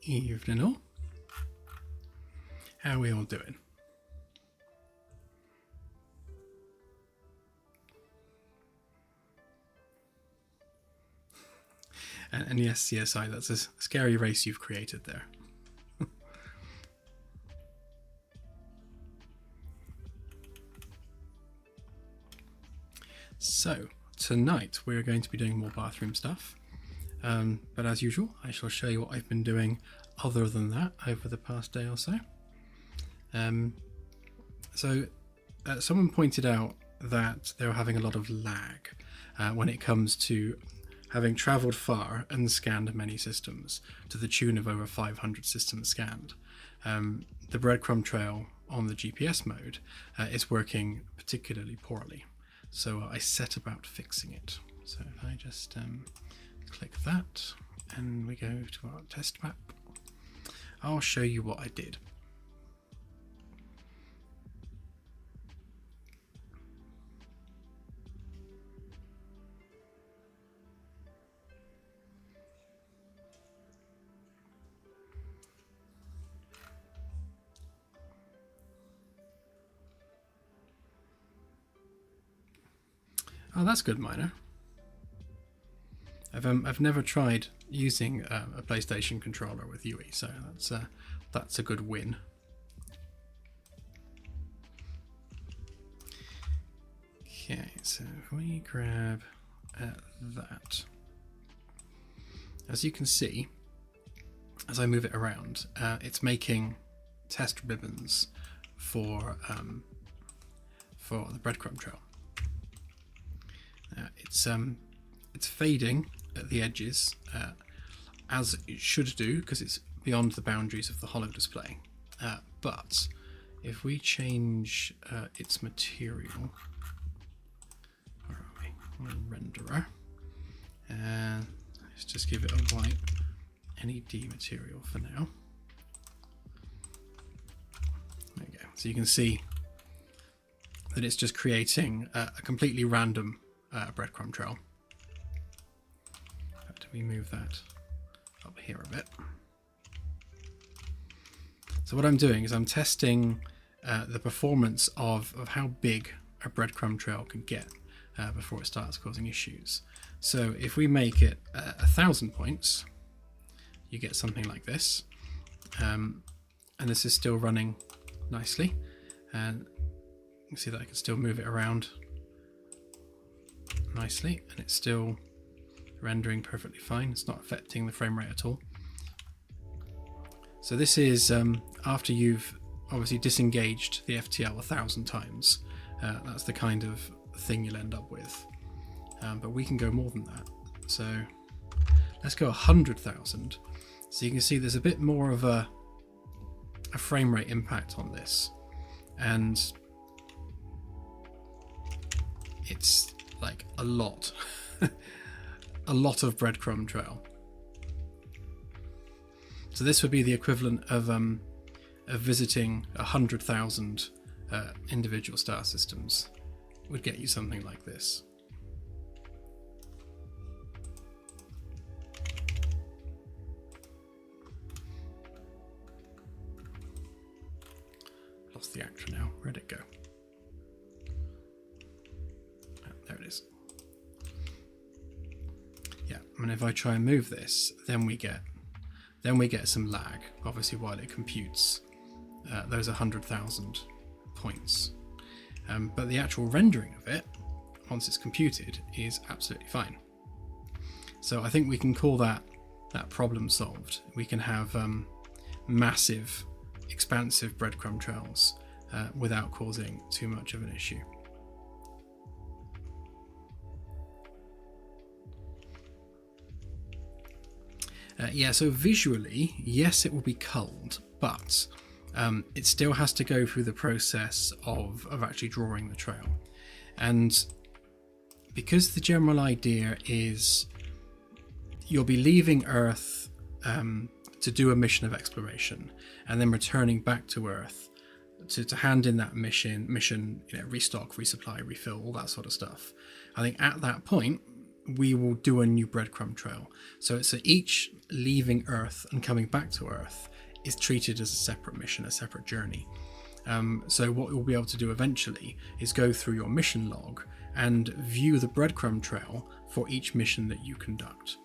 Evening all. How are we all doing? And yes, CSI, that's a scary race you've created there. So, tonight we're going to be doing more bathroom stuff. But as usual, I shall show you what I've been doing other than that over the past day or so. Someone pointed out that they were having a lot of lag when it comes to having travelled far and scanned many systems, to the tune of over 500 systems scanned. The breadcrumb trail on the GPS mode is working particularly poorly, so I set about fixing it. So if I just click that and we go to our test map, I'll show you what I did. Oh, that's good, Miner. I've never tried using a PlayStation controller with UE, so that's a good win. Okay, so if we grab that, as you can see, as I move it around, it's making test ribbons for the breadcrumb trail. It's fading at the edges, as it should do, because it's beyond the boundaries of the holo display. But if we change its material, where are we? Renderer, and let's just give it a white NED material for now. There we go. So you can see that it's just creating a completely random breadcrumb trail. Have we move that up here a bit? So what I'm doing is I'm testing the performance of how big a breadcrumb trail can get before it starts causing issues. So if we make it 1,000 points, you get something like this, and this is still running nicely, and you can see that I can still move it around nicely, and it's still rendering perfectly fine. It's not affecting the frame rate at all. So this is after you've obviously disengaged the FTL 1,000 times. That's the kind of thing you'll end up with, but we can go more than that. So let's go 100,000. So you can see there's a bit more of a frame rate impact on this, and it's like a lot a lot of breadcrumb trail. So this would be the equivalent of visiting 100,000 individual star systems. Would get you something like this. Lost the actor now. Where'd it go? There it is. Yeah, and if I try and move this, then we get some lag, obviously, while it computes those 100,000 points. But the actual rendering of it, once it's computed, is absolutely fine. So I think we can call that problem solved. We can have massive, expansive breadcrumb trails without causing too much of an issue. Yeah, so visually, yes, it will be culled, but it still has to go through the process of actually drawing the trail. And because the general idea is you'll be leaving Earth to do a mission of exploration and then returning back to Earth to hand in that mission, restock, resupply, refill, all that sort of stuff. I think at that point, we will do a new breadcrumb trail. So it's each leaving Earth and coming back to Earth is treated as a separate mission, a separate journey. So what you'll be able to do eventually is go through your mission log and view the breadcrumb trail for each mission that you conduct.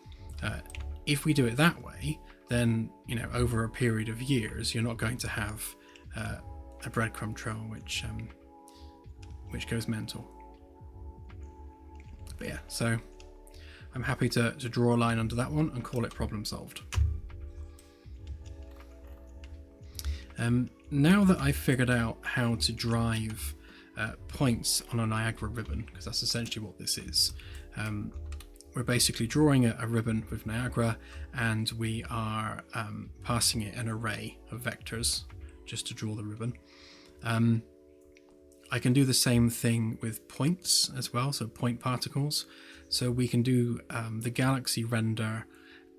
If we do it that way, then over a period of years, you're not going to have a breadcrumb trail which goes mental. But yeah, so I'm happy to draw a line under that one and call it problem solved. Now that I've figured out how to drive points on a Niagara ribbon, because that's essentially what this is, we're basically drawing a ribbon with Niagara, and we are passing it an array of vectors just to draw the ribbon. I can do the same thing with points as well, so point particles. So we can do the galaxy render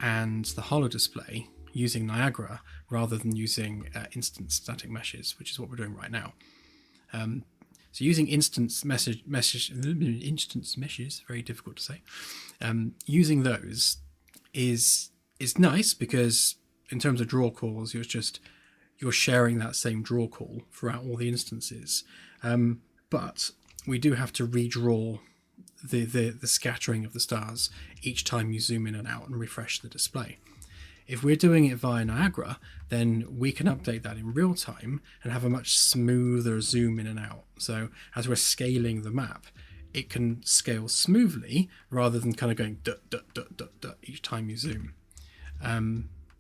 and the holo display using Niagara rather than using instant static meshes, which is what we're doing right now. So using instance meshes, very difficult to say. Using those is nice because in terms of draw calls, you're sharing that same draw call throughout all the instances. But we do have to redraw the scattering of the stars each time you zoom in and out and refresh the display. If we're doing it via Niagara, then we can update that in real time and have a much smoother zoom in and out. So as we're scaling the map, it can scale smoothly rather than kind of going dut, dut, dut, dut, dut each time you zoom.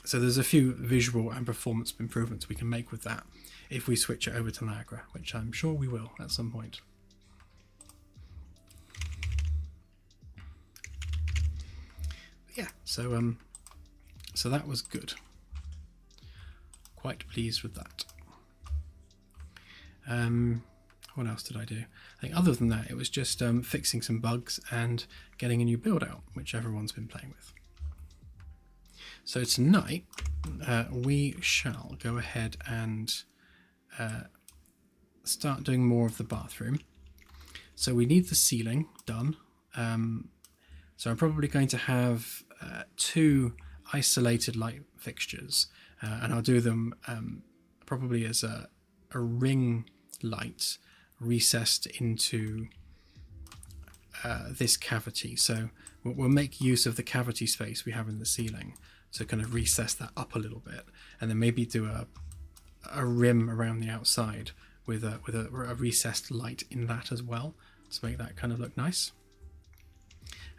So there's a few visual and performance improvements we can make with that if we switch it over to Niagara, which I'm sure we will at some point. Yeah, so that was good. Quite pleased with that. What else did I do? I think other than that, it was just fixing some bugs and getting a new build out, which everyone's been playing with. So tonight, we shall go ahead and start doing more of the bathroom. So we need the ceiling done. So I'm probably going to have 2 isolated light fixtures, and I'll do them probably as a ring light recessed into this cavity. So we'll make use of the cavity space we have in the ceiling to kind of recess that up a little bit, and then maybe do a rim around the outside with a recessed light in that as well to make that kind of look nice.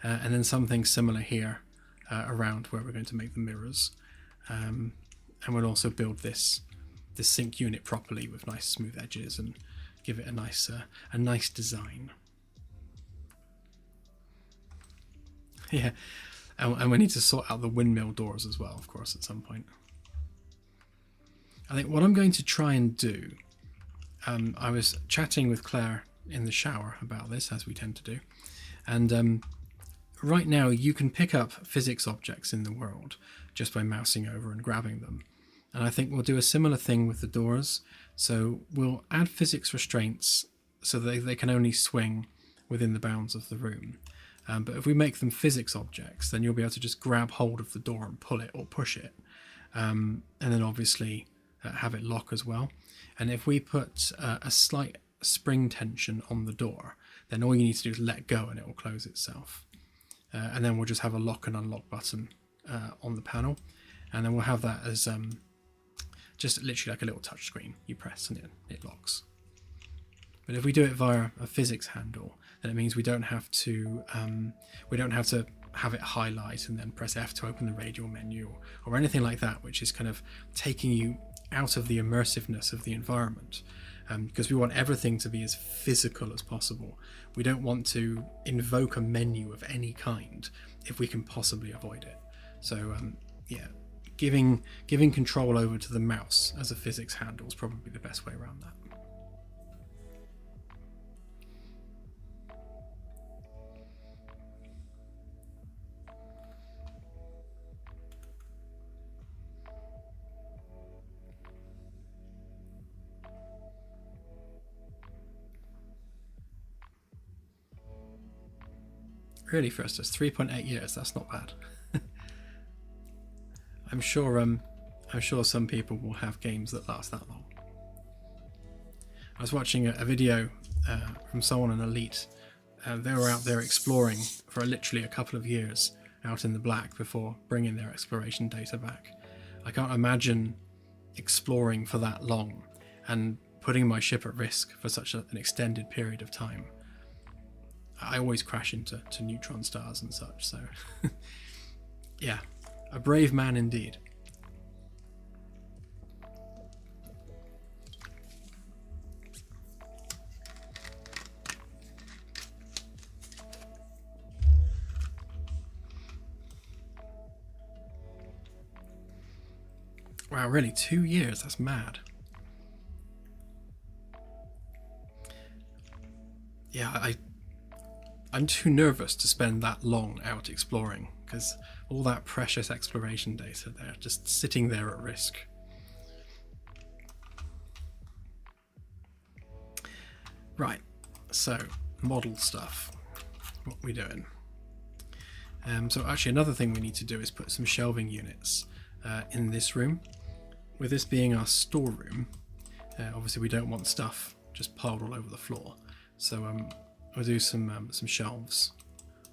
And then something similar here around where we're going to make the mirrors, and we'll also build this sink unit properly with nice smooth edges and give it a nice design. Yeah, and we need to sort out the windmill doors as well, of course, at some point. I think what I'm going to try and do, I was chatting with Claire in the shower about this, as we tend to do, and right now you can pick up physics objects in the world just by mousing over and grabbing them. And I think we'll do a similar thing with the doors. So we'll add physics restraints so that they can only swing within the bounds of the room. But if we make them physics objects, then you'll be able to just grab hold of the door and pull it or push it. And then obviously have it lock as well. And if we put a slight spring tension on the door, then all you need to do is let go and it will close itself. And then we'll just have a lock and unlock button on the panel. And then we'll have that as just literally like a little touch screen. You press and it locks. But if we do it via a physics handle, then it means we don't have to have it highlight and then press F to open the radial menu or anything like that, which is kind of taking you out of the immersiveness of the environment. Because we want everything to be as physical as possible. We don't want to invoke a menu of any kind if we can possibly avoid it. So yeah, giving control over to the mouse as a physics handle is probably the best way around that. really frustrating. 3.8 years. That's not bad. I'm sure some people will have games that last that long. I was watching a video from someone on Elite. They were out there exploring for literally a couple of years out in the black before bringing their exploration data back. I can't imagine exploring for that long and putting my ship at risk for such an extended period of time. I always crash into neutron stars and such, so yeah, a brave man indeed. Wow, really? 2 years? That's mad. Yeah, I'm too nervous to spend that long out exploring, because all that precious exploration data there, just sitting there at risk. Right, so model stuff. What are we doing? So actually another thing we need to do is put some shelving units in this room. With this being our storeroom, obviously we don't want stuff just piled all over the floor. So we'll do some shelves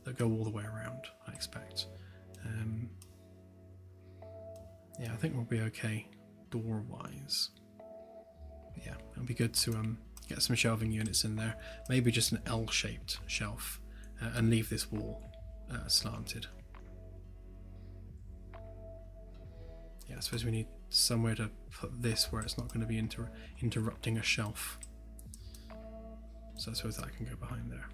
that go all the way around, I expect. Yeah, I think we'll be okay door-wise. Yeah, it'll be good to get some shelving units in there. Maybe just an L-shaped shelf and leave this wall slanted. Yeah, I suppose we need somewhere to put this where it's not going to be interrupting a shelf. So I suppose that can go behind there.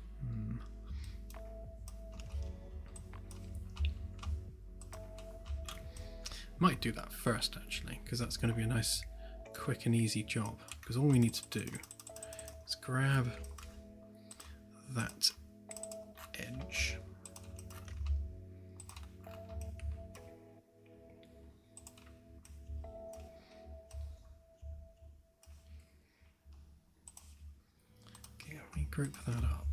Might do that first actually, because that's going to be a nice, quick and easy job. Because all we need to do is grab that edge. Group that up.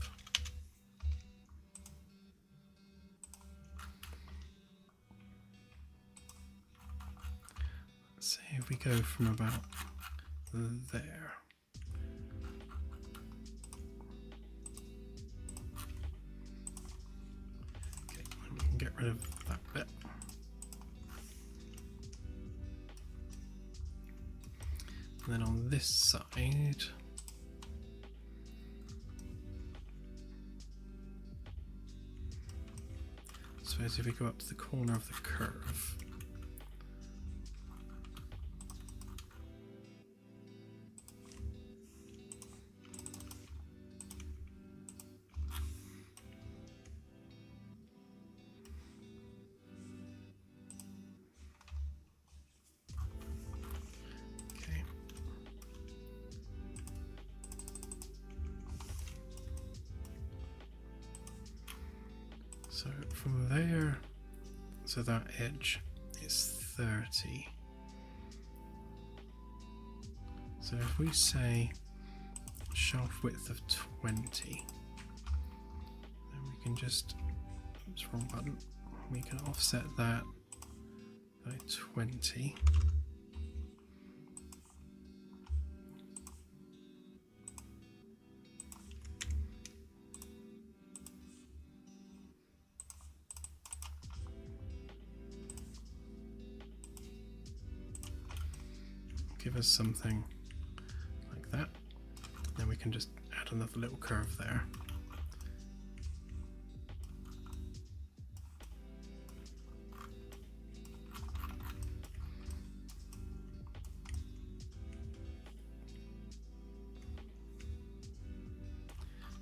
Let's see if we go from about there. Okay, and we can get rid of that bit. And then on this side, suppose if we go up to the corner of the curve, okay. So from there, so that edge is 30. So if we say shelf width of 20, then we can just, oops, wrong button, we can offset that by 20. Give us something like that. Then we can just add another little curve there.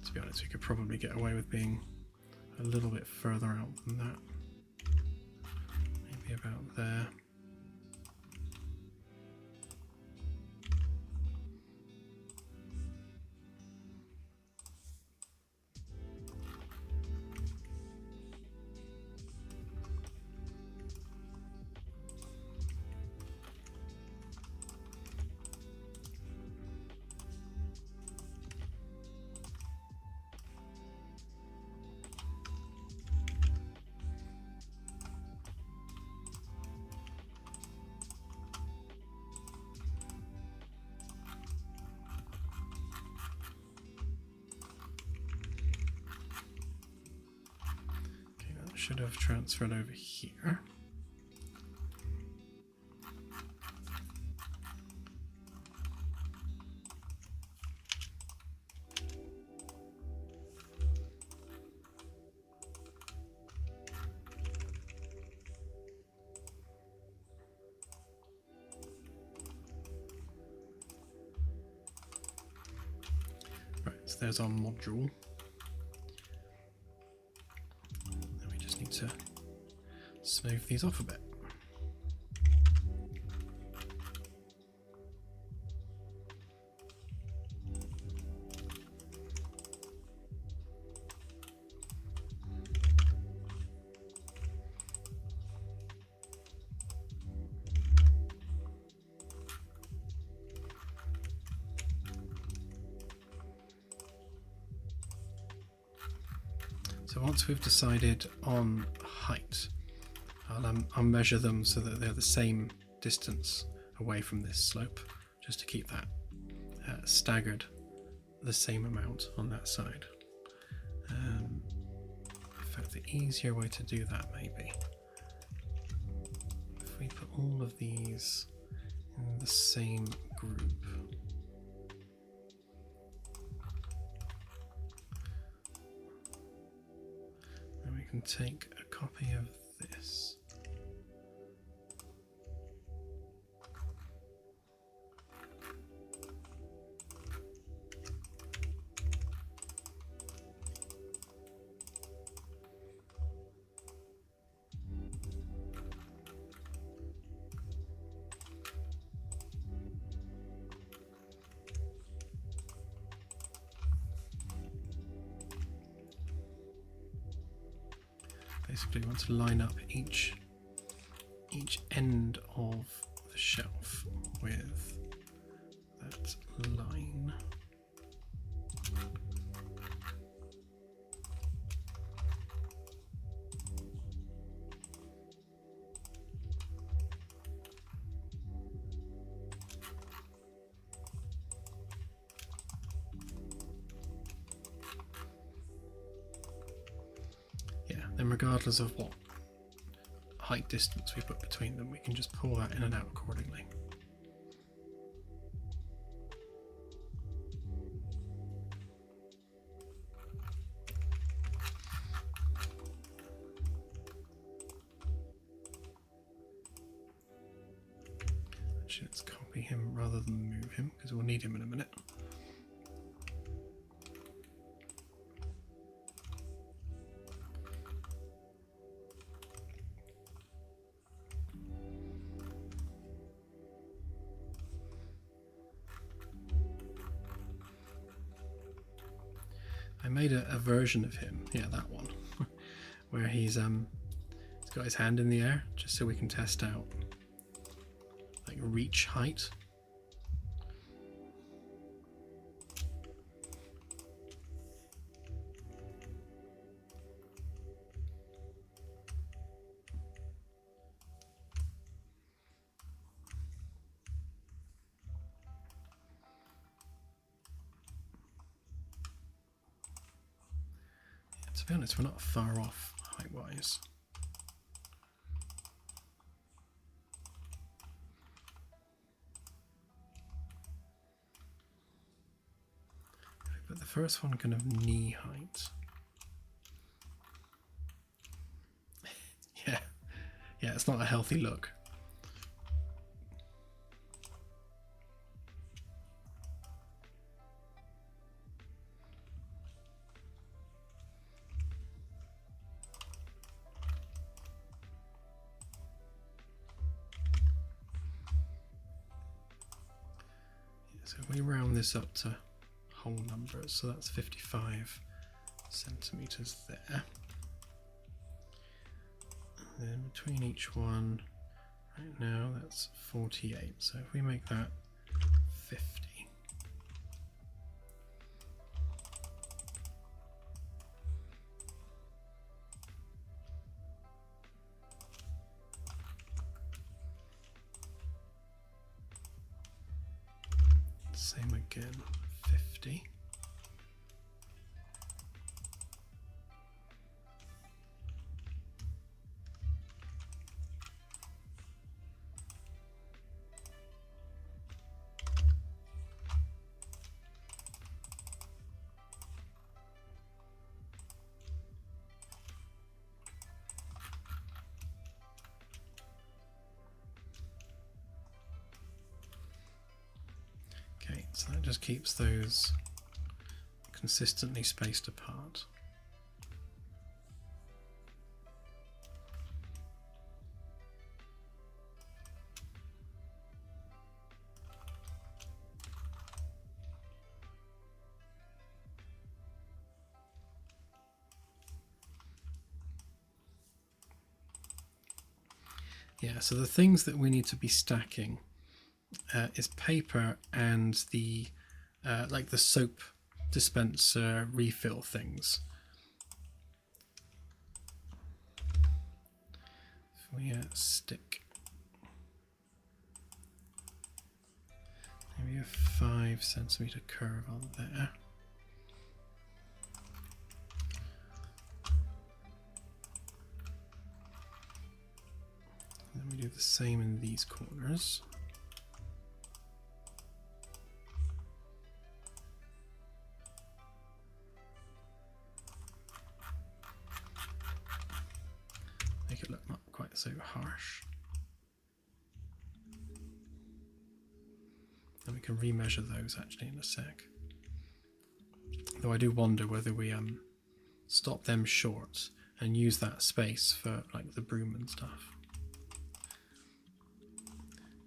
To be honest, we could probably get away with being a little bit further out than that. Maybe about there. should have transferred over here. So there's our module. And we just need to smooth these off a bit. So once we've decided on height, I'll measure them so that they're the same distance away from this slope, just to keep that staggered the same amount on that side. In fact, the easier way to do that maybe, if we put all of these in the same group. Can take a copy of this. Basically, we want to line up each end of the shelf with that line. Then regardless of what height distance we put between them, we can just pull that in and out accordingly. Actually, let's copy him rather than move him, because we'll need him in a minute. I made a version of him, yeah, that one, where he's got his hand in the air, just so we can test out like reach height. To be honest, we're not far off height-wise. But the first one kind of knee height. Yeah, it's not a healthy look. So if we round this up to whole numbers, so that's 55 centimeters there. And then between each one, right now that's 48. So if we make that 50. Same again, 50. So that just keeps those consistently spaced apart. Yeah, so the things that we need to be stacking is paper and the like the soap dispenser refill things. If we stick maybe a 5 centimeter curve on there. And then we do the same in these corners. Make it look not quite so harsh. And we can remeasure those actually in a sec. Though I do wonder whether we stop them short and use that space for like the broom and stuff,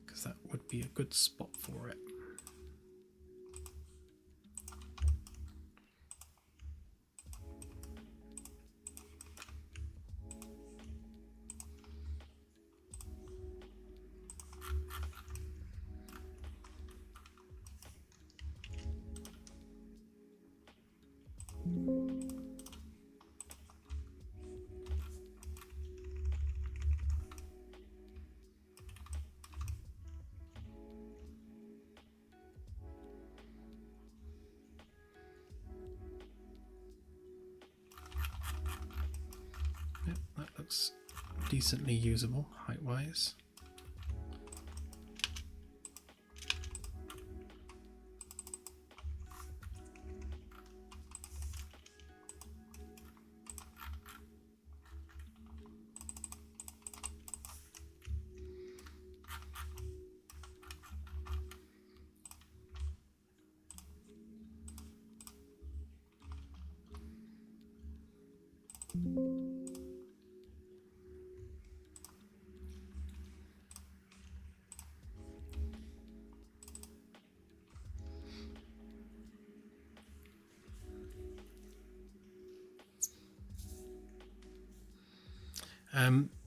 because that would be a good spot for it. Yep, that looks decently usable height-wise.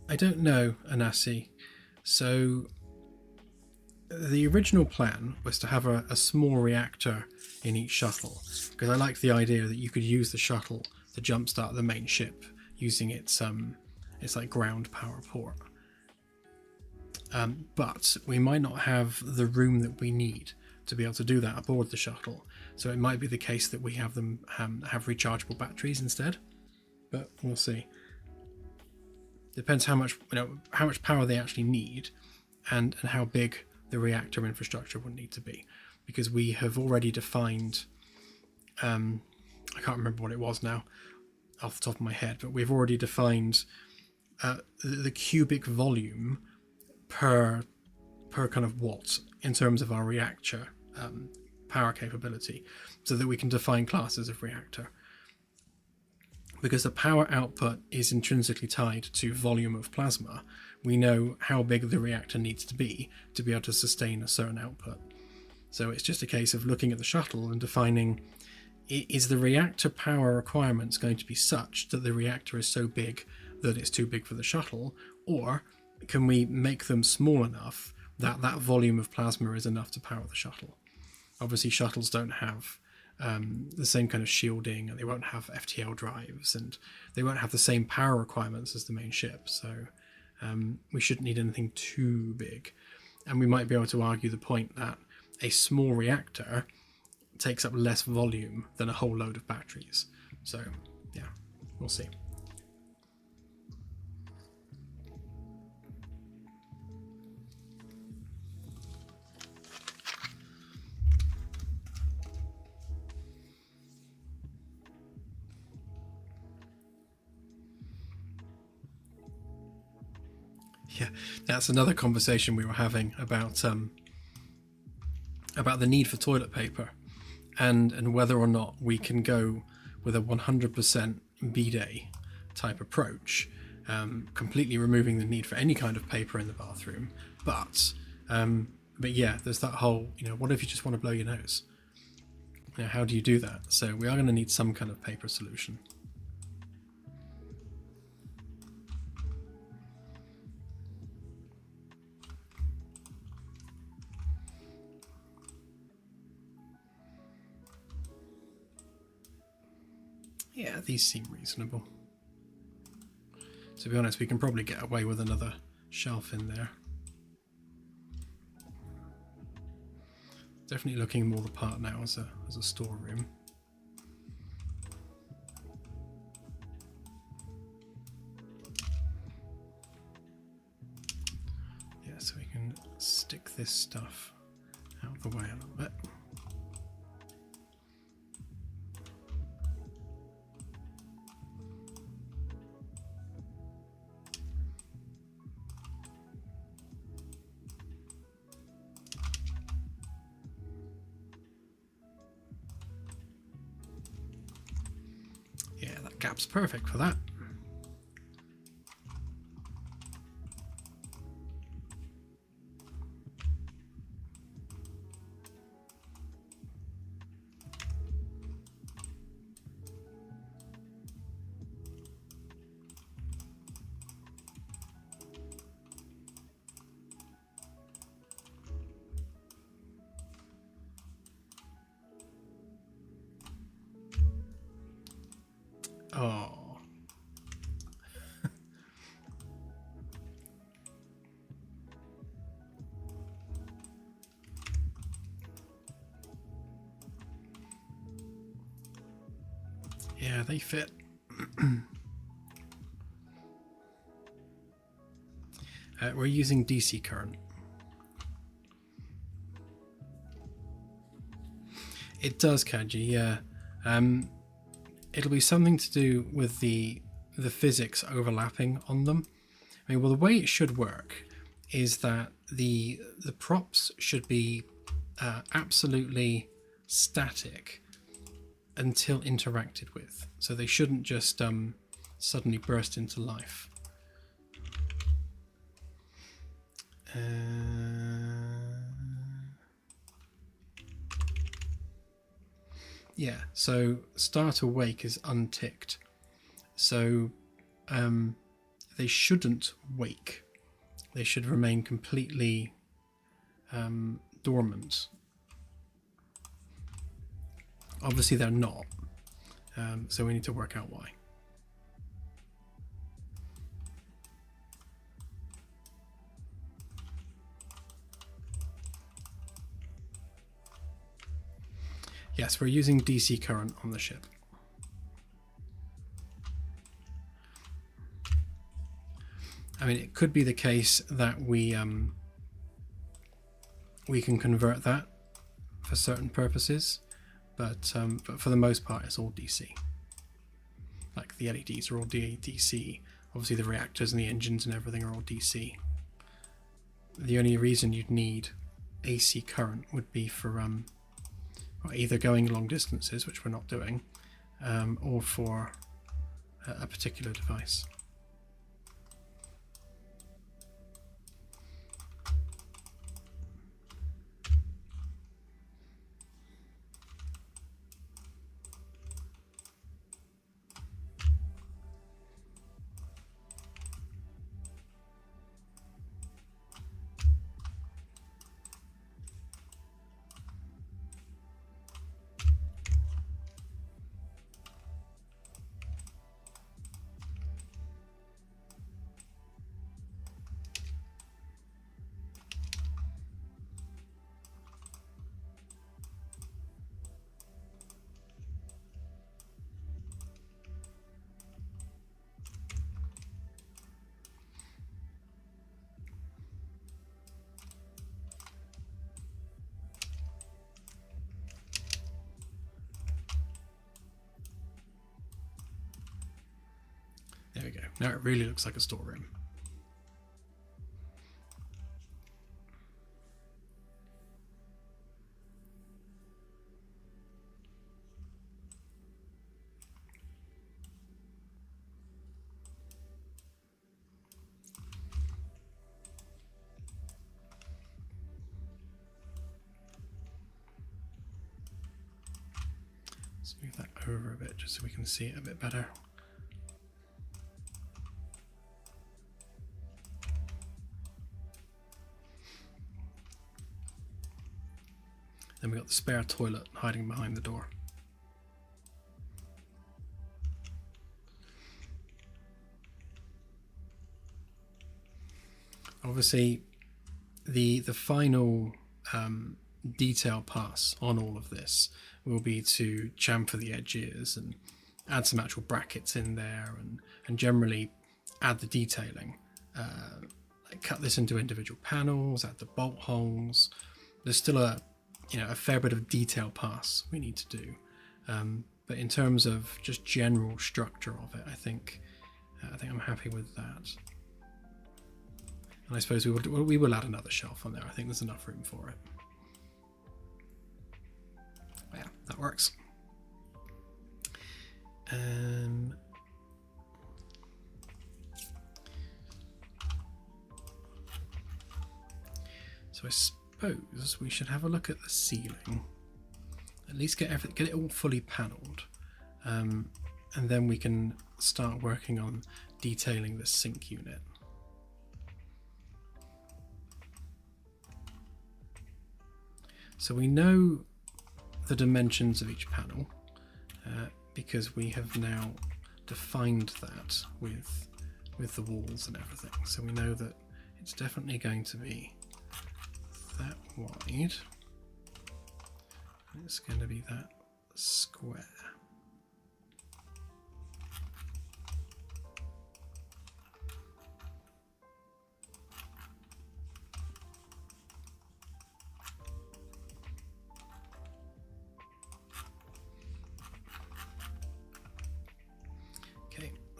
I don't know, Anasi. So the original plan was to have a small reactor in each shuttle, because I like the idea that you could use the shuttle to jumpstart the main ship using its like ground power port. But we might not have the room that we need to be able to do that aboard the shuttle. So it might be the case that we have them have rechargeable batteries instead. But we'll see. Depends how much power they actually need, and how big the reactor infrastructure would need to be, because we have already defined. I can't remember what it was now, off the top of my head, but we've already defined the cubic volume per kind of watt in terms of our reactor power capability, so that we can define classes of reactor. Because the power output is intrinsically tied to volume of plasma, we know how big the reactor needs to be able to sustain a certain output. So it's just a case of looking at the shuttle and defining, is the reactor power requirements going to be such that the reactor is so big that it's too big for the shuttle, or can we make them small enough that that volume of plasma is enough to power the shuttle? Obviously shuttles don't have the same kind of shielding, and they won't have FTL drives, and they won't have the same power requirements as the main ship, so we shouldn't need anything too big. And we might be able to argue the point that a small reactor takes up less volume than a whole load of batteries. So yeah, we'll see. Yeah, that's another conversation we were having about about the need for toilet paper, and whether or not we can go with a 100% bidet type approach, completely removing the need for any kind of paper in the bathroom. But yeah, there's that whole, what if you just want to blow your nose? How do you do that? So we are going to need some kind of paper solution. Yeah, these seem reasonable. To be honest, we can probably get away with another shelf in there. Definitely looking more the part now as a storeroom. Yeah, so we can stick this stuff out of the way a little bit. Yeah, that gap's perfect for that. Oh. Yeah, they fit. We're using DC current. It does, Kaji, yeah. It'll be something to do with the physics overlapping on them. I mean, well, the way it should work is that the props should be absolutely static until interacted with. So they shouldn't just suddenly burst into life. Yeah, so start awake is unticked. So they shouldn't wake. They should remain completely dormant. Obviously they're not. So we need to work out why. Yes, we're using DC current on the ship. I mean, it could be the case that we can convert that for certain purposes, but for the most part, it's all DC. Like the LEDs are all DC. Obviously, the reactors and the engines and everything are all DC. The only reason you'd need AC current would be for either going long distances, which we're not doing, or for a particular device. There we go. Now it really looks like a storeroom. move that over a bit just so we can see it a bit better. Then we've got the spare toilet hiding behind the door. Obviously, the final detail pass on all of this will be to chamfer the edges and add some actual brackets in there, and generally add the detailing. Like cut this into individual panels, add the bolt holes. There's still a fair bit of detail pass we need to do, but in terms of just general structure of it, I think I'm happy with that. And I suppose we will add another shelf on there. I think there's enough room for it. But yeah, that works. So I suppose we should have a look at the ceiling. At least get it all fully panelled, and then we can start working on detailing the sink unit. So we know the dimensions of each panel because we have now defined that with the walls and everything. So we know that it's definitely going to be that wide. It's going to be that square.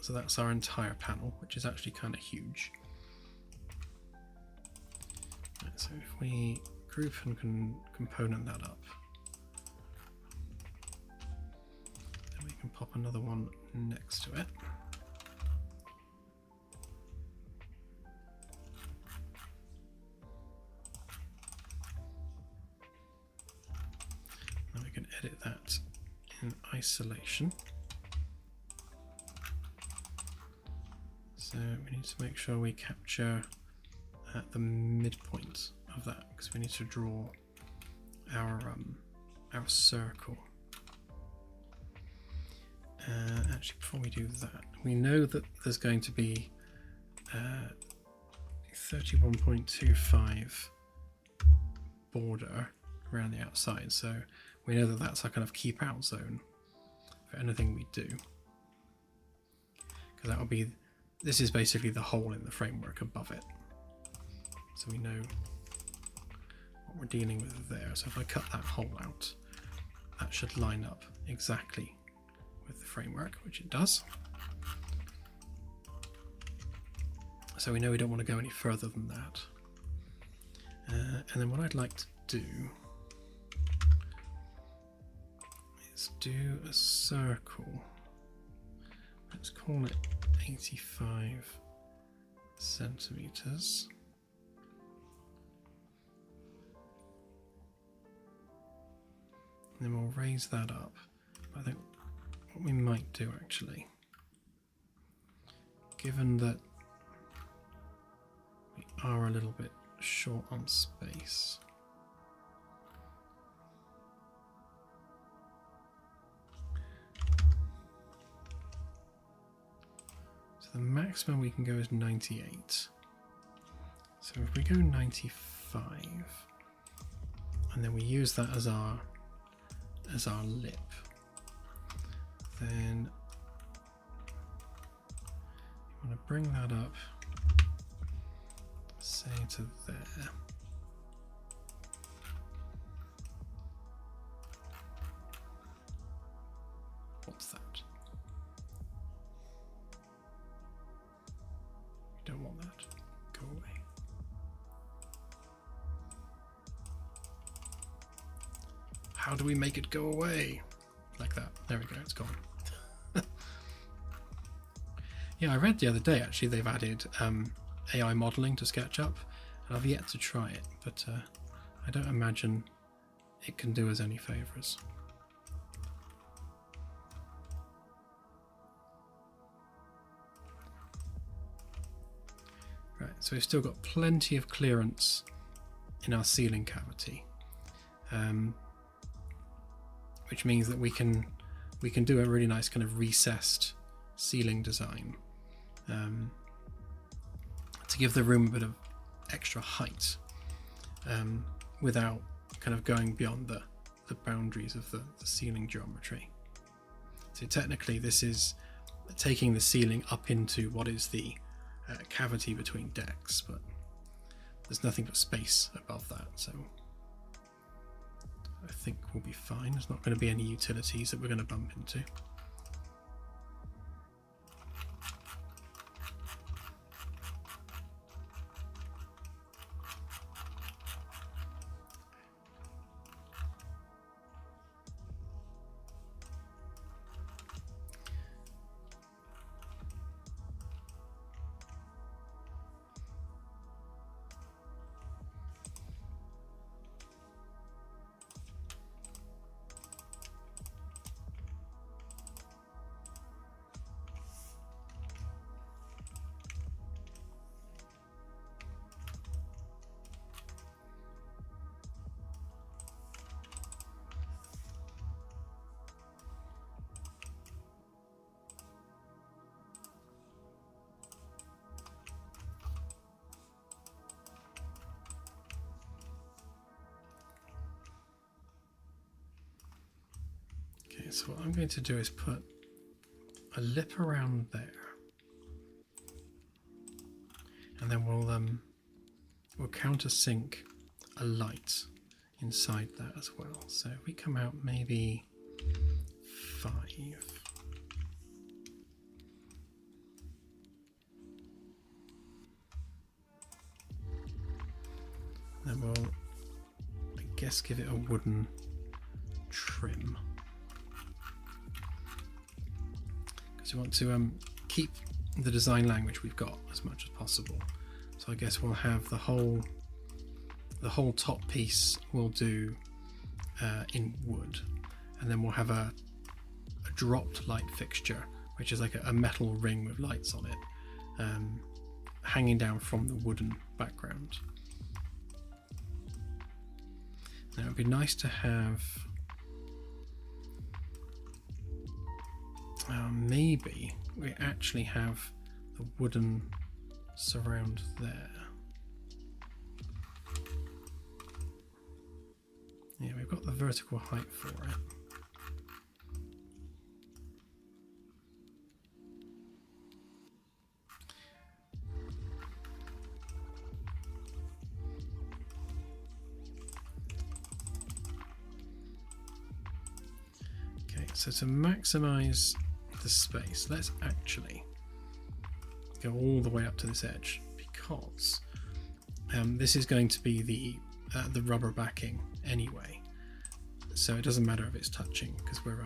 So that's our entire panel, which is actually kind of huge. Right, so if we group and component that up, then we can pop another one next to it. Now we can edit that in isolation. So we need to make sure we capture at the midpoint of that, because we need to draw our circle. Actually, before we do that, we know that there's going to be 31.25 border around the outside, so we know that that's our kind of keep out zone for anything we do, because that will be. This is basically the hole in the framework above it. So we know what we're dealing with there. So if I cut that hole out, that should line up exactly with the framework, which it does. So we know we don't want to go any further than that. And then what I'd like to do is do a circle. Let's call it 85 centimeters. And then we'll raise that up. I think what we might do actually, given that we are a little bit short on space, the maximum we can go is 98. So if we go 95, and then we use that as our lip, then you want to bring that up, say to there. What's that? Don't want that. Go away. How do we make it go away? Like that. There we go, it's gone. Yeah, I read the other day actually they've added AI modeling to SketchUp, and I've yet to try it, but I don't imagine it can do us any favors. So we've still got plenty of clearance in our ceiling cavity, which means that we can do a really nice kind of recessed ceiling design to give the room a bit of extra height without kind of going beyond the boundaries of the ceiling geometry. So technically this is taking the ceiling up into what is the cavity between decks, but there's nothing but space above that, so I think we'll be fine. There's not going to be any utilities that we're going to bump into. Okay, so what I'm going to do is put a lip around there, and then we'll countersink a light inside that as well. So if we come out maybe 5. Then we'll, I guess, give it a wooden trim. Because we want to keep the design language we've got as much as possible. So I guess we'll have the whole top piece we'll do in wood, and then we'll have a dropped light fixture, which is like a metal ring with lights on it, hanging down from the wooden background. Now it would be nice to have maybe we actually have the wooden surround there. Yeah, we've got the vertical height for it. Okay, so to maximize the space, let's actually go all the way up to this edge, because this is going to be the rubber backing anyway, so it doesn't matter if it's touching, because we're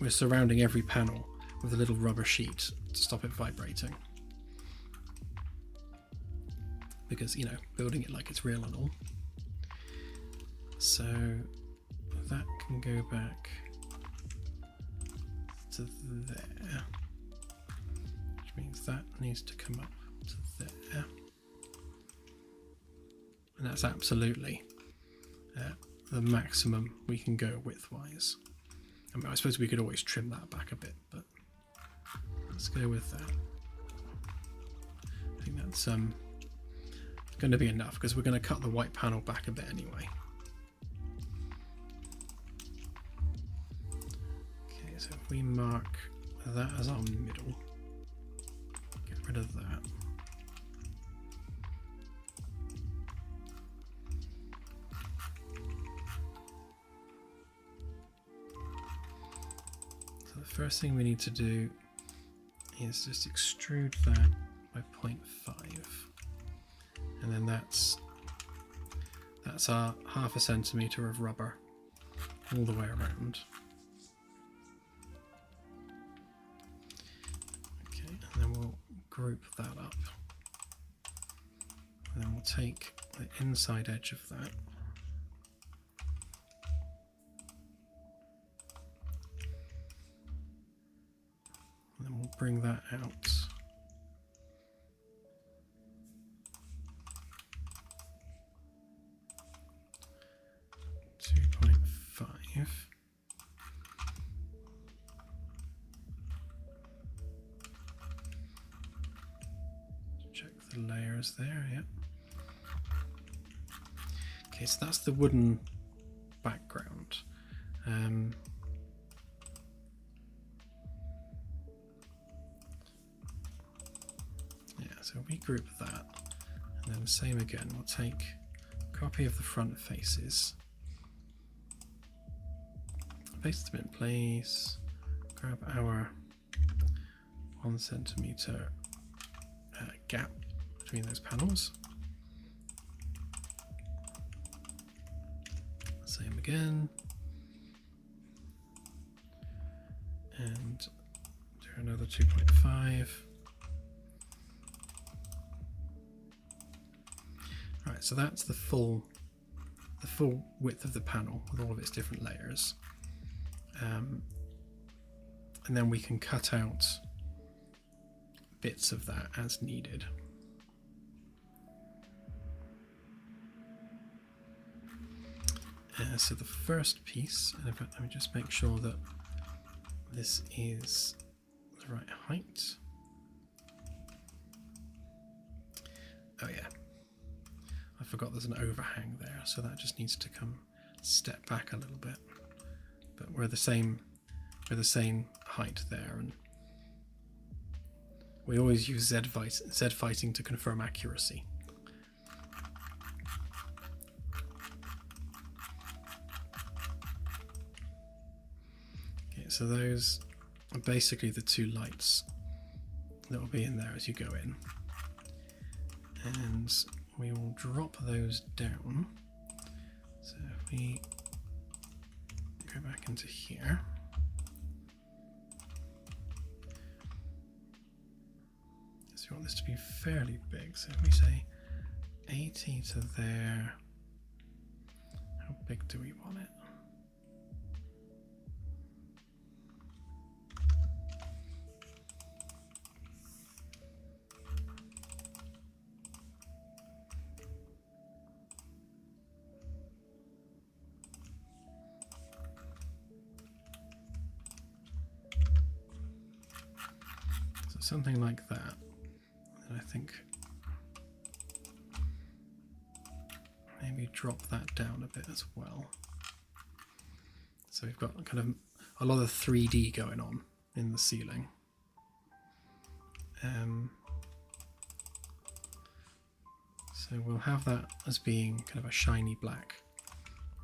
surrounding every panel with a little rubber sheet to stop it vibrating, because, you know, building it like it's real and all. So that can go back to there, which means that needs to come up to there, and that's absolutely the maximum we can go width-wise. I mean, I suppose we could always trim that back a bit, but let's go with that. I think that's going to be enough, because we're going to cut the white panel back a bit anyway. Okay, so if we mark that as our middle, get rid of that. So the first thing we need to do is just extrude that by 0.5, and then that's our 0.5 centimeter of rubber all the way around. Okay, and then we'll group that up, and then we'll take the inside edge of that, and then we'll bring that out save. Check the layers there, yep. Okay, so that's the wooden background. Yeah, so regroup that, and then the same again. We'll take a copy of the front faces, paste them in place, grab our 1 centimeter gap between those panels. Same again, and do another 2.5. Right, so that's the full width of the panel with all of its different layers, and then we can cut out bits of that as needed. So the first piece, and in fact, let me just make sure that this is the right height. Oh yeah, I forgot there's an overhang there, so that just needs to step back a little bit. But we're the same height there, and we always use Z fighting to confirm accuracy. So those are basically the two lights that will be in there as you go in. And we will drop those down. So if we go back into here, so we want this to be fairly big. So if we say 80 to there, how big do we want it? Something like that, and I think maybe drop that down a bit as well. So we've got kind of a lot of 3D going on in the ceiling. So we'll have that as being kind of a shiny black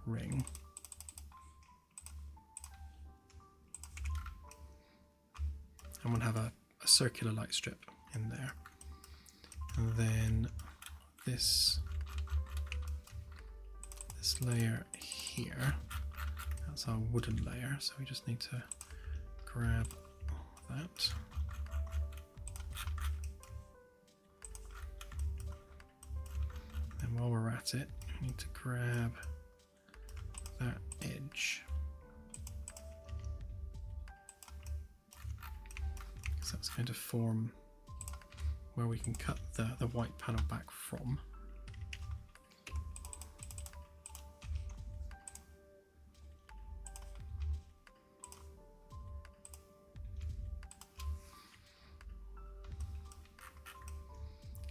ring. And we'll have a circular light strip in there, and then this layer here, that's our wooden layer, so we just need to grab that, and while we're at it, we need to grab that edge. That's going to form where we can cut the white panel back from.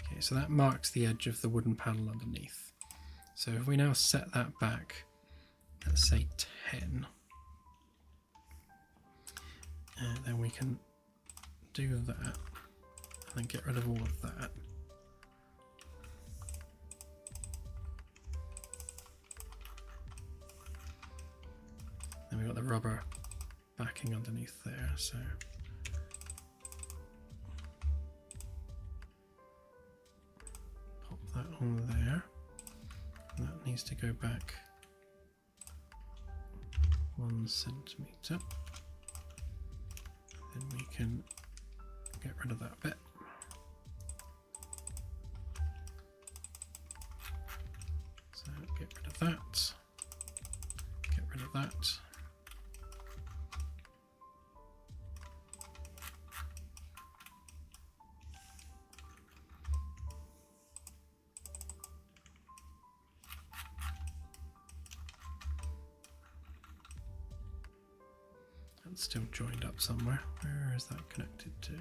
Okay, so that marks the edge of the wooden panel underneath. So if we now set that back, let's say 10, and then we can do that and then get rid of all of that. Then we've got the rubber backing underneath there, so pop that on there. And that needs to go back 1 centimeter. Then we can get rid of that bit. So get rid of that. Get rid of that. That's still joined up somewhere. Where is that connected to?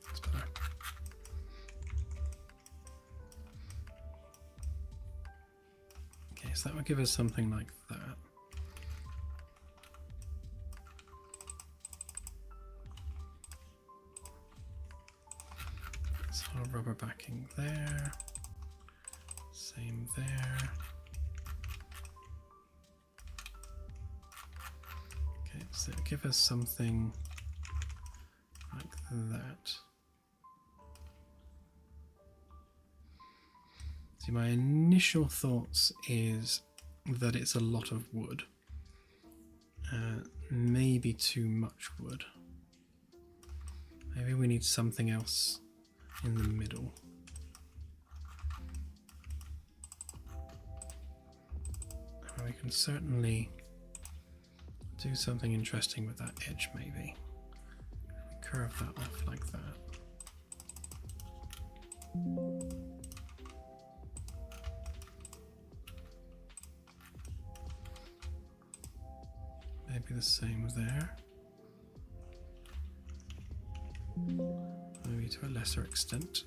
That's better. Okay, so that would give us something like that. Rubber backing there, same there. Okay, so give us something like that. See, my initial thoughts is that it's a lot of wood, maybe too much wood. Maybe we need something else in the middle. We can certainly do something interesting with that edge, maybe. Curve that off like that. Maybe the same there. Maybe to a lesser extent.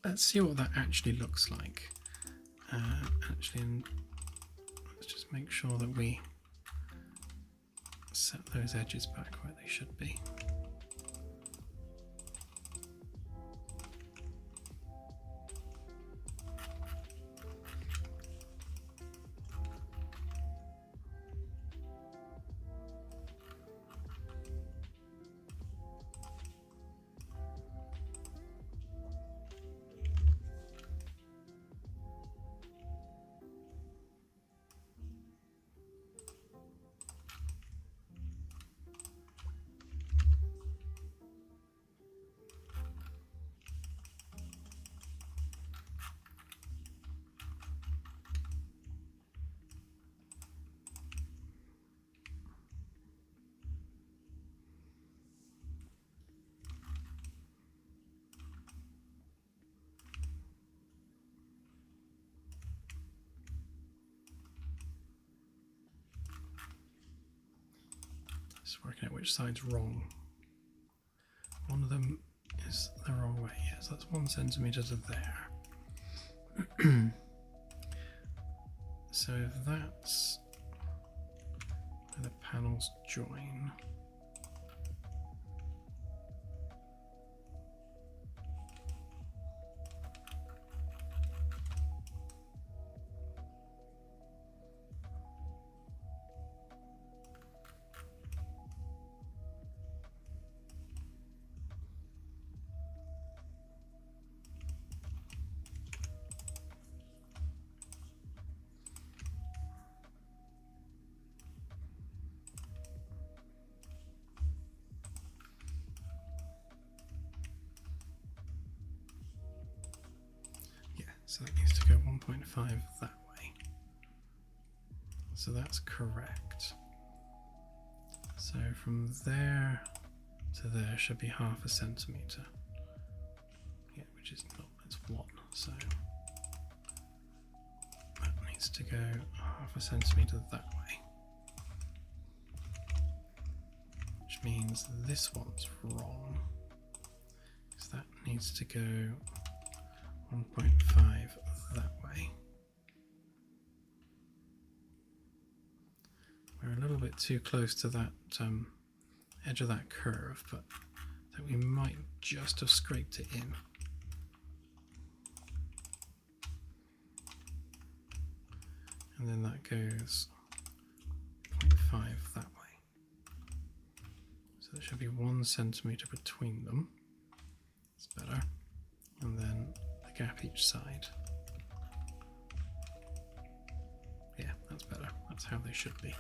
Let's see what that actually looks like. Let's just make sure that we set those edges back where they should be. Just working out which side's wrong. One of them is the wrong way. Yes, that's 1 centimetre to there. So if that's where the panels join, So that needs to go 1.5 that way. So that's correct. So from there to there should be 0.5 centimetre. Yeah, which is not, it's 1. So that needs to go 0.5 centimetre that way. Which means this one's wrong. Because that needs to go 1.5 that way. We're a little bit too close to that edge of that curve, but I think we might just have scraped it in. And then that goes 0.5 that way. So there should be 1 centimetre between them. It's better. And then the gap each side. Yeah, that's better. That's how they should be.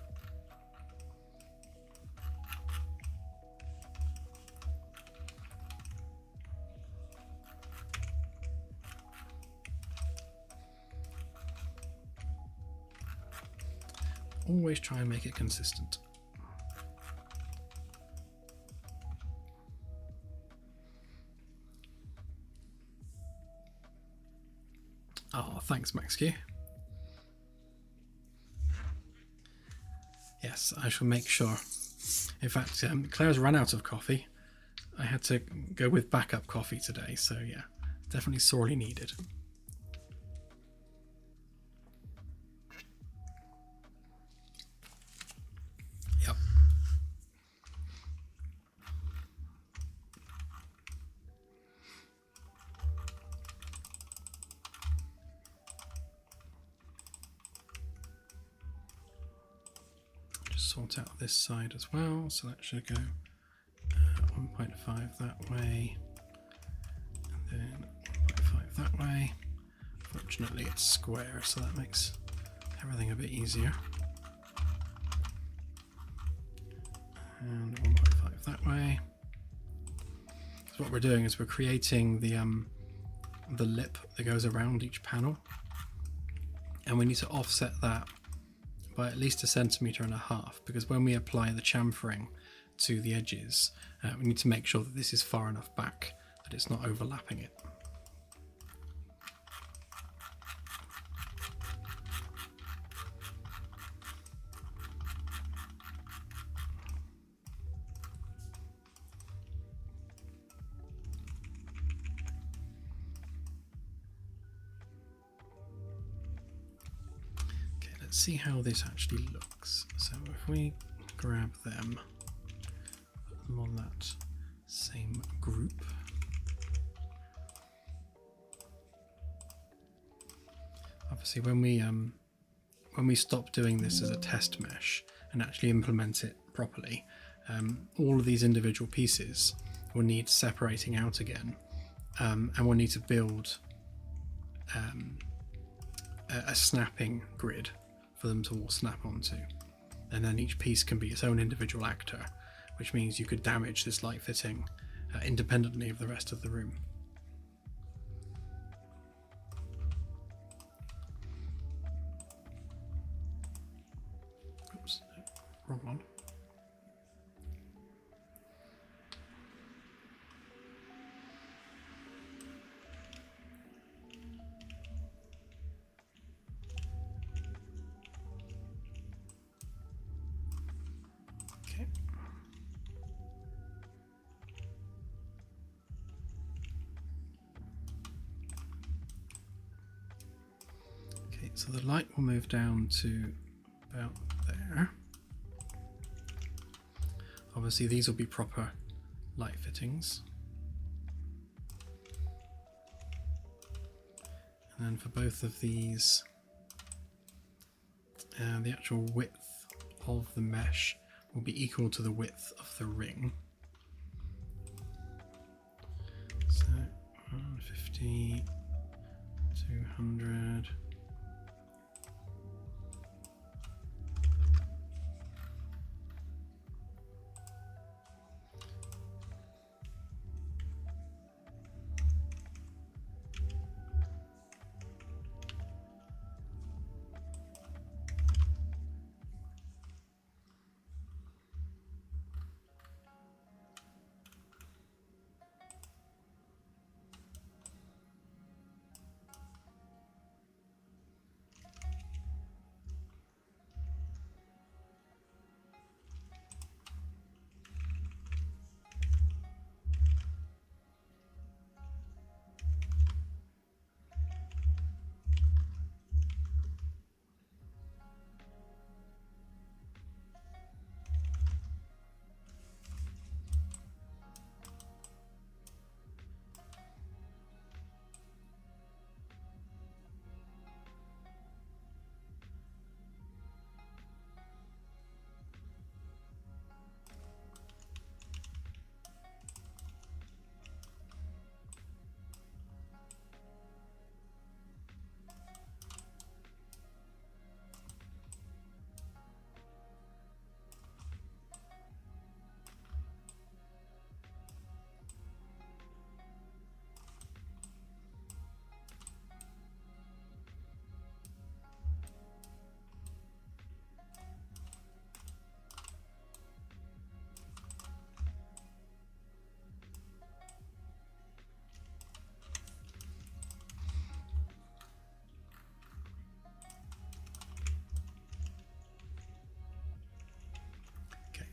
Always try and make it consistent. Oh, thanks, MaxQ. Yes, I shall make sure. In fact, Claire's run out of coffee. I had to go with backup coffee today, so yeah, definitely sorely needed. Yep. Just sort out this side as well, so that should go 1.5 that way, and then 1.5 that way. Fortunately it's square, so that makes everything a bit easier. And 1.5 that way. So what we're doing is we're creating the lip that goes around each panel, and we need to offset that by at least 1.5 centimeters, because when we apply the chamfering to the edges, we need to make sure that this is far enough back that it's not overlapping it. Okay, let's see how this actually looks. So if we grab them, put them on that same group. Obviously, when we stop doing this as a test mesh and actually implement it properly, all of these individual pieces will need separating out again, and we'll need to build a snapping grid for them to all snap onto. And then each piece can be its own individual actor, which means you could damage this light fitting independently of the rest of the room. Oops, wrong one. So the light will move down to about there. Obviously these will be proper light fittings. And then for both of these, the actual width of the mesh will be equal to the width of the ring. So 150, 200.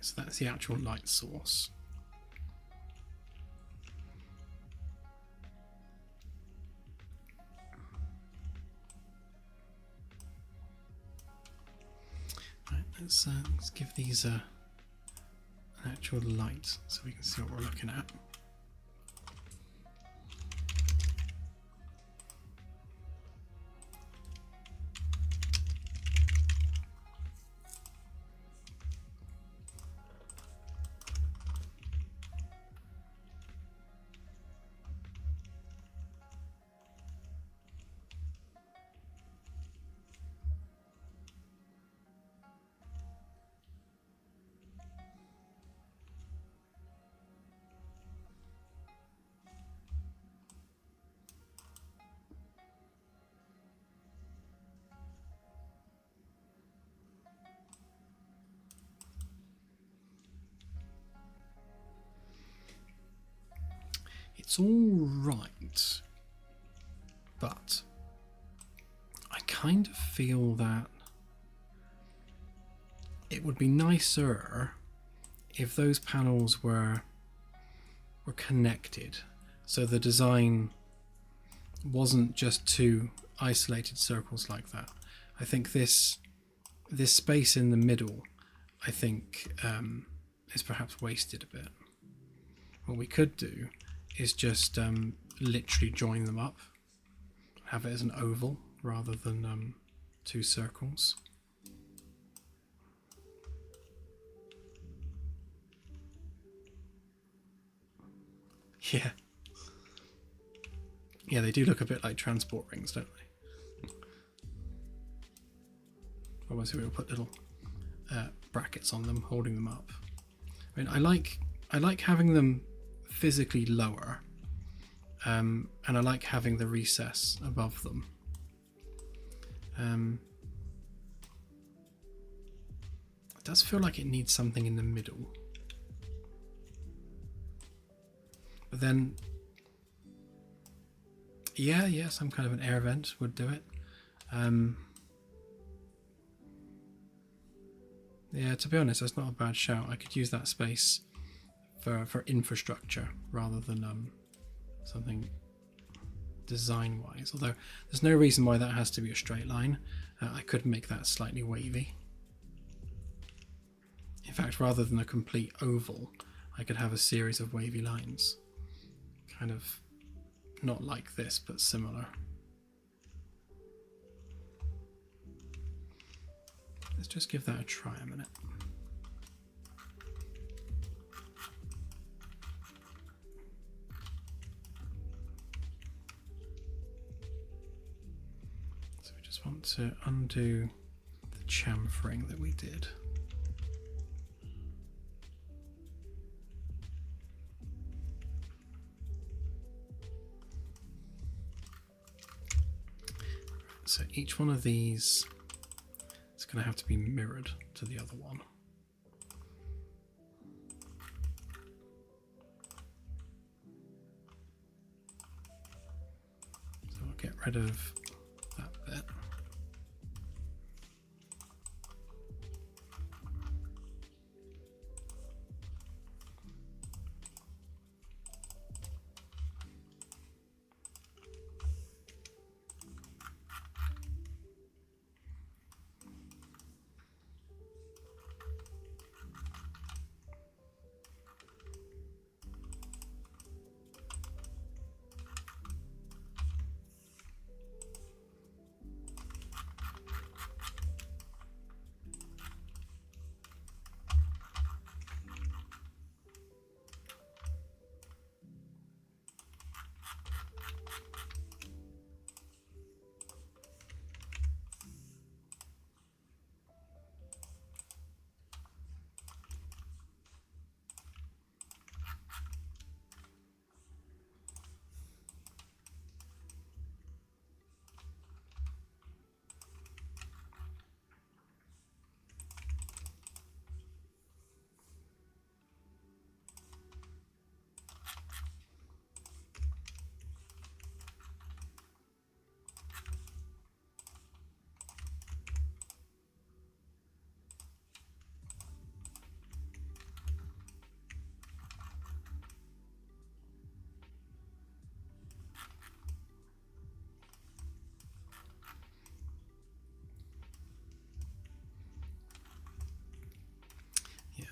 So that's the actual light source. Right, let's give these an actual light so we can see what we're looking at. It's all right, but I kind of feel that it would be nicer if those panels were connected, so the design wasn't just two isolated circles like that. I think this space in the middle, I think, is perhaps wasted a bit. What we could do is just literally join them up, have it as an oval rather than two circles. Yeah. Yeah, they do look a bit like transport rings, don't they? Obviously we'll put little brackets on them, holding them up. I mean, I like having them physically lower, and I like having the recess above them. It does feel like it needs something in the middle. But then, yeah, some kind of an air vent would do it. Yeah, to be honest, that's not a bad shout. I could use that space for infrastructure rather than something design-wise. Although there's no reason why that has to be a straight line. I could make that slightly wavy. In fact, rather than a complete oval, I could have a series of wavy lines. Kind of not like this, but similar. Let's just give that a try a minute. So we just want to undo the chamfering that we did. So each one of these is going to have to be mirrored to the other one. So I'll get rid of that bit.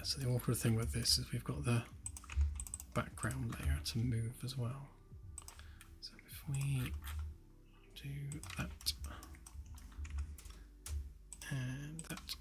so the awkward thing with this is we've got the background layer to move as well. So if we do that and that.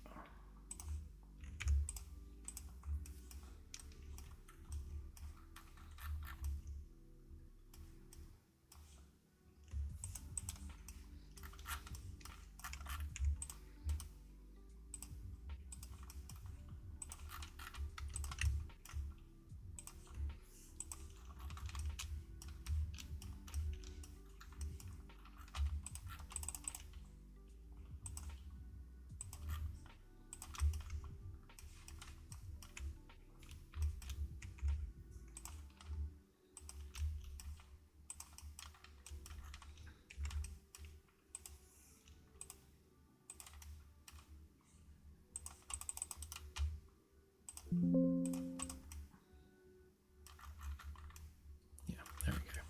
Yeah, there we go.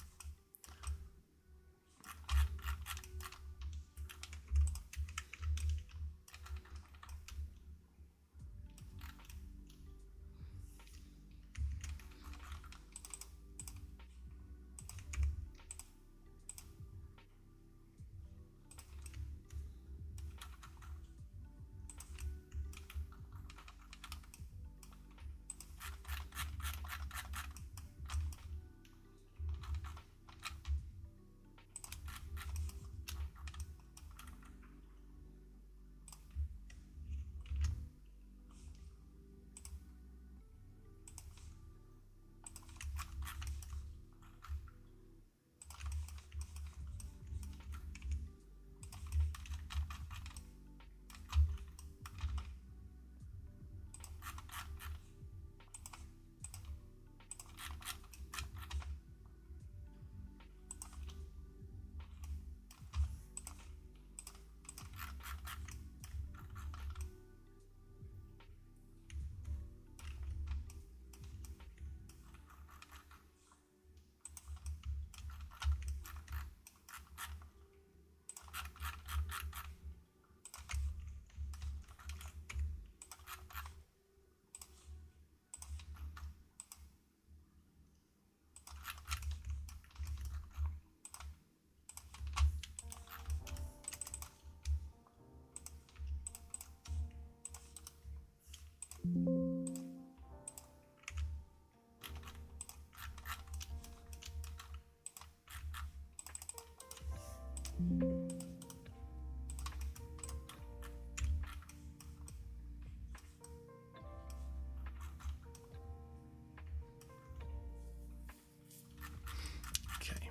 Okay.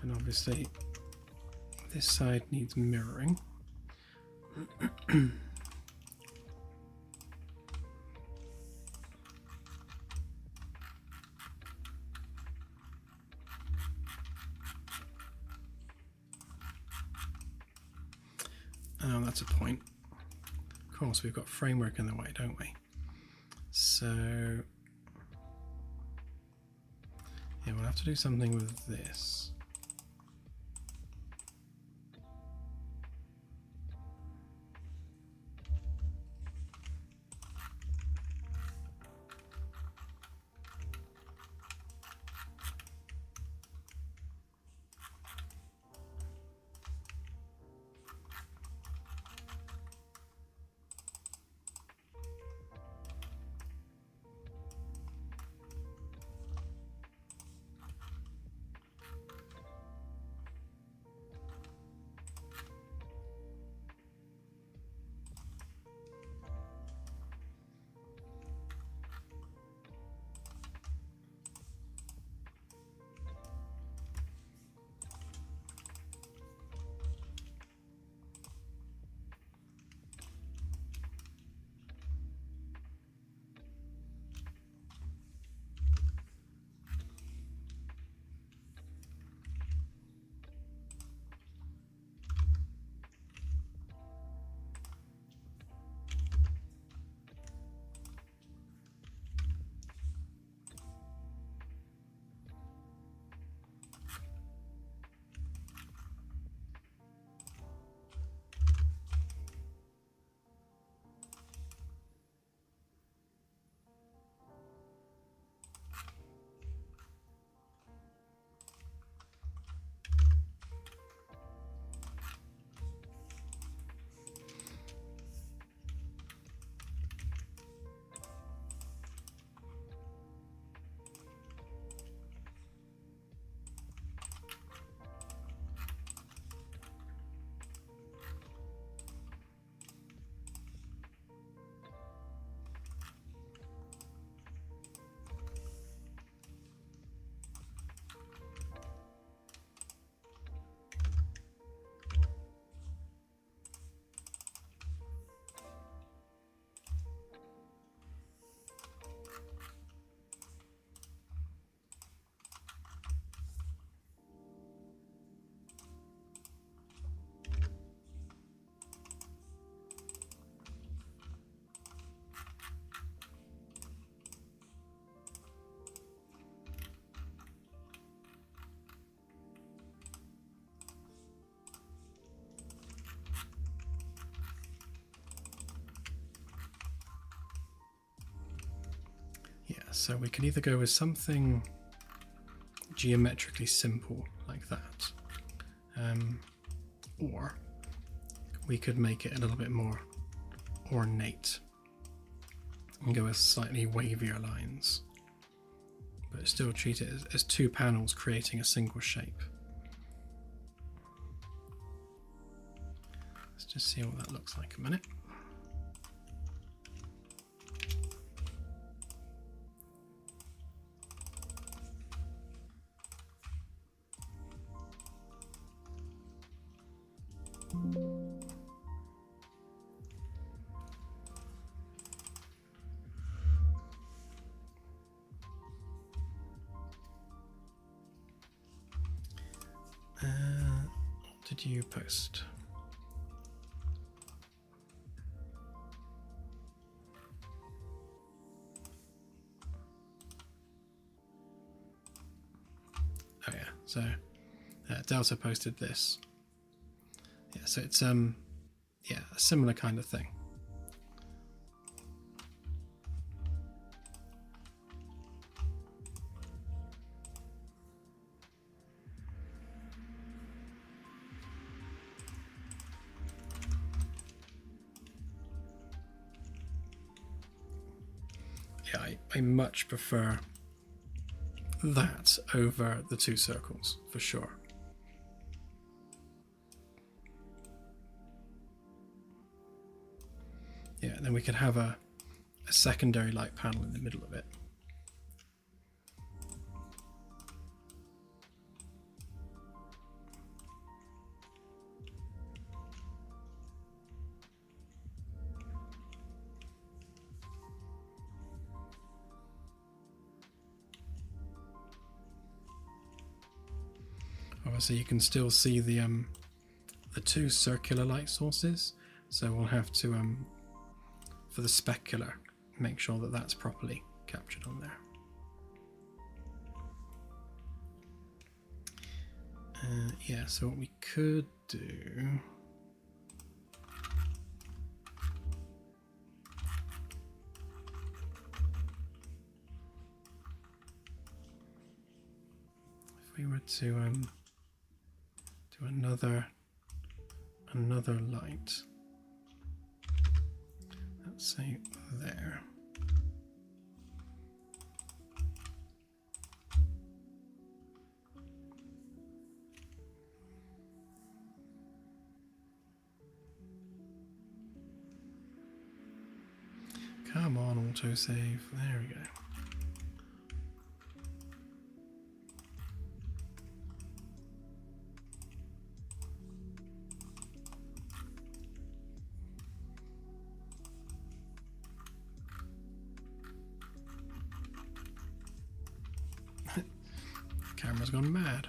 And obviously this side needs mirroring. Oh, that's a point. Of course, we've got framework in the way, don't we? So, yeah, we'll have to do something with this. So we can either go with something geometrically simple like that, or we could make it a little bit more ornate and go with slightly wavier lines, but still treat it as two panels creating a single shape. Let's just see what that looks like a minute. What did you post? Oh yeah, so Delta posted this. Yeah, so it's yeah, a similar kind of thing. Yeah, I much prefer that over the two circles, for sure. Yeah, and then we could have a secondary light panel in the middle of it. Obviously you can still see the two circular light sources, so we'll have to for the specular make sure that that's properly captured on there. Yeah, so what we could do, if we were to do another light, let's say there. Come on, autosave. There we go. Camera's gone mad.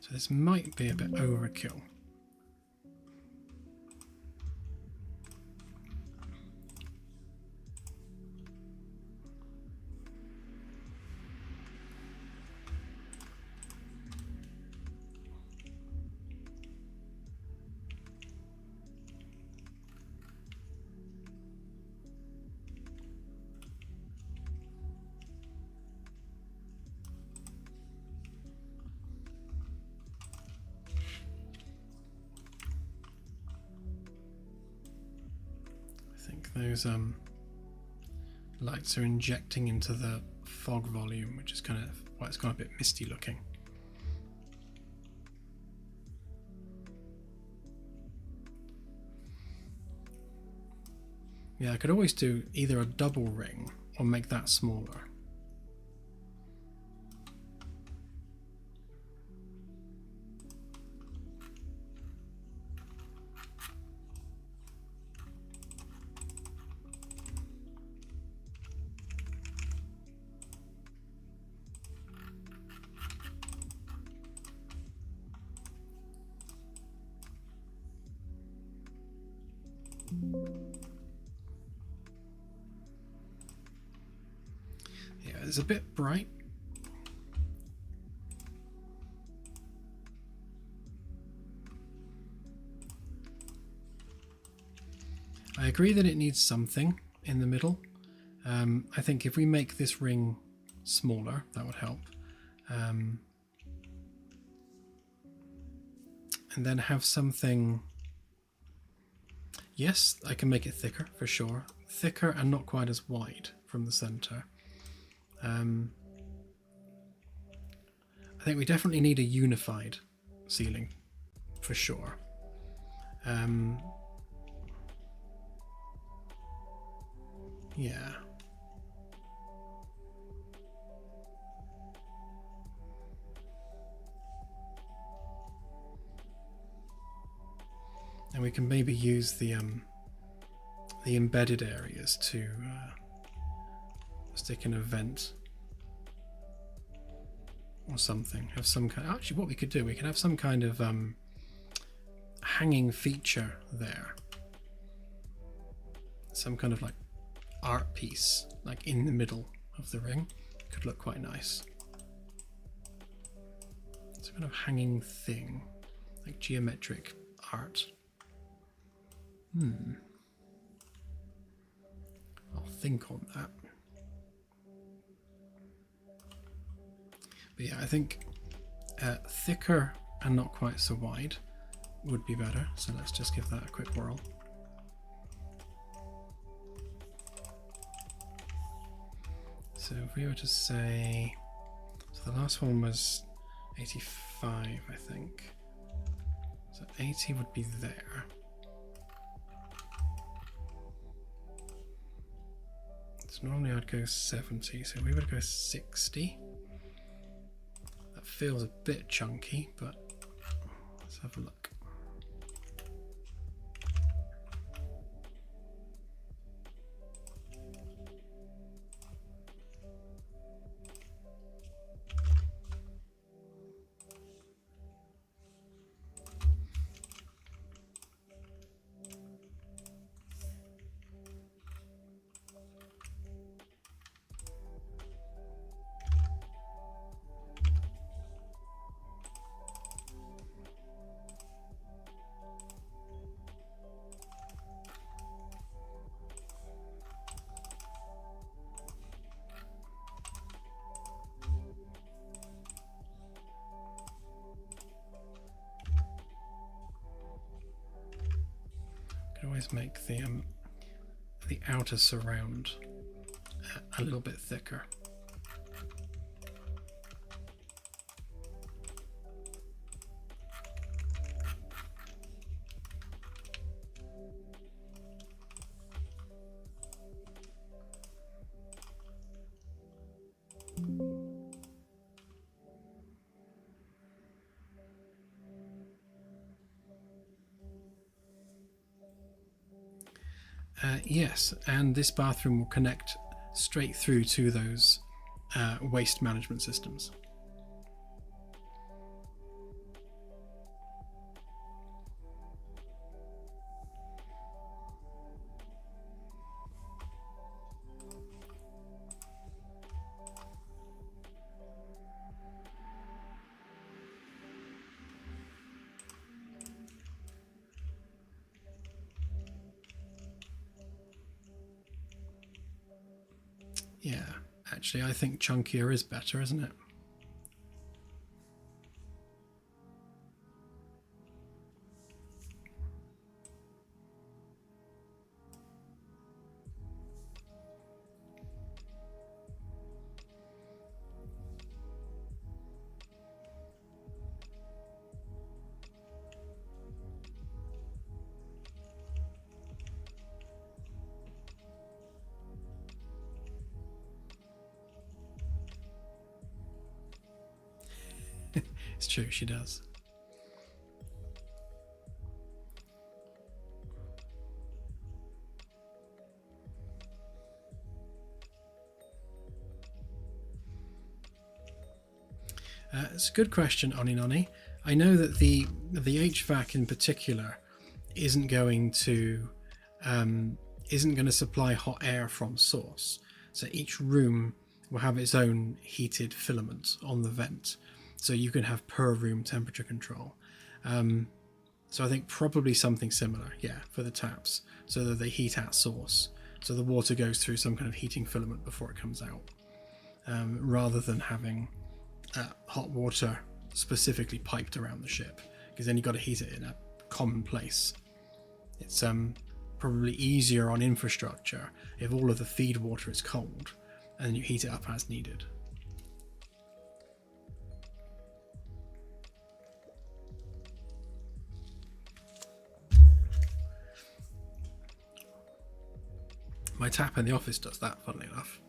So this might be a bit overkill. I think those lights are injecting into the fog volume, which is kind of why it's gone a bit misty looking. Yeah, I could always do either a double ring or make that smaller. Yeah, it's a bit bright. I agree that it needs something in the middle. I think if we make this ring smaller, that would help. And then have something... Yes, I can make it thicker, for sure. Thicker and not quite as wide from the centre. I think we definitely need a unified ceiling, for sure. Yeah. And we can maybe use the embedded areas to stick in a vent or something. Have some kind. Actually, what we could do, we could have some kind of hanging feature there. Some kind of like art piece, like in the middle of the ring. Could look quite nice. Some kind of hanging thing, like geometric art. I'll think on that. But yeah, I think thicker and not quite so wide would be better. So let's just give that a quick whirl. So if we were to say, so the last one was 85, I think. So 80 would be there. So normally I'd go 70, so we would go 60. That feels a bit chunky, but let's have a look. Always make the outer surround a little bit thicker. Yes, and this bathroom will connect straight through to those waste management systems. Yeah, actually I think chunkier is better, isn't it? It's true, she does. It's a good question, Oninoni. I know that the HVAC in particular isn't going to isn't going to supply hot air from source. So each room will have its own heated filament on the vent. So you can have per room temperature control. So I think probably something similar, yeah, for the taps, so that they heat at source. So the water goes through some kind of heating filament before it comes out, rather than having hot water specifically piped around the ship, because then you've got to heat it in a common place. It's probably easier on infrastructure if all of the feed water is cold and you heat it up as needed. My tap in the office does that, funnily enough.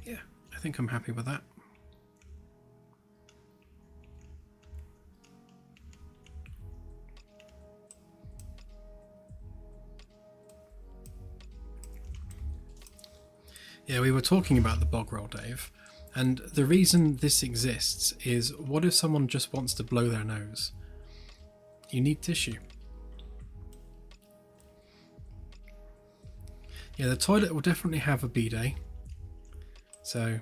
Yeah, I think I'm happy with that. Yeah, we were talking about the bog roll, Dave, and the reason this exists is, what if someone just wants to blow their nose? You need tissue. Yeah, the toilet will definitely have a bidet, so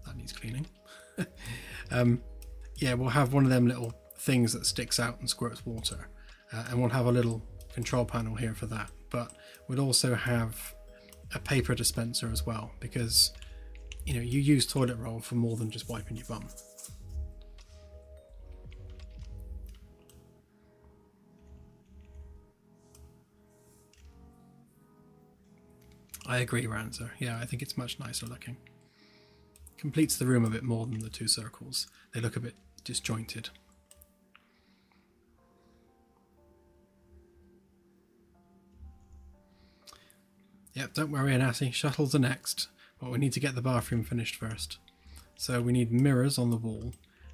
that needs cleaning. Yeah, we'll have one of them little things that sticks out and squirts water, and we'll have a little control panel here for that, but we'll also have a paper dispenser as well, because you use toilet roll for more than just wiping your bum. I agree, Ranzer. Yeah, I think it's much nicer looking. Completes the room a bit more than the two circles. They look a bit disjointed. Yep, don't worry, Anassi. Shuttles are next, but we need to get the bathroom finished first. So we need mirrors on the wall,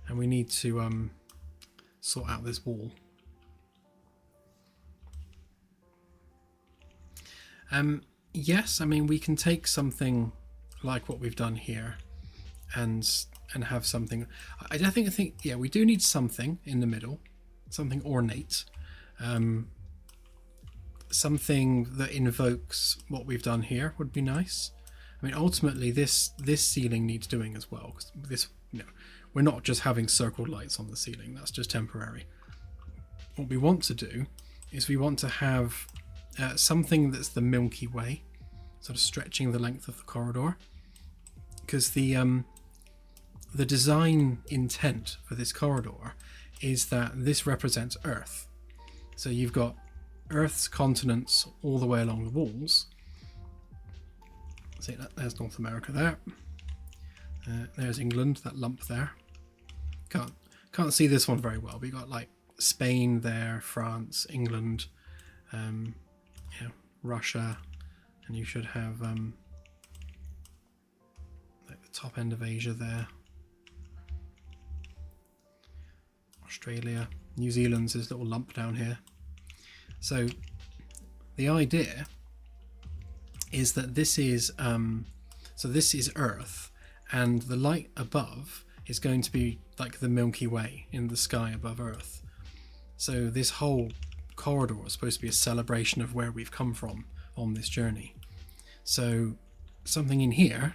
and we need to sort out this wall. Yes, I mean, we can take something like what we've done here and have something. I think yeah, we do need something in the middle, something ornate, something that invokes what we've done here would be nice. I mean, ultimately this ceiling needs doing as well, because this, we're not just having circle lights on the ceiling. That's just temporary. What we want to do is we want to have something that's the Milky Way, sort of stretching the length of the corridor, because the design intent for this corridor is that this represents Earth. So you've got Earth's continents all the way along the walls. See, there's North America there. There's England, that lump there. Can't see this one very well, but you got like Spain there, France, England, Russia, and you should have like the top end of Asia there. Australia, New Zealand's this little lump down here. So the idea is that this is this is Earth, and the light above is going to be like the Milky Way in the sky above Earth. So this whole corridor is supposed to be a celebration of where we've come from on this journey. So something in here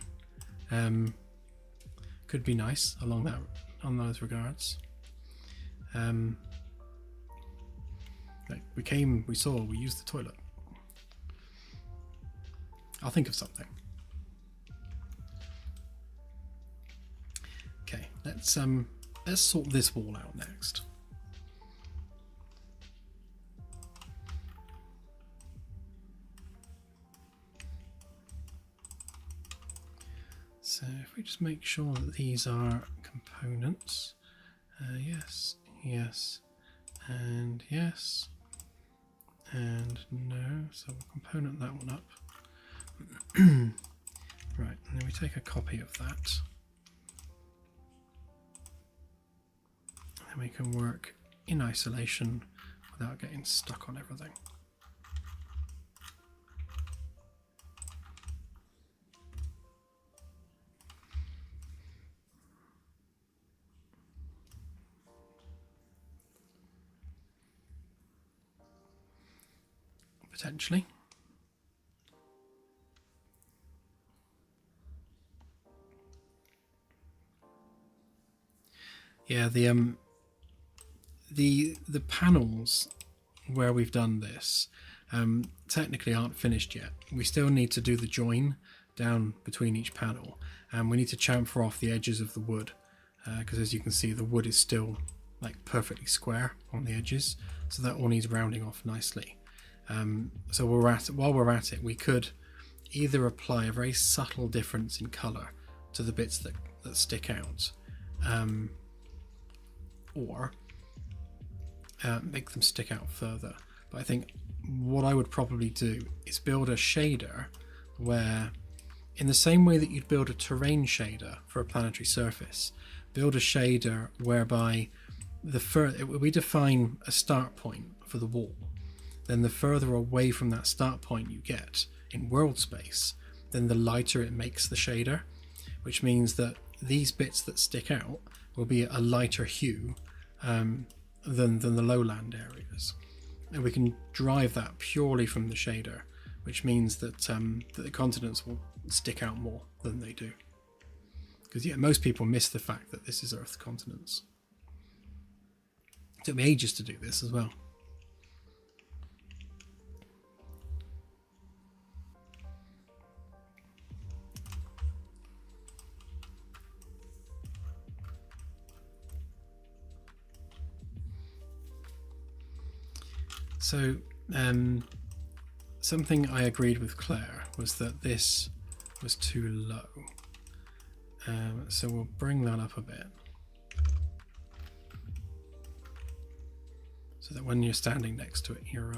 could be nice on those regards. Like we saw, we used the toilet. I'll think of something. Okay, let's sort this wall out next. So if we just make sure that these are components, yes, yes, and yes, and no, so we'll component that one up. Right, and then we take a copy of that. And we can work in isolation without getting stuck on everything. potentially. Yeah, the panels where we've done this technically aren't finished yet. We still need to do the join down between each panel, and we need to chamfer off the edges of the wood, because as you can see, the wood is still like perfectly square on the edges, so that all needs rounding off nicely. So while we're at it, we could either apply a very subtle difference in colour to the bits that stick out, or make them stick out further. But I think what I would probably do is build a shader where, in the same way that you'd build a terrain shader for a planetary surface, build a shader whereby we define a start point for the wall. Then the further away from that start point you get in world space, then the lighter it makes the shader, which means that these bits that stick out will be a lighter hue than the lowland areas. And we can drive that purely from the shader, which means that the continents will stick out more than they do. Because yeah, most people miss the fact that this is Earth's continents. It took me ages to do this as well. So something I agreed with Claire was that this was too low. So we'll bring that up a bit, so that when you're standing next to it, you're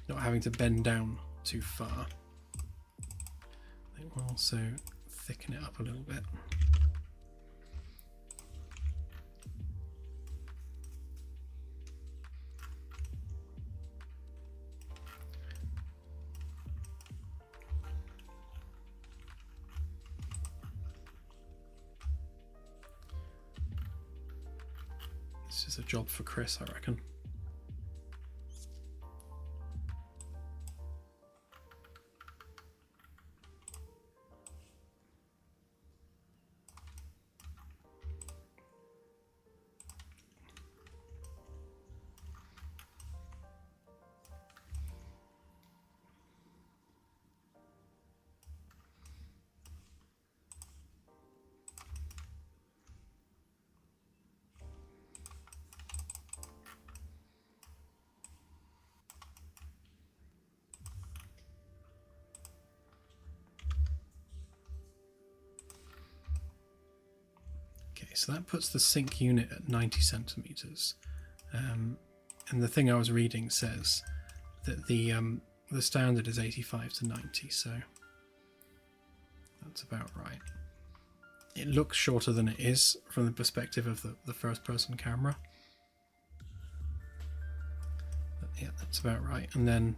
not having to bend down too far. I think we'll also thicken it up a little bit. This is a job for Chris, I reckon. So that puts the sync unit at 90 centimeters, and the thing I was reading says that the standard is 85 to 90, so that's about right. It looks shorter than it is from the perspective of the first person camera, but yeah, that's about right. And then,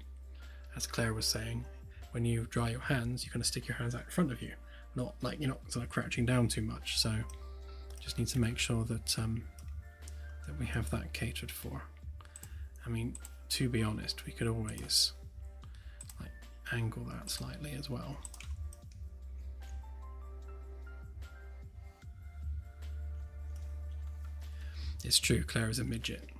as Claire was saying, when you dry your hands, you're going to stick your hands out in front of you, not like you're not sort of crouching down too much. So just need to make sure that that we have that catered for. I mean, to be honest, we could always like angle that slightly as well. It's true, Claire is a midget.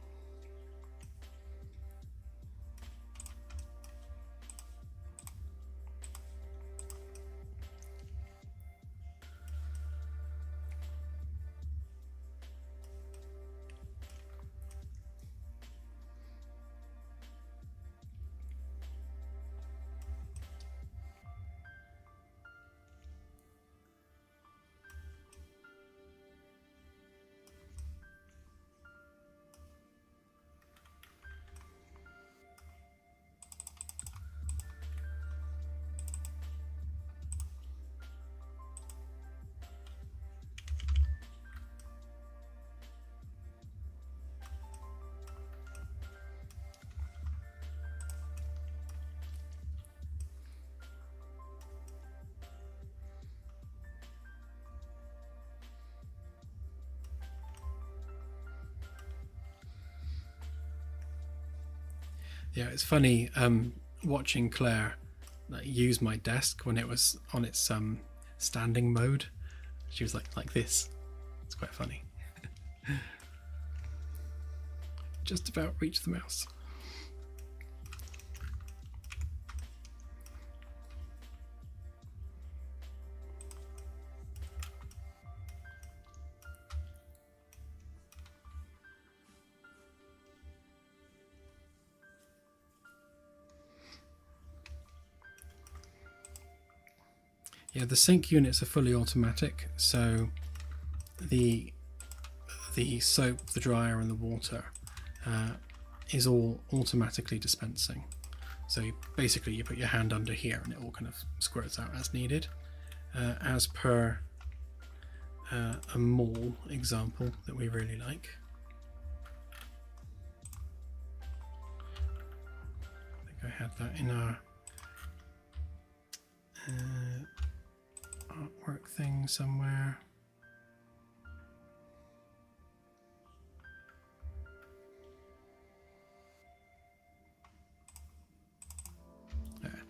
Yeah, it's funny. watching Claire use my desk when it was on its standing mode. She was like this. It's quite funny. Just about reached the mouse. Yeah, the sink units are fully automatic, so the soap, the dryer and the water is all automatically dispensing. So basically you put your hand under here and it all kind of squirts out as needed. As per a mall example that we really like. I think I had that in our artwork thing somewhere.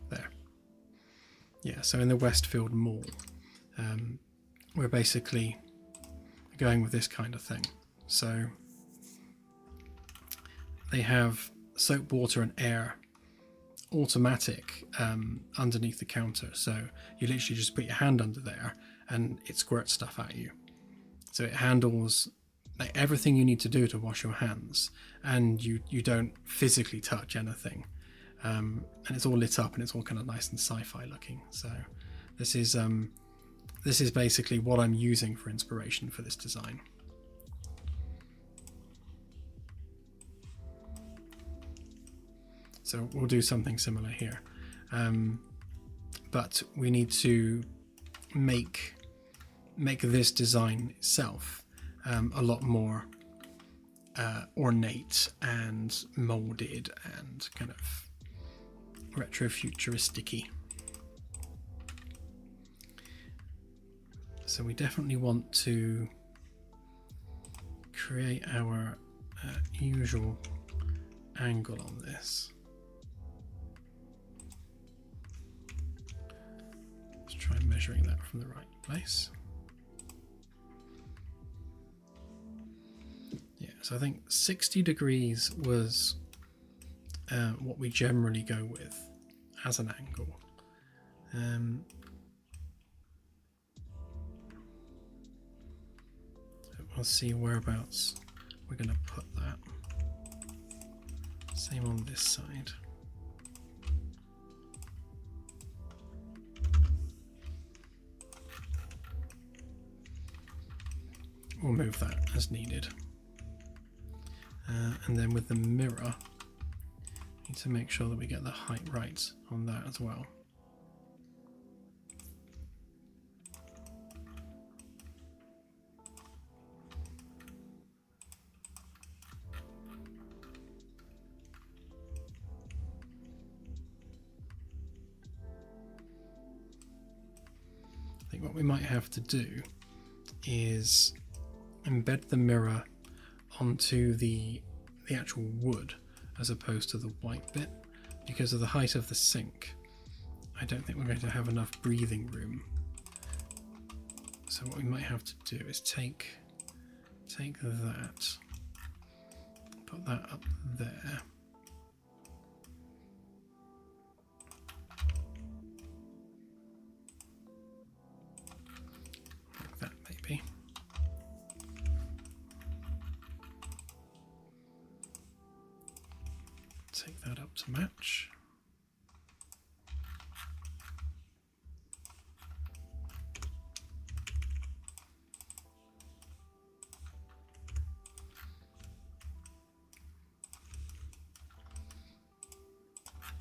There. Yeah, so in the Westfield Mall, we're basically going with this kind of thing. So they have soap, water and air automatic underneath the counter, so you literally just put your hand under there and it squirts stuff at you. So it handles like everything you need to do to wash your hands, and you don't physically touch anything, and it's all lit up and it's all kind of nice and sci-fi looking. So this is basically what I'm using for inspiration for this design. So we'll do something similar here, but we need to make this design itself a lot more ornate and molded and kind of retro-futuristic-y. So we definitely want to create our usual angle on this. Let's try measuring that from the right place. Yeah, so I think 60 degrees was what we generally go with as an angle. So we'll see whereabouts we're going to put that. Same on this side. We'll move that as needed. And then with the mirror, need to make sure that we get the height right on that as well. I think what we might have to do is embed the mirror onto the actual wood as opposed to the white bit, because of the height of the sink. I don't think we're going to have enough breathing room. So what we might have to do is take that, put that up there. Like that maybe. Take that up to match.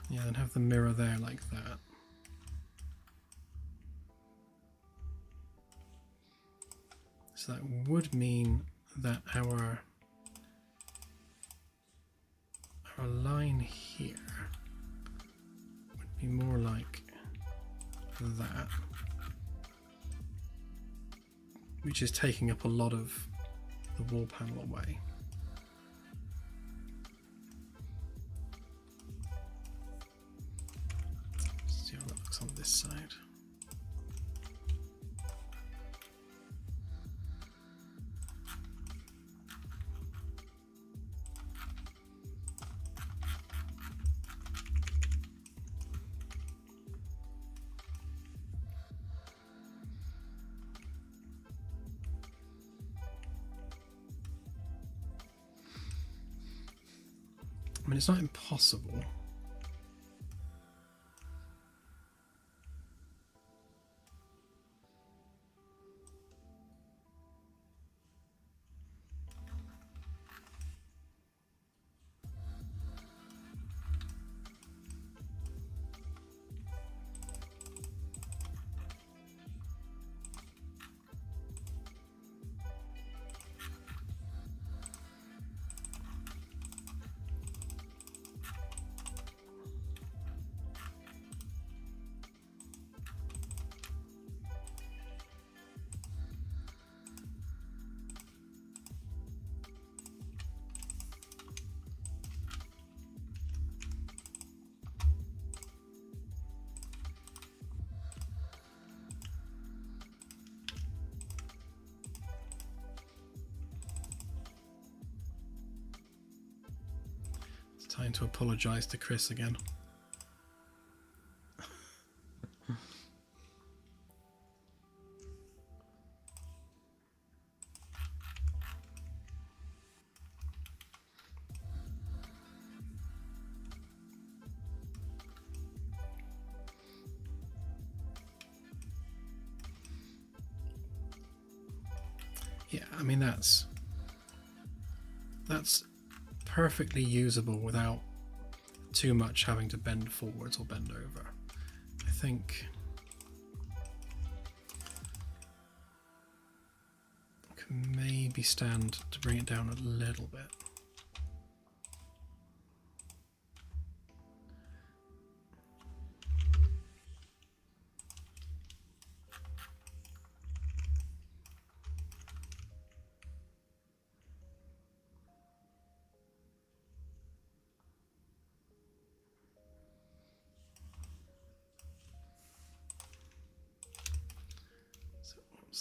Yeah, and have the mirror there like that. So that would mean that our line here would be more like that, which is taking up a lot of the wall panel away. this side. I mean, it's not impossible. Time to apologise to Chris again. Yeah, I mean that's perfectly usable without too much having to bend forwards or bend over. I think I can maybe stand to bring it down a little bit.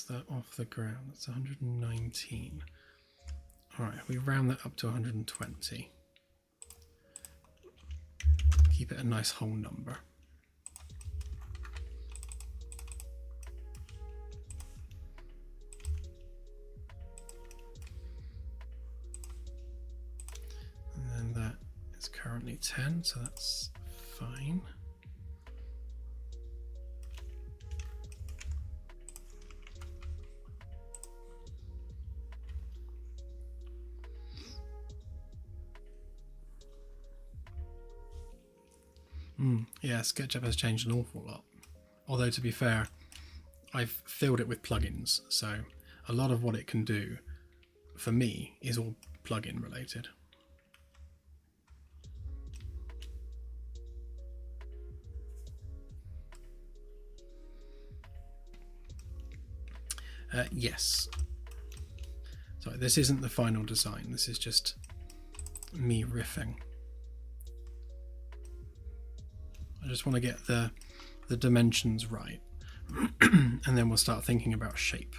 That off the ground, that's 119. All right, we round that up to 120. Keep it a nice whole number. And then that is currently 10, so that's fine. Yeah, SketchUp has changed an awful lot. Although, to be fair, I've filled it with plugins, so a lot of what it can do for me is all plugin related. Yes. So this isn't the final design, this is just me riffing. I just want to get the dimensions right, and then we'll start thinking about shape.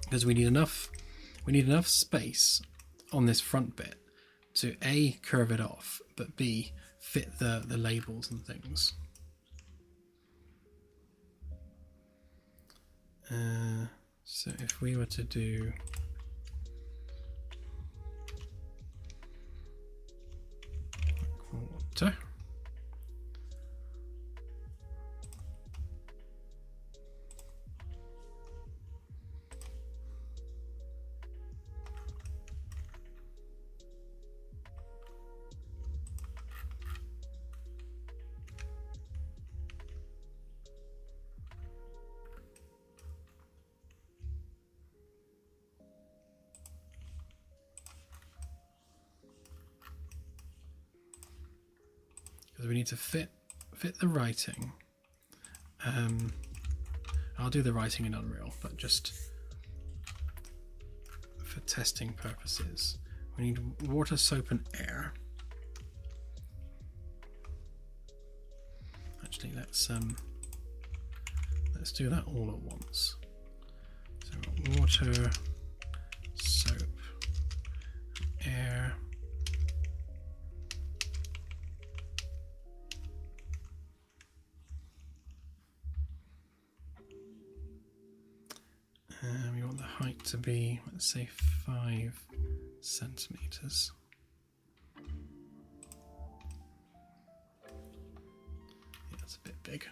Because we need enough space on this front bit to A, curve it off, but B, fit the labels and things. So if we were to do quarter, because we need to fit the writing. I'll do the writing in Unreal, but just for testing purposes, we need water, soap, and air. actually, let's do that all at once. So water, soap, air. And we want the height to be, let's say, 5 centimeters. Yeah, that's a bit big.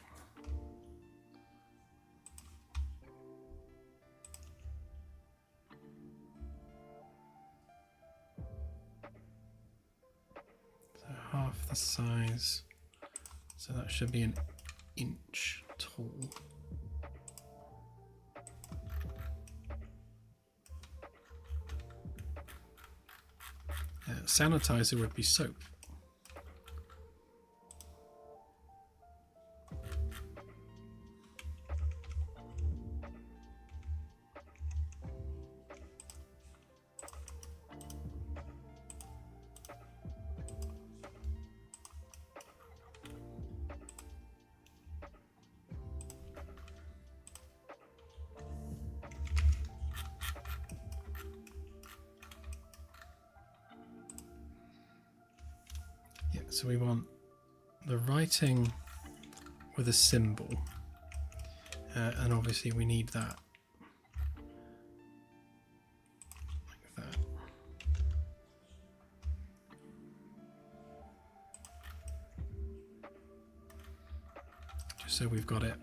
So half the size. So that should be an inch tall. Sanitizer would be soap. So we want the writing with a symbol, and obviously we need that like that. Just so we've got it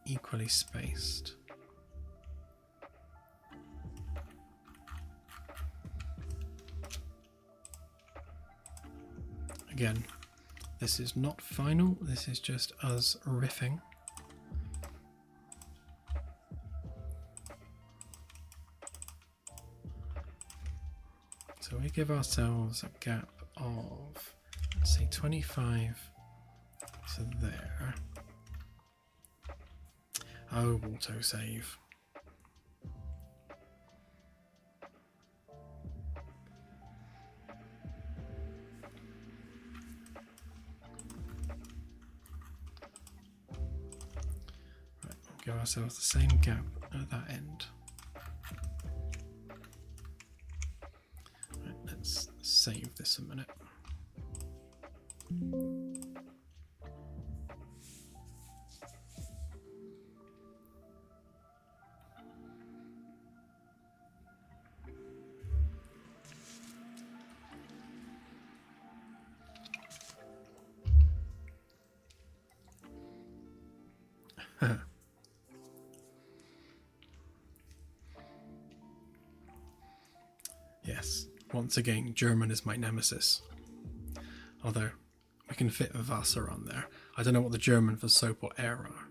equally spaced. Again, this is not final, this is just us riffing. So we give ourselves a gap of, let's say, 25 to there. Oh, autosave. Give ourselves the same gap at that end. Right, let's save this a minute. Yes, once again, German is my nemesis. Although, we can fit Wasser on there. I don't know what the German for soap or air are.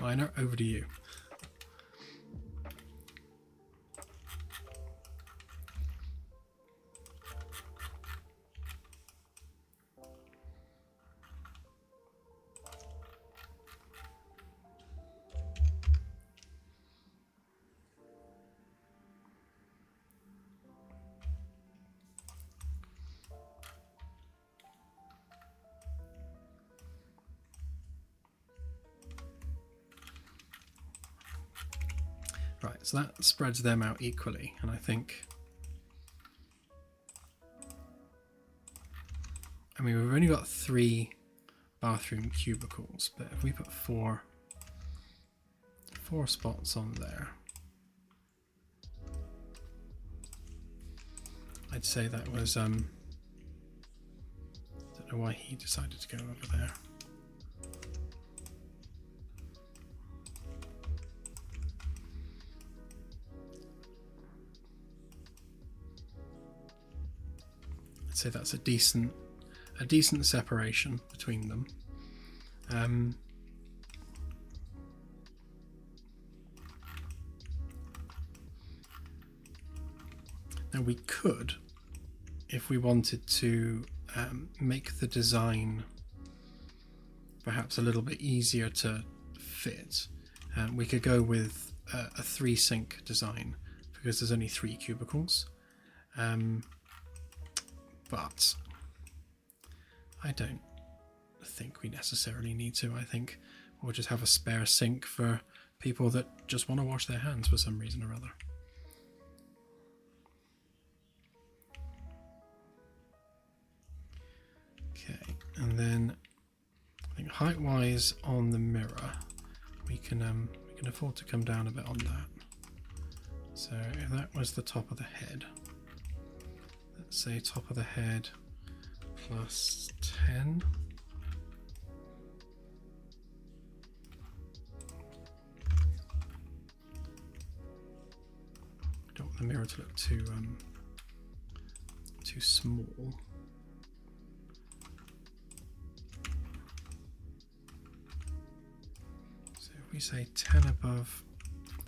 Liner, over to you. Right, so that spreads them out equally, and I think, I mean, we've only got 3 bathroom cubicles, but if we put four spots on there, I'd say that was, I don't know why he decided to go over there. I'd say that's a decent separation between them. Now we could, if we wanted to make the design perhaps a little bit easier to fit, we could go with a 3-sink design, because there's only 3 cubicles. But I don't think we necessarily need to. I think we'll just have a spare sink for people that just want to wash their hands for some reason or other. Okay, and then I think height-wise on the mirror, we can afford to come down a bit on that. So if that was the top of the head, let's say top of the head plus 10. I don't want the mirror to look too small. So if we say 10 above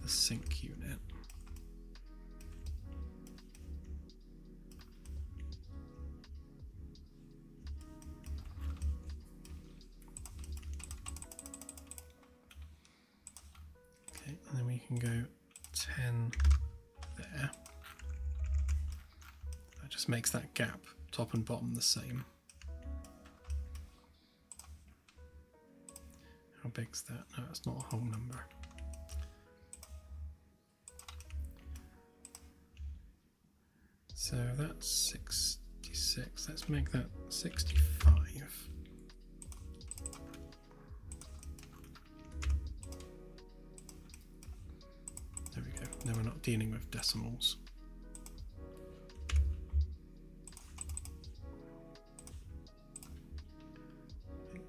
the sink unit, okay, and then we can go 10 there. That just makes that gap top and bottom the same. How big's that? No, it's not a whole number. So that's 66. Let's make that 65. There we go. Now we're not dealing with decimals.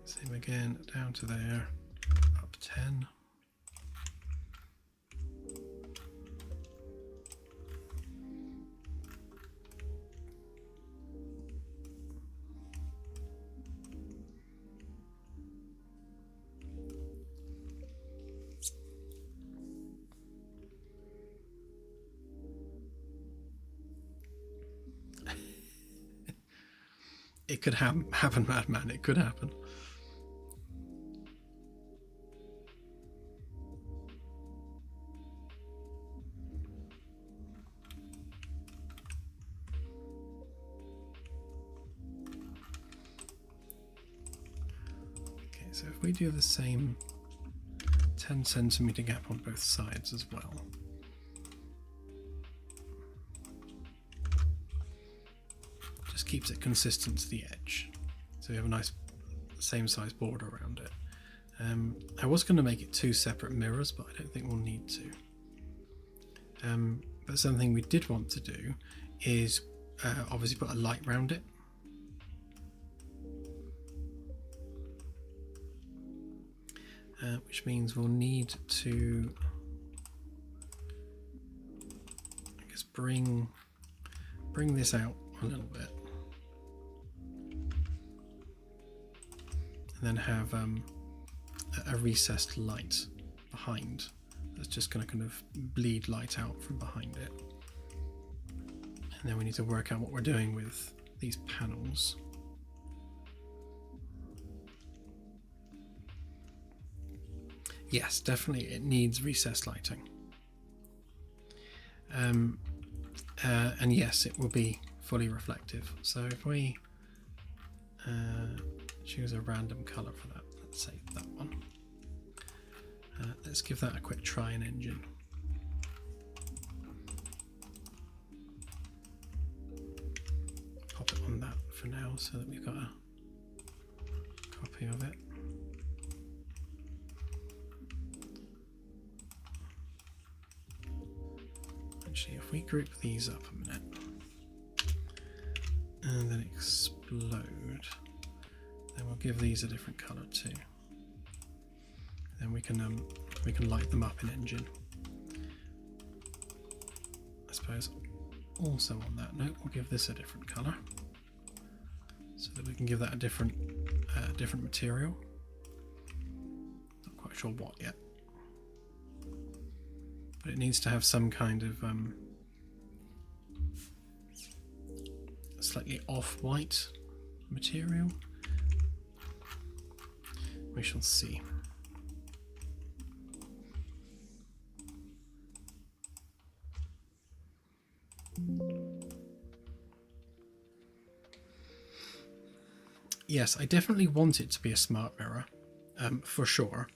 Same again, down to there, up 10. It could happen, madman, it could happen. Okay, so if we do the same 10 centimeter gap on both sides as well. Just keeps it consistent to the edge. So we have a nice same size border around it. I was going to make it 2 separate mirrors, but I don't think we'll need to. But something we did want to do is obviously put a light around it. Which means we'll need to, I guess, bring this out a little bit, and then have a recessed light behind that's just going to kind of bleed light out from behind it. And then we need to work out what we're doing with these panels. Yes, definitely it needs recessed lighting. And yes, it will be fully reflective. So if we choose a random color for that, let's say that one. Let's give that a quick try in Engine. Pop it on that for now so that we've got a copy of it. Actually, if we group these up a minute and then explode, then we'll give these a different color too. Then we can light them up in Engine. I suppose also on that note, we'll give this a different color so that we can give that a different material. Not quite sure what yet. But it needs to have some kind of slightly off-white material. We shall see. yes, I definitely want it to be a smart mirror, for sure.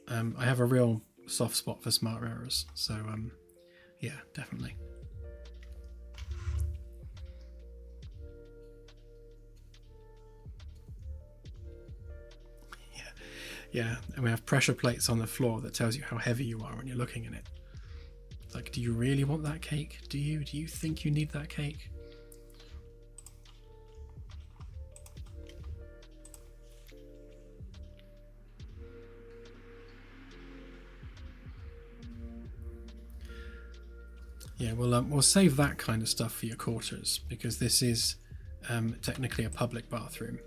I have a real soft spot for smart mirrors, so yeah, definitely. Yeah, and we have pressure plates on the floor that tells you how heavy you are when you're looking in it. It's like, do you really want that cake? Do you think you need that cake? Yeah, we'll save that kind of stuff for your quarters, because this is technically a public bathroom.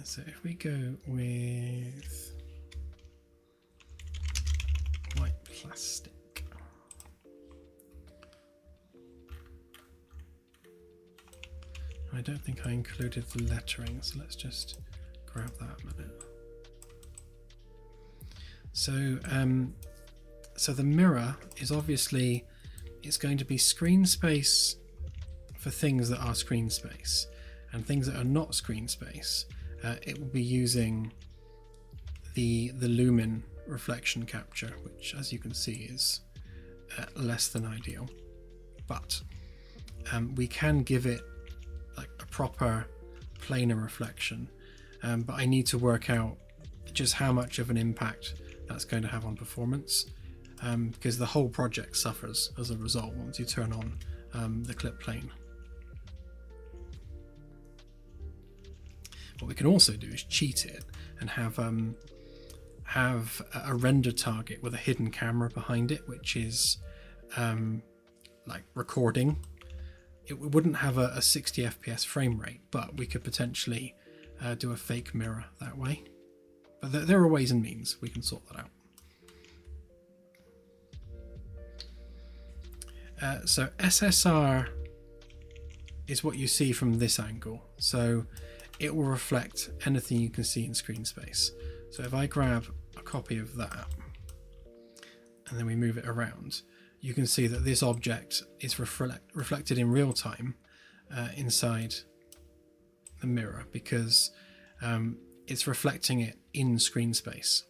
So if we go with white plastic. I don't think I included the lettering, so let's just grab that a minute. So, so the mirror is obviously, it's going to be screen space for things that are screen space, and things that are not screen space, it will be using the lumen reflection capture, which, as you can see, is less than ideal. But we can give it like a proper planar reflection, but I need to work out just how much of an impact that's going to have on performance, because the whole project suffers as a result once you turn on the clip plane. What we can also do is cheat it and have a render target with a hidden camera behind it, which is like recording. It wouldn't have a 60 FPS frame rate, but we could potentially do a fake mirror that way. But there are ways and means we can sort that out. So SSR is what you see from this angle. So it will reflect anything you can see in screen space. So if I grab a copy of that and then we move it around, you can see that this object is reflected in real time inside the mirror, because it's reflecting it in screen space.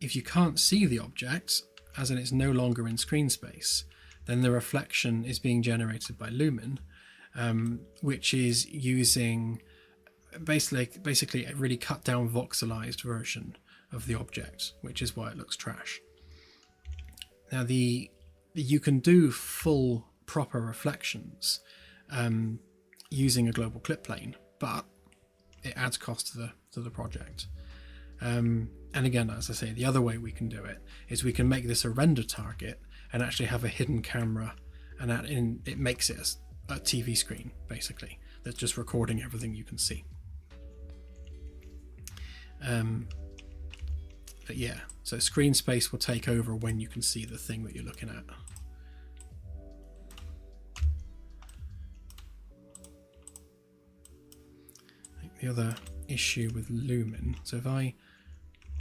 If you can't see the object, as in it's no longer in screen space, then the reflection is being generated by Lumen, which is using basically a really cut down voxelized version of the object, which is why it looks trash. Now you can do full proper reflections using a global clip plane, but it adds cost to the project. And again, as I say, the other way we can do it is we can make this a render target and actually have a hidden camera, and it makes it a TV screen basically that's just recording everything you can see. But yeah, so screen space will take over when you can see the thing that you're looking at. I think the other issue with Lumen, so if I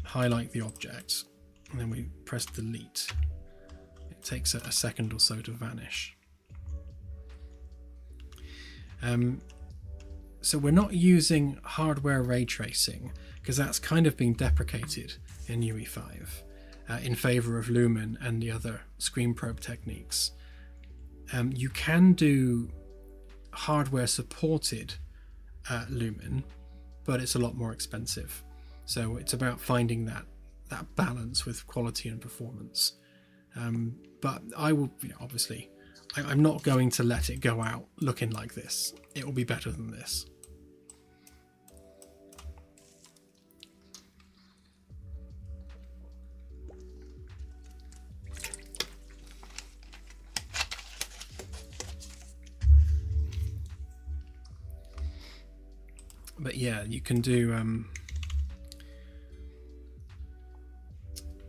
highlight the object and then we press delete, it takes a second or so to vanish. So we're not using hardware ray tracing, because that's kind of been deprecated in UE5 in favor of Lumen and the other screen probe techniques. You can do hardware supported Lumen, but it's a lot more expensive. So it's about finding that balance with quality and performance. But I will, obviously, I'm not going to let it go out looking like this. It will be better than this. But yeah, you can do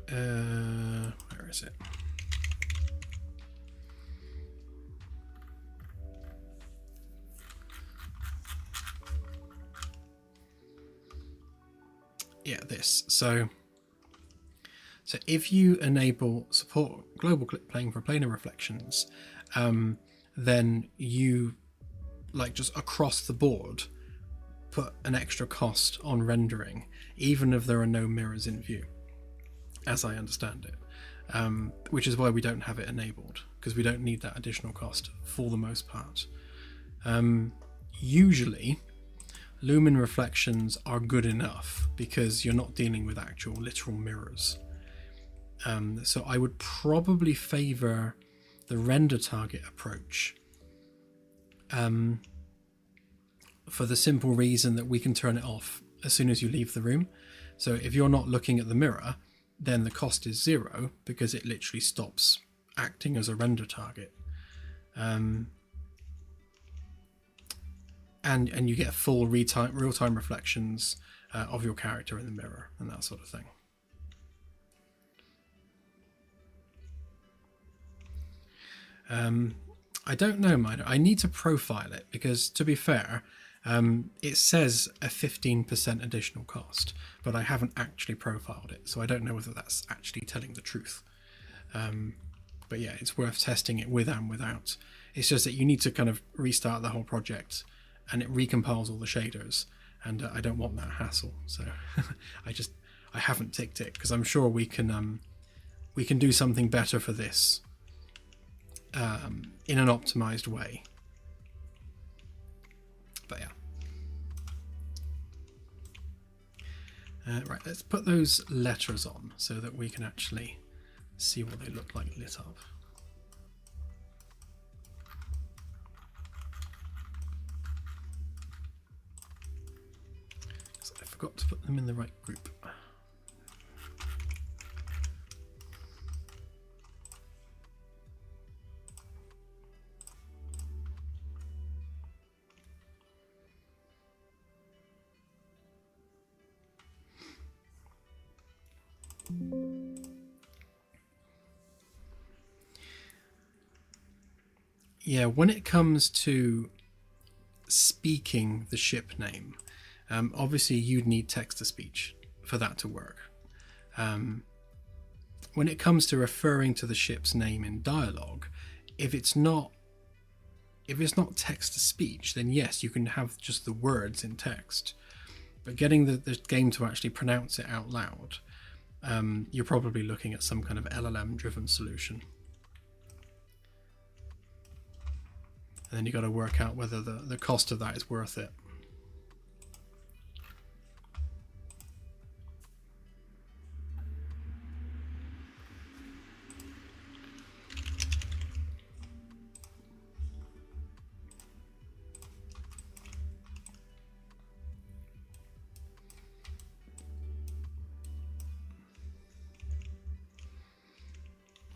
where is it? yeah, this. So if you enable support global clip plane for planar reflections, then you, like, just across the board put an extra cost on rendering, even if there are no mirrors in view, as I understand it, which is why we don't have it enabled, because we don't need that additional cost for the most part. Usually lumen reflections are good enough because you're not dealing with actual literal mirrors. So I would probably favor the render target approach, for the simple reason that we can turn it off as soon as you leave the room. So if you're not looking at the mirror, then the cost is 0 because it literally stops acting as a render target. And you get full real-time reflections of your character in the mirror and that sort of thing. I don't know, Minor. I need to profile it because, to be fair, it says a 15% additional cost, but I haven't actually profiled it, so I don't know whether that's actually telling the truth. But yeah, it's worth testing it with and without. It's just that you need to kind of restart the whole project, and it recompiles all the shaders, and I don't want that hassle. So I haven't ticked it because I'm sure we can do something better for this in an optimized way. But yeah. Right, let's put those letters on so that we can actually see what they look like lit up. So I forgot to put them in the right group. Yeah, when it comes to speaking the ship name, obviously you'd need text-to-speech for that to work. When it comes to referring to the ship's name in dialogue, if it's not text-to-speech, then yes, you can have just the words in text. But getting the game to actually pronounce it out loud, you're probably looking at some kind of LLM-driven solution. And then you got to work out whether the cost of that is worth it.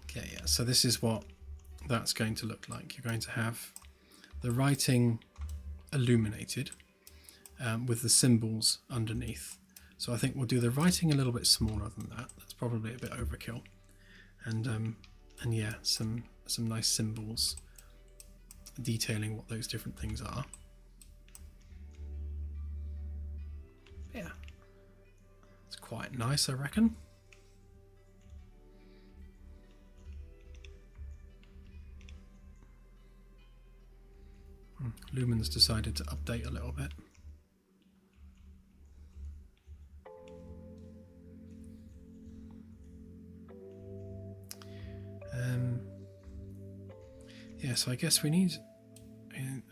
Okay, yeah, so this is what that's going to look like. You're going to have the writing illuminated with the symbols underneath. So I think we'll do the writing a little bit smaller than that. That's probably a bit overkill. And yeah, some nice symbols detailing what those different things are. Yeah, it's quite nice, I reckon. Lumen's decided to update a little bit. Yeah, so I guess we need...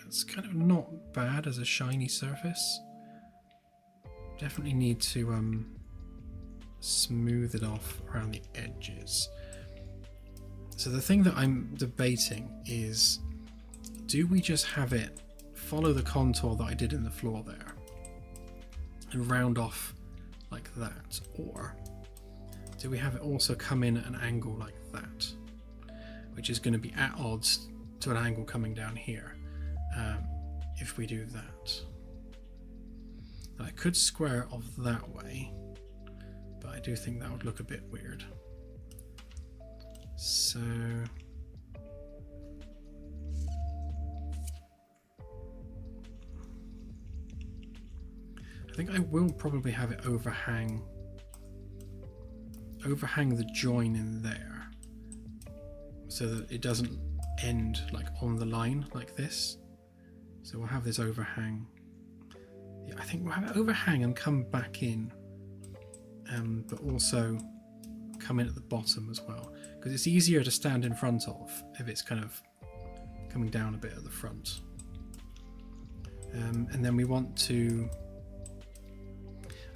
It's kind of not bad as a shiny surface. Definitely need to smooth it off around the edges. So the thing that I'm debating is, do we just have it follow the contour that I did in the floor there and round off like that, or do we have it also come in at an angle like that, which is going to be at odds to an angle coming down here? If we do that, and I could square it off that way, but I do think that would look a bit weird. So I think I will probably have it overhang the join in there, so that it doesn't end like on the line like this. So we'll have this overhang. Yeah, I think we'll have it overhang and come back in, but also come in at the bottom as well, because it's easier to stand in front of if it's kind of coming down a bit at the front. And then we want to,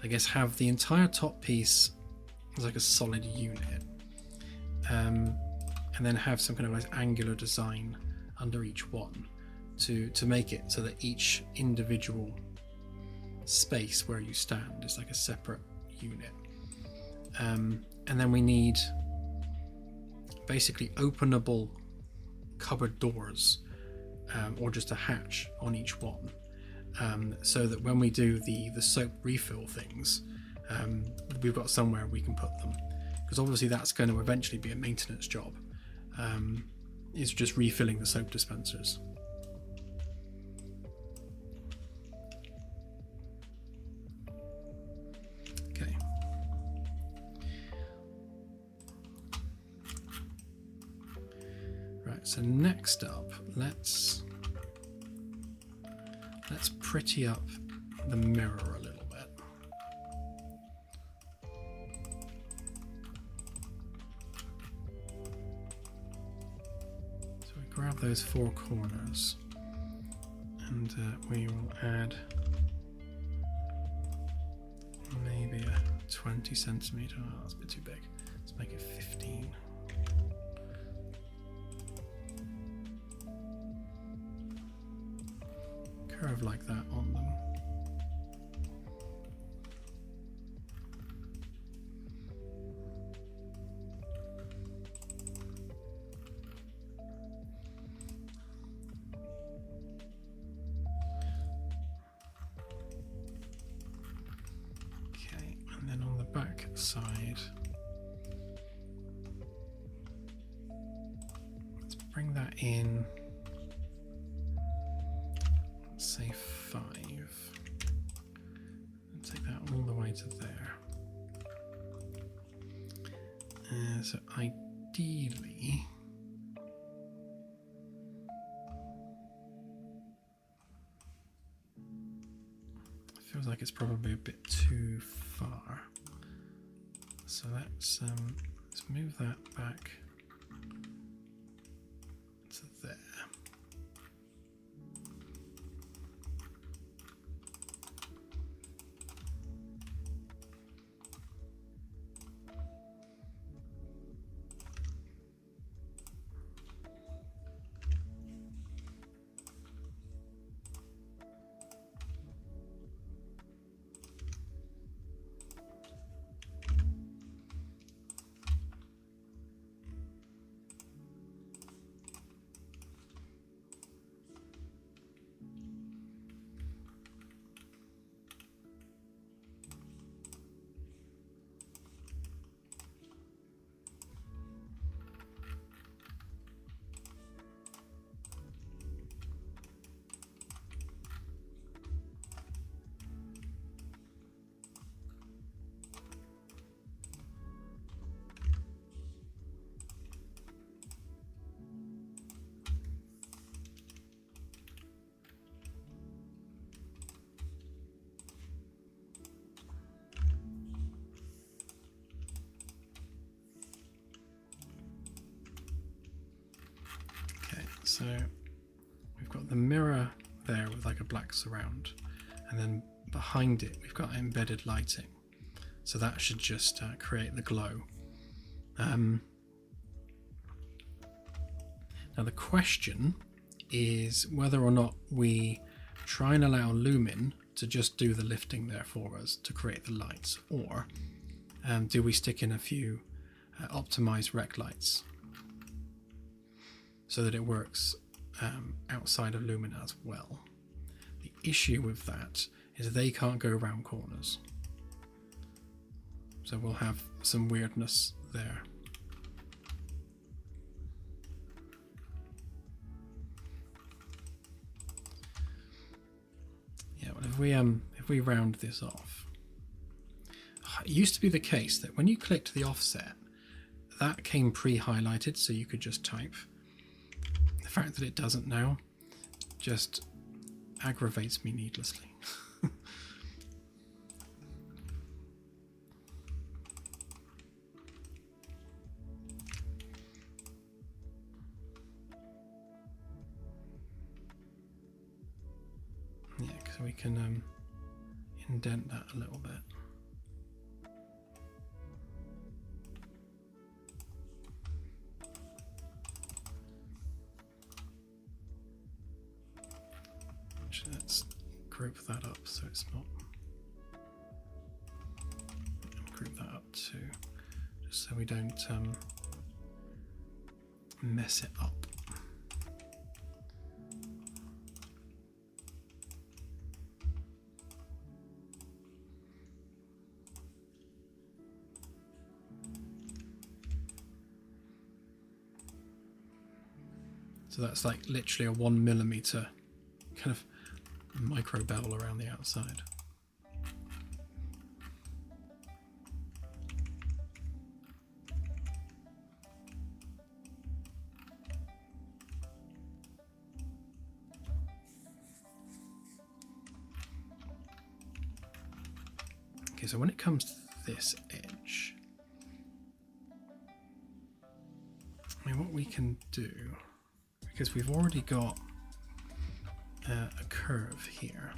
I guess, have the entire top piece as like a solid unit, and then have some kind of like angular design under each one to make it so that each individual space where you stand is like a separate unit. And then we need basically openable cupboard doors, or just a hatch on each one, so that when we do the soap refill things, we've got somewhere we can put them, because obviously that's going to eventually be a maintenance job. It's just refilling the soap dispensers. Okay. Right, so next up, let's pretty up the mirror a little bit. So we grab those four corners, and we will add maybe a 20 centimeter. Oh, that's a bit too big. Let's make it 15. Curve like that on them. Okay, and then on the back side, let's bring that in. Say 5, and take that all the way to there. So ideally, it feels like it's probably a bit too far. So let's move that back to there. So we've got the mirror there with like a black surround, and then behind it we've got embedded lighting, so that should just create the glow. Now the question is whether or not we try and allow Lumen to just do the lifting there for us to create the lights, or do we stick in a few optimized rec lights so that it works outside of Lumen as well. The issue with that is they can't go around corners, so we'll have some weirdness there. Yeah, well, if if we round this off, it used to be the case that when you clicked the offset, that came pre-highlighted, so you could just type. The fact that it doesn't now just aggravates me needlessly. Yeah, because we can indent that a little bit. Let's group that up so it's not. Group that up too, just so we don't mess it up. So that's like literally a 1 millimeter kind of micro bevel around the outside. Okay, so when it comes to this edge, I mean, what we can do, because we've already got a curve here.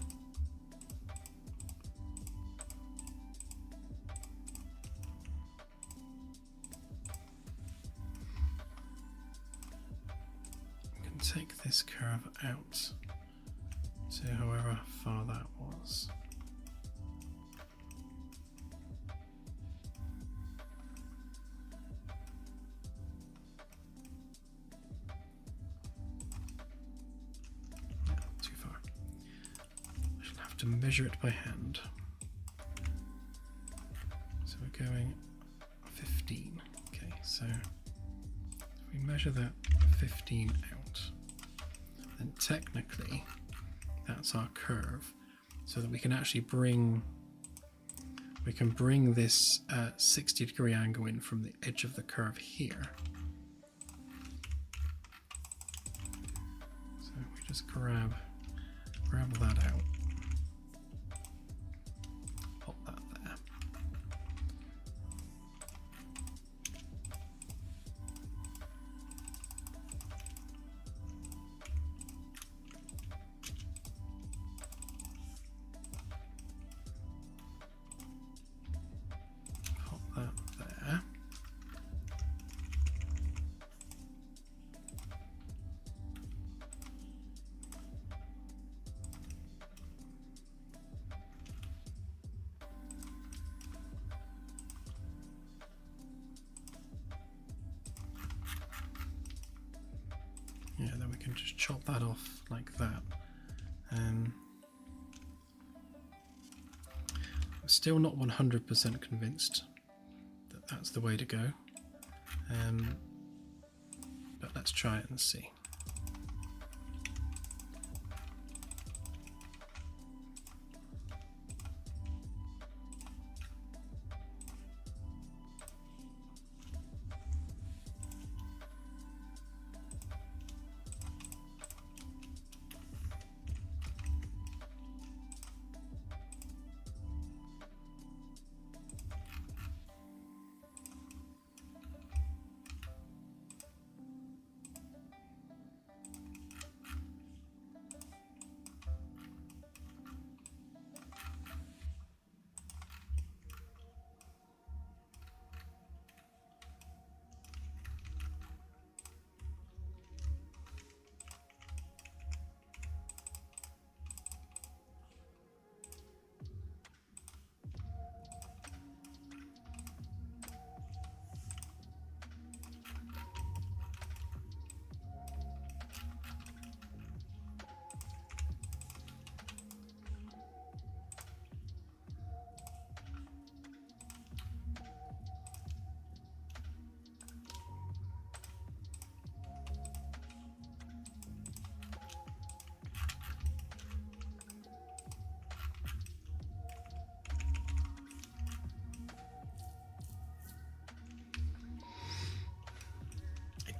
We can take this curve out to however far that was. To measure it by hand. So we're going 15. Okay, so if we measure that 15 out, then technically that's our curve, so that we can actually bring this 60-degree angle in from the edge of the curve here. So we just grab that out. Yeah, then we can just chop that off like that. I'm still not 100% convinced that that's the way to go, but let's try it and see.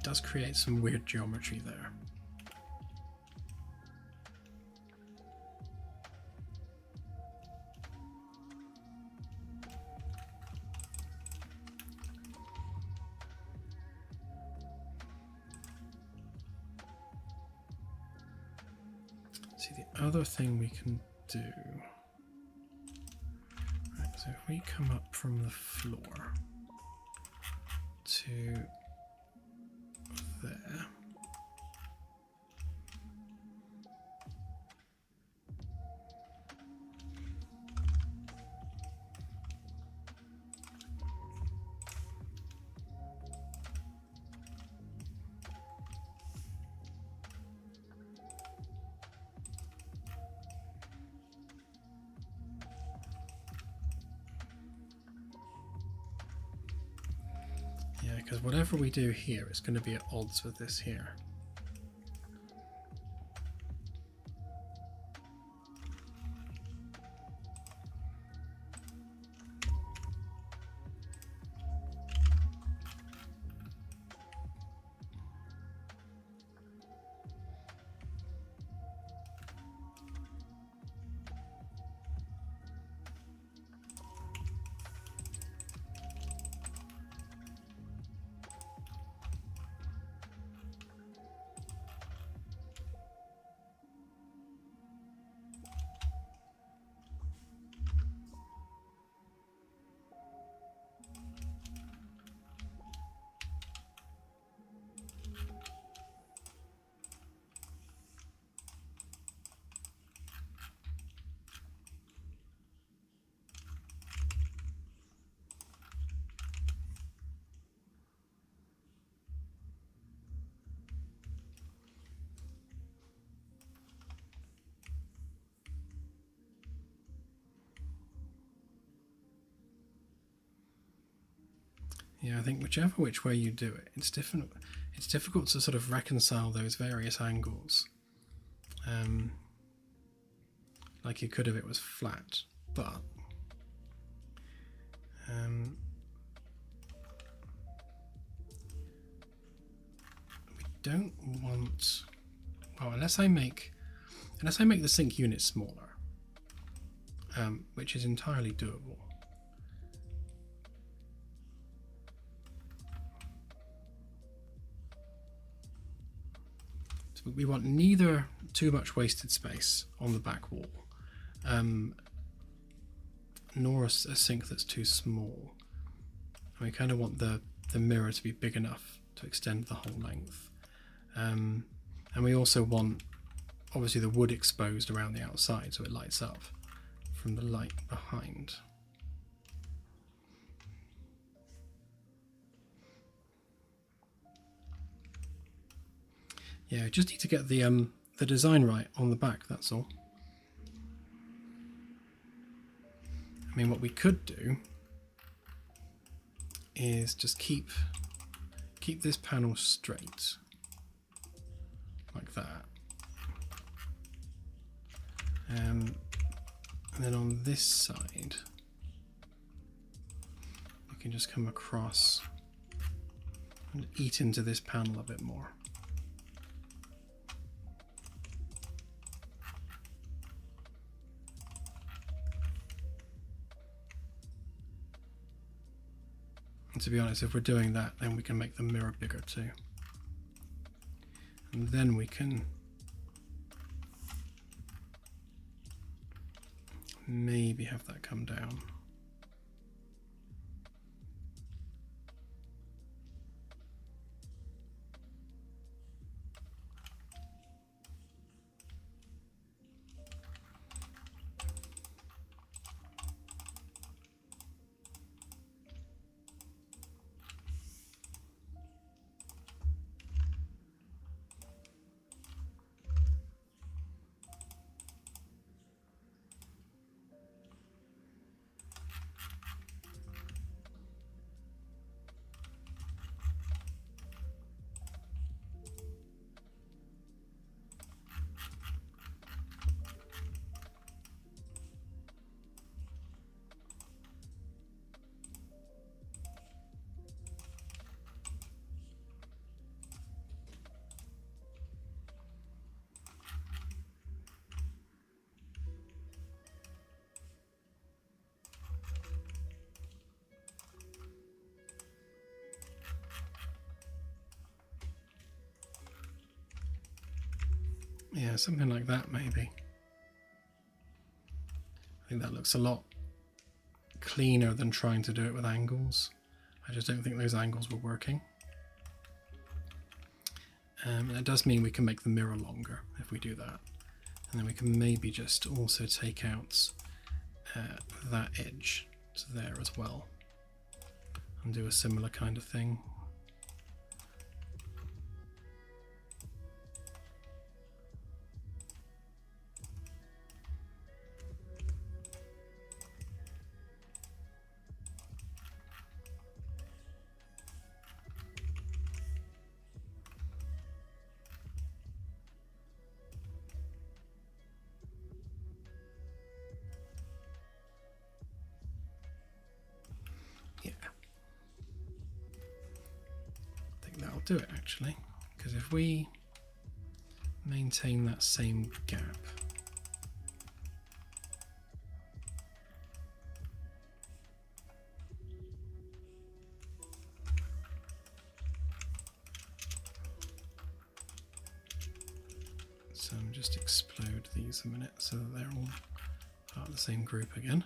does create some weird geometry there. See, the other thing we can do, right, so if we come up from the floor to there, yeah, because whatever we do here, it's going to be at odds with this here. Yeah, I think which way you do it, it's different. It's difficult to sort of reconcile those various angles, like you could if it was flat. But we don't want. Well, unless I make the sink unit smaller, which is entirely doable. We want neither too much wasted space on the back wall, nor a sink that's too small. And we kind of want the mirror to be big enough to extend the whole length. And we also want, obviously, the wood exposed around the outside so it lights up from the light behind. Yeah, just need to get the design right on the back, that's all. I mean, what we could do is just keep this panel straight, like that. And then on this side, we can just come across and eat into this panel a bit more. And to be honest, if we're doing that, then we can make the mirror bigger too. And then we can maybe have that come down. Yeah, something like that maybe. I think that looks a lot cleaner than trying to do it with angles. I just don't think those angles were working. That does mean we can make the mirror longer if we do that. And then we can maybe just also take out that edge to there as well. And do a similar kind of thing. Do it actually, because if we maintain that same gap, so just explode these a minute so that they're all part of the same group again.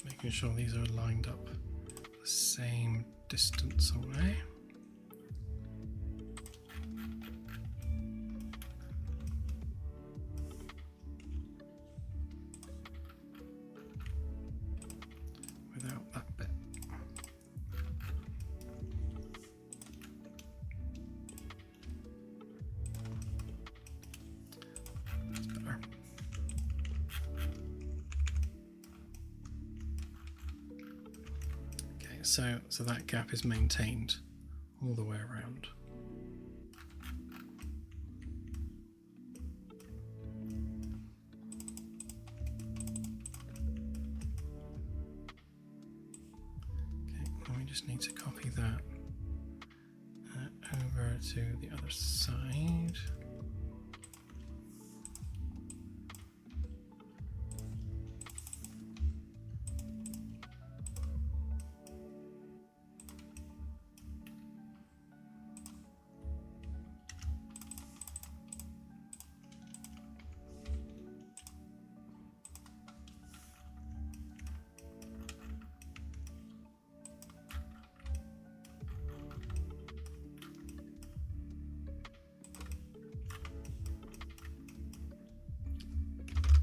Making sure these are lined up the same distance away. Without that bit. That's better. Okay, so that gap is maintained all the way around. Okay, we just need to copy that over to the other side.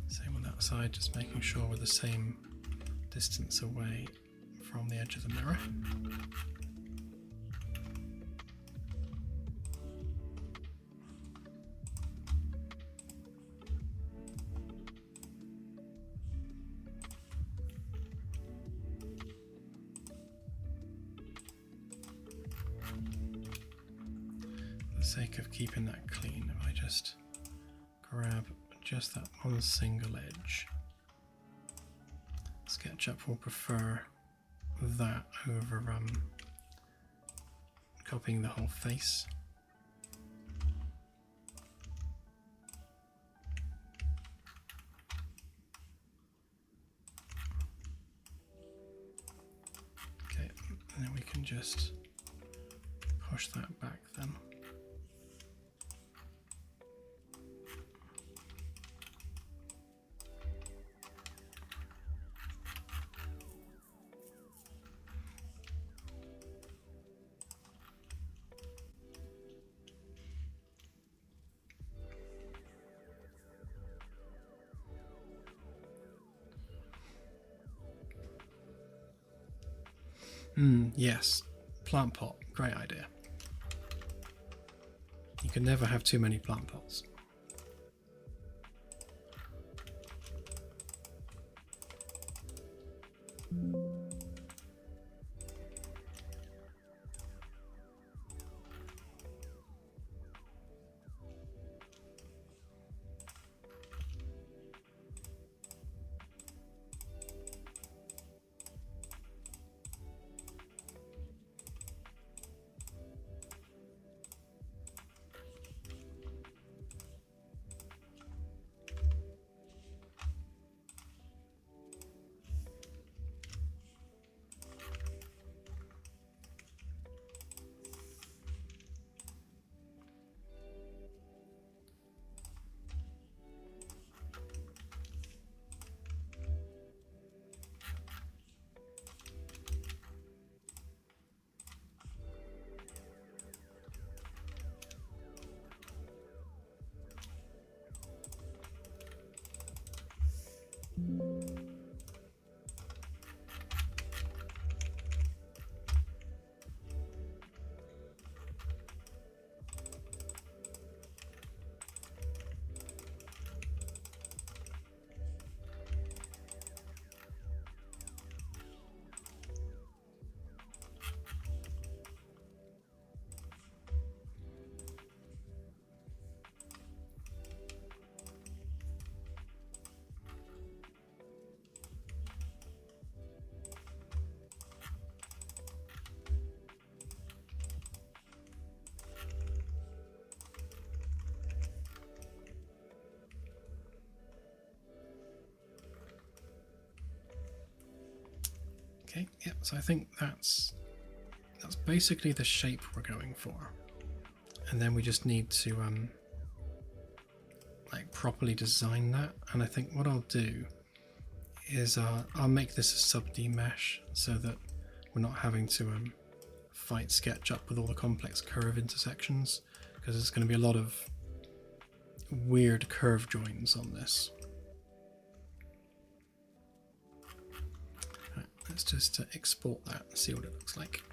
Same on that side, just making sure we're the same distance away from the edge of the mirror. For the sake of keeping that clean, if I just grab just that one single edge. SketchUp will prefer that over copying the whole face. Okay, and then we can just push that back then. Yes, plant pot, great idea. You can never have too many plant pots. Okay, yeah, so I think that's basically the shape we're going for. And then we just need to like properly design that. And I think what I'll do is I'll make this a sub D mesh so that we're not having to fight sketch up with all the complex curve intersections, because there's going to be a lot of weird curve joins on this. Right, let's just export that and see what it looks like.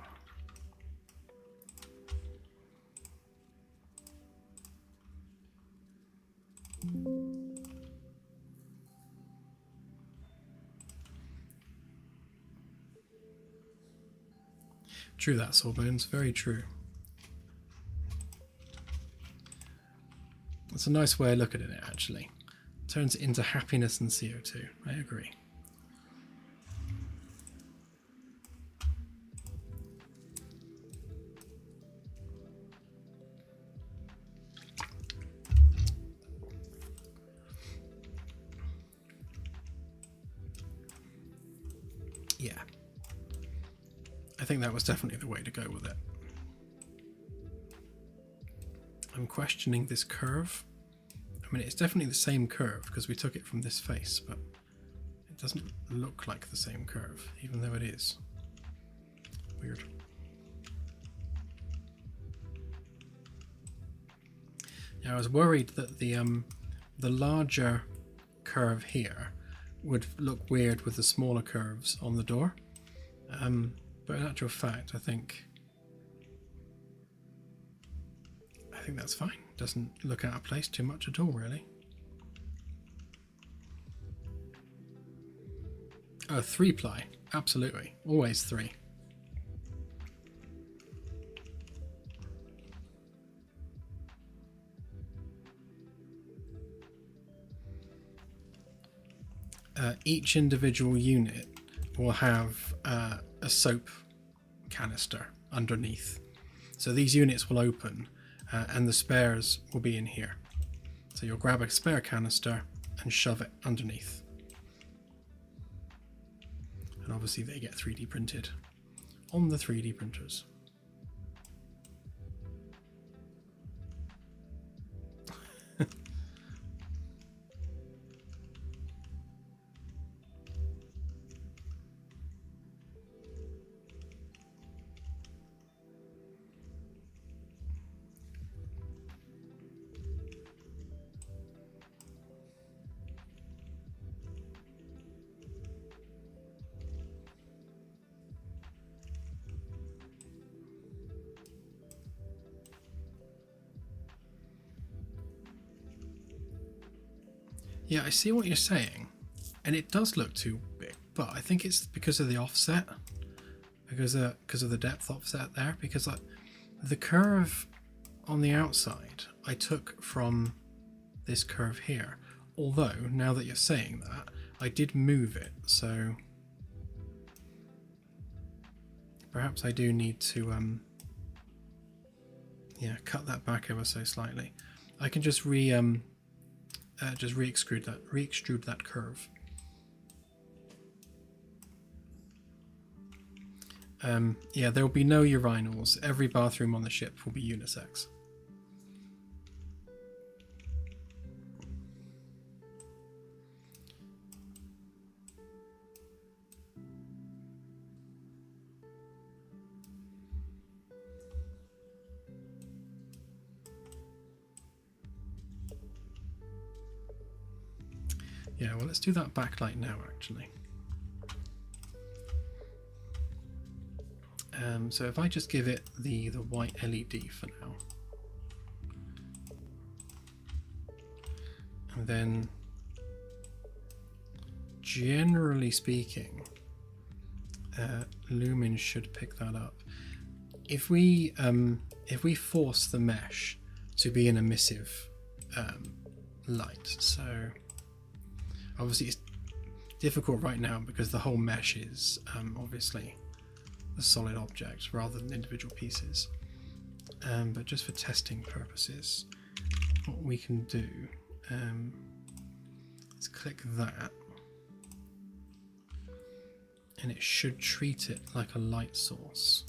True that, Sawbones, very true. That's a nice way of looking at it, actually. Turns it into happiness and CO2. I agree. Yeah. I think that was definitely the way to go with it. I'm questioning this curve. I mean, it's definitely the same curve because we took it from this face, but it doesn't look like the same curve, even though it is. Weird. Yeah, I was worried that the larger curve here would look weird with the smaller curves on the door. But in actual fact, I think that's fine. Doesn't look out of place too much at all, really. Oh, 3-ply. Absolutely. Always 3. Each individual unit will have a soap canister underneath. So these units will open and the spares will be in here. So you'll grab a spare canister and shove it underneath. And obviously they get 3D printed on the 3D printers. Yeah, I see what you're saying, and it does look too big, but I think it's because of the offset, because of the depth offset there, because the curve on the outside I took from this curve here, although now that you're saying that, I did move it, so perhaps I do need to yeah, cut that back ever so slightly. I can just re-extrude that curve. Yeah, there will be no urinals. Every bathroom on the ship will be unisex. Yeah, well, let's do that backlight now, actually. So if I just give it the white LED for now, and then generally speaking, Lumen should pick that up. If we force the mesh to be an emissive light, so obviously it's difficult right now because the whole mesh is obviously a solid object rather than individual pieces. But just for testing purposes, what we can do, let's click that, and it should treat it like a light source.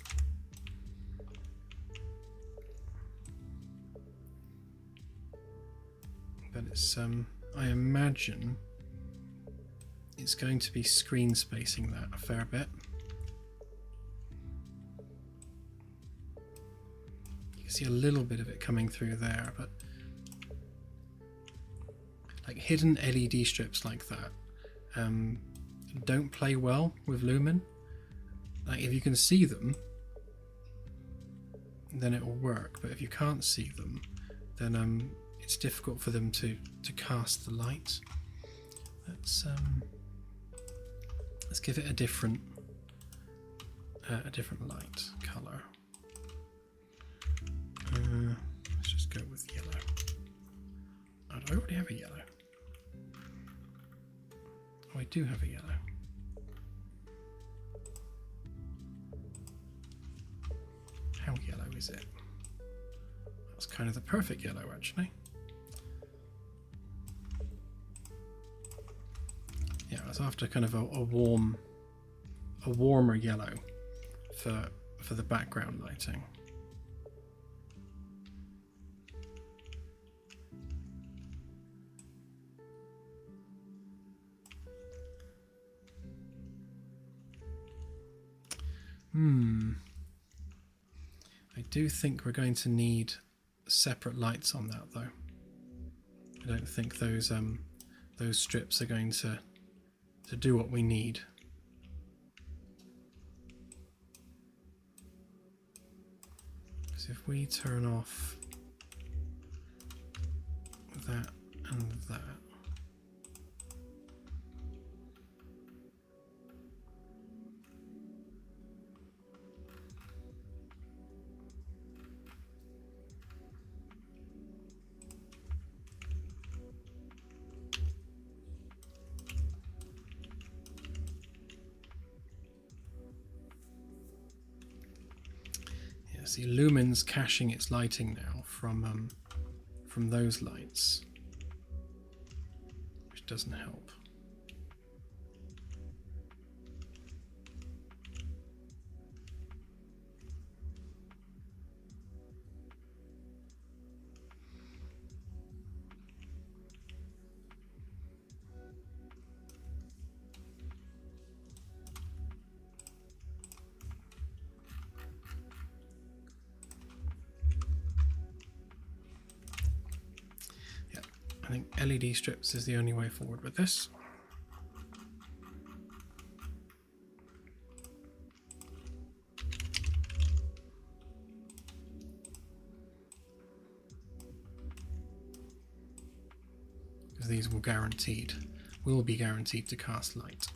But it's, I imagine it's going to be screen spacing that a fair bit. see a little bit of it coming through there, but like hidden LED strips like that don't play well with Lumen. Like if you can see them, then it will work, but if you can't see them, then it's difficult for them to cast the light. Let's give it a different light color. Let's just go with yellow. Oh, do I already have a yellow? Oh, I do have a yellow. How yellow is it? That's kind of the perfect yellow, actually. Yeah, I was after kind of a warmer yellow for the background lighting. I do think we're going to need separate lights on that, though. I don't think those strips are going to do what we need. Because if we turn off that and that, see, Lumen's caching its lighting now from those lights, which doesn't help. I think LED strips is the only way forward with this. Because these will be guaranteed to cast light.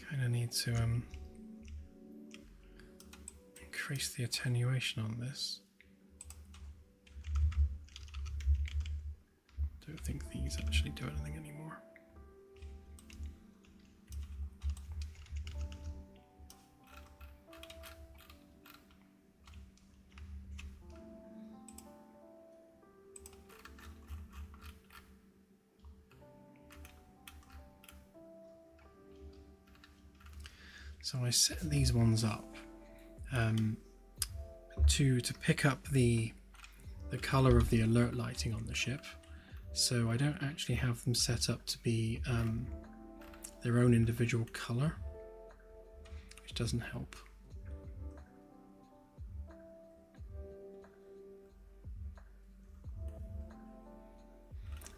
Kind of need to increase the attenuation on this. Don't think these actually do anything anymore. So I set these ones up to pick up the color of the alert lighting on the ship. So I don't actually have them set up to be their own individual color, which doesn't help.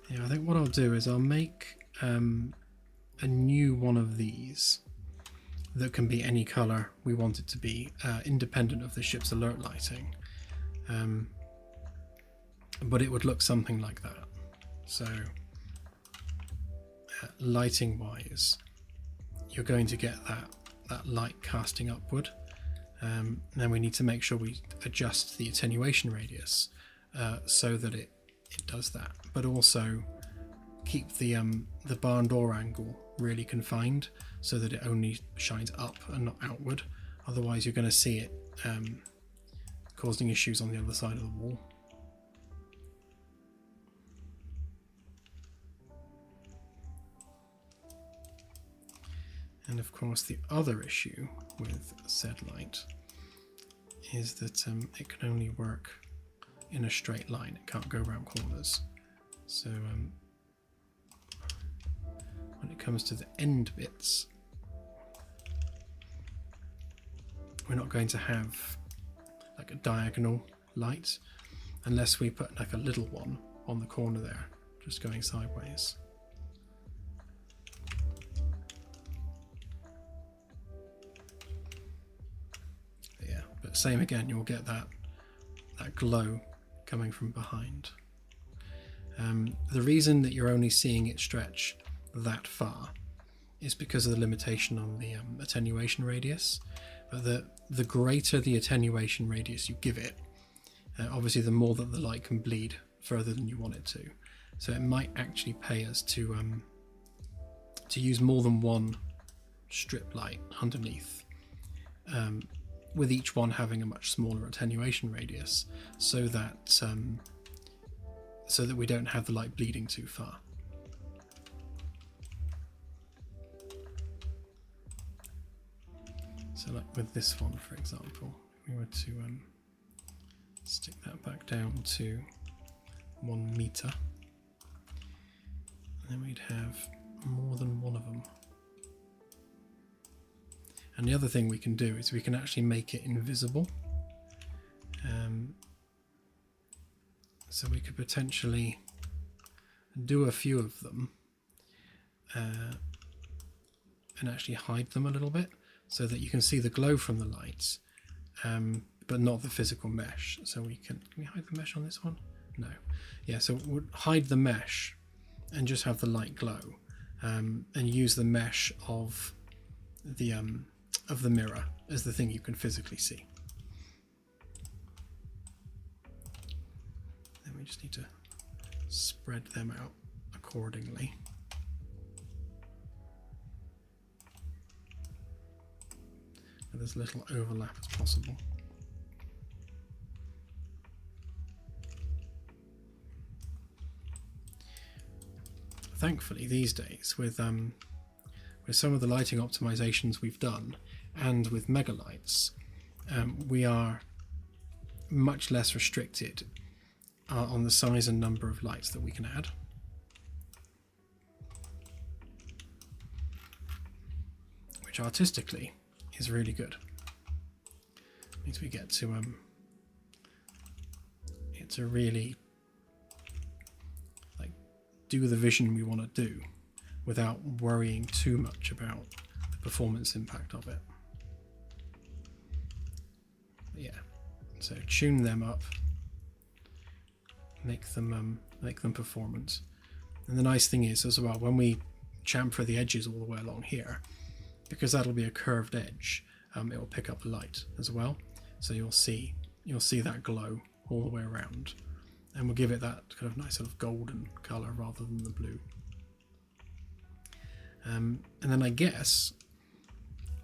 Yeah, I think what I'll do is I'll make a new one of these that can be any color we want it to be, independent of the ship's alert lighting. But it would look something like that. So lighting wise, you're going to get that light casting upward. Then we need to make sure we adjust the attenuation radius so that it does that, but also keep the barn door angle really confined so that it only shines up and not outward. Otherwise you're going to see it causing issues on the other side of the wall. And of course the other issue with said light is that it can only work in a straight line. It can't go around corners. So when it comes to the end bits, we're not going to have like a diagonal light unless we put like a little one on the corner there, just going sideways. Yeah, but same again, you'll get that glow coming from behind. The reason that you're only seeing it stretch that far is because of the limitation on the attenuation radius. But the greater the attenuation radius you give it, obviously the more that the light can bleed further than you want it to. So it might actually pay us to use more than one strip light underneath, with each one having a much smaller attenuation radius, so that we don't have the light bleeding too far. So like with this one, for example, if we were to stick that back down to 1 meter, then we'd have more than one of them. And the other thing we can do is we can actually make it invisible. So we could potentially do a few of them and actually hide them a little bit so that you can see the glow from the lights, but not the physical mesh. So can we hide the mesh on this one? No. Yeah, so we'll hide the mesh and just have the light glow, and use the mesh of the mirror as the thing you can physically see. Then we just need to spread them out accordingly. With as little overlap as possible. Thankfully these days, with some of the lighting optimizations we've done and with megalights, we are much less restricted on the size and number of lights that we can add. Which artistically is really good. It means we get to really like do the vision we want to do without worrying too much about the performance impact of it. But yeah, so tune them up, make them performance. And the nice thing is as well, when we chamfer the edges all the way along here, because that'll be a curved edge, it will pick up the light as well. So you'll see that glow all the way around, and we'll give it that kind of nice sort of golden color rather than the blue. And then I guess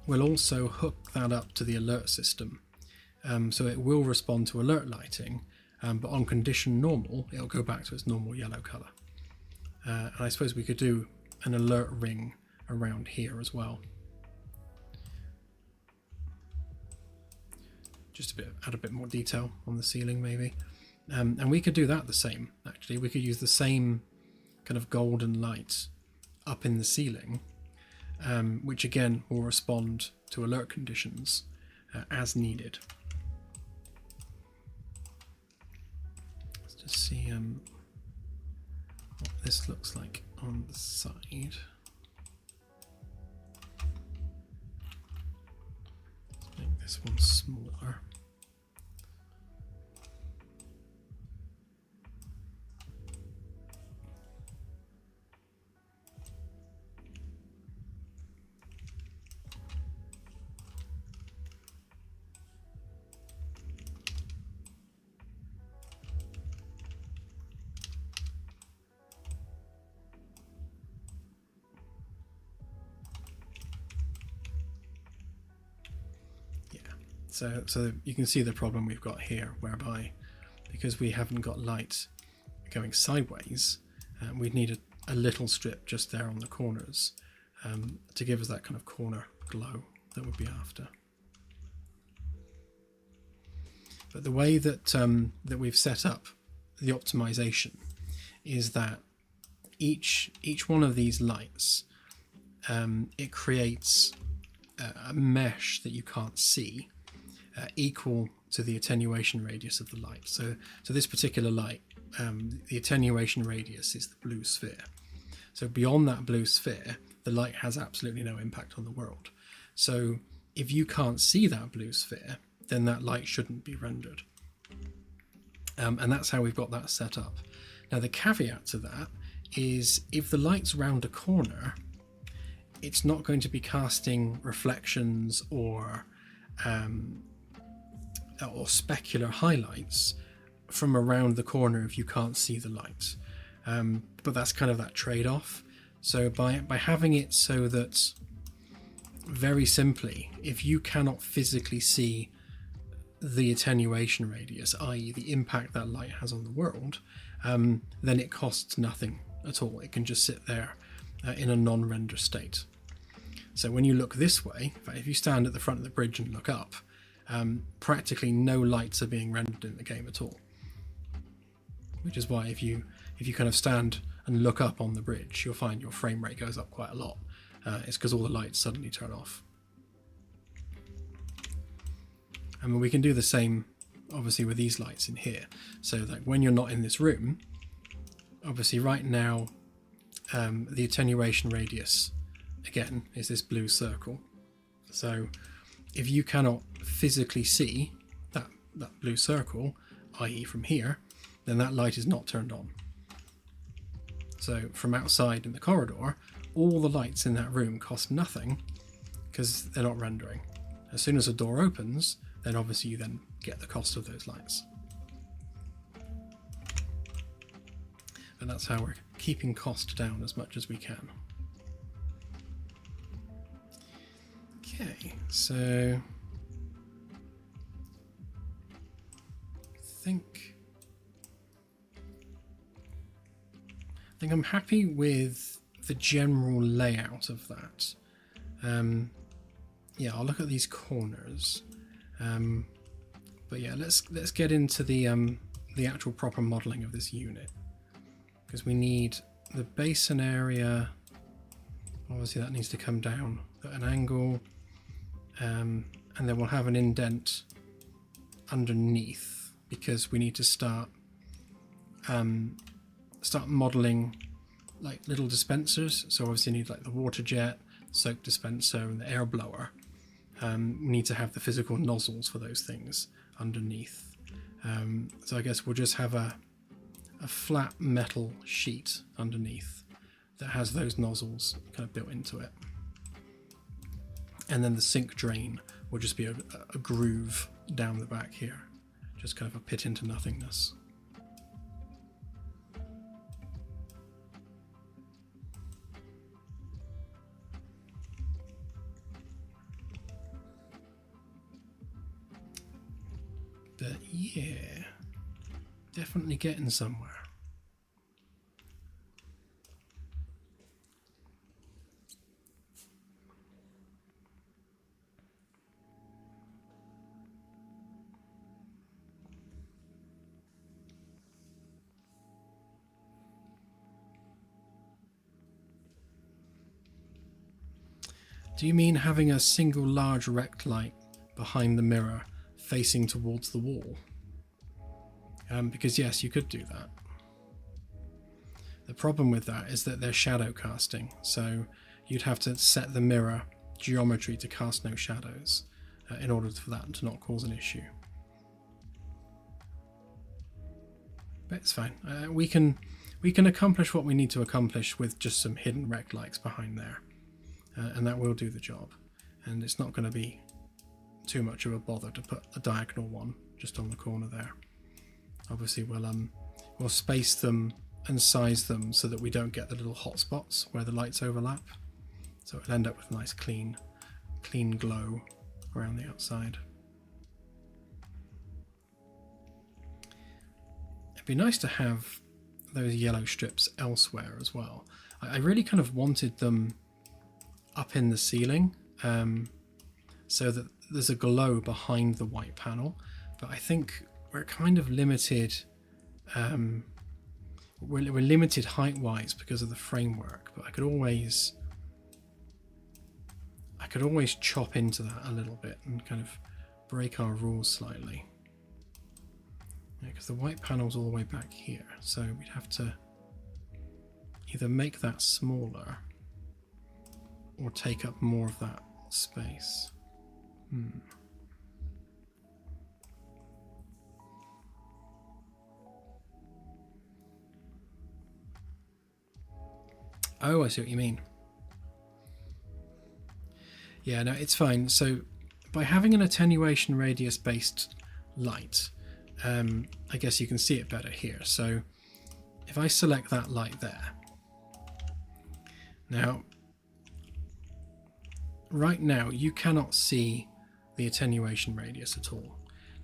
we'll also hook that up to the alert system, so it will respond to alert lighting, but on condition normal it'll go back to its normal yellow color. And I suppose we could do an alert ring around here as well. Just add a bit more detail on the ceiling maybe. And we could do that the same, actually. We could use the same kind of golden light up in the ceiling, which again will respond to alert conditions as needed. Let's just see what this looks like on the side. Let's make this one smaller. So you can see the problem we've got here, whereby because we haven't got light going sideways, we'd need a little strip just there on the corners to give us that kind of corner glow that we'd be after. But the way that that we've set up the optimization is that each one of these lights, it creates a mesh that you can't see, equal to the attenuation radius of the light. So this particular light, the attenuation radius is the blue sphere. So beyond that blue sphere, the light has absolutely no impact on the world. So if you can't see that blue sphere, then that light shouldn't be rendered. And that's how we've got that set up. Now the caveat to that is if the light's round a corner, it's not going to be casting reflections or specular highlights from around the corner if you can't see the light. But that's kind of that trade-off. So by having it so that, very simply, if you cannot physically see the attenuation radius, i.e. the impact that light has on the world, then it costs nothing at all. It can just sit there in a non-render state. So when you look this way, in fact, if you stand at the front of the bridge and look up, practically no lights are being rendered in the game at all. Which is why if you kind of stand and look up on the bridge, you'll find your frame rate goes up quite a lot. It's because all the lights suddenly turn off. I mean, we can do the same, obviously, with these lights in here. So that when you're not in this room, obviously right now, the attenuation radius, again, is this blue circle. So if you cannot physically see that blue circle, i.e. from here, then that light is not turned on. So from outside in the corridor, all the lights in that room cost nothing because they're not rendering. As soon as a door opens, then obviously you then get the cost of those lights. And that's how we're keeping cost down as much as we can. Okay, so I think I'm happy with the general layout of that. Yeah, I'll look at these corners. But yeah, let's get into the actual proper modeling of this unit, because we need the basin area. Obviously that needs to come down at an angle, and then we'll have an indent underneath because we need to start modeling like little dispensers. So obviously you need like the water jet, soak dispenser, and the air blower. We need to have the physical nozzles for those things underneath. So I guess we'll just have a flat metal sheet underneath that has those nozzles kind of built into it. And then the sink drain will just be a groove down the back here, just kind of a pit into nothingness. But yeah, definitely getting somewhere. Do you mean having a single large rect light behind the mirror facing towards the wall? Because yes, you could do that. The problem with that is that they're shadow casting, so you'd have to set the mirror geometry to cast no shadows in order for that to not cause an issue. But it's fine. We can accomplish what we need to accomplish with just some hidden rect lights behind there, and that will do the job. And it's not going to be too much of a bother to put a diagonal one just on the corner there. Obviously, we'll space them and size them so that we don't get the little hot spots where the lights overlap. So it'll end up with a nice clean glow around the outside. It'd be nice to have those yellow strips elsewhere as well. I really kind of wanted them up in the ceiling, so that there's a glow behind the white panel, but I think we're kind of limited. We're limited height-wise because of the framework, but I could always chop into that a little bit and kind of break our rules slightly. Because the white panel's all the way back here, so we'd have to either make that smaller or take up more of that space. Oh, I see what you mean. Yeah, no, it's fine. So by having an attenuation radius based light, I guess you can see it better here. So if I select that light there, now right now you cannot see the attenuation radius at all.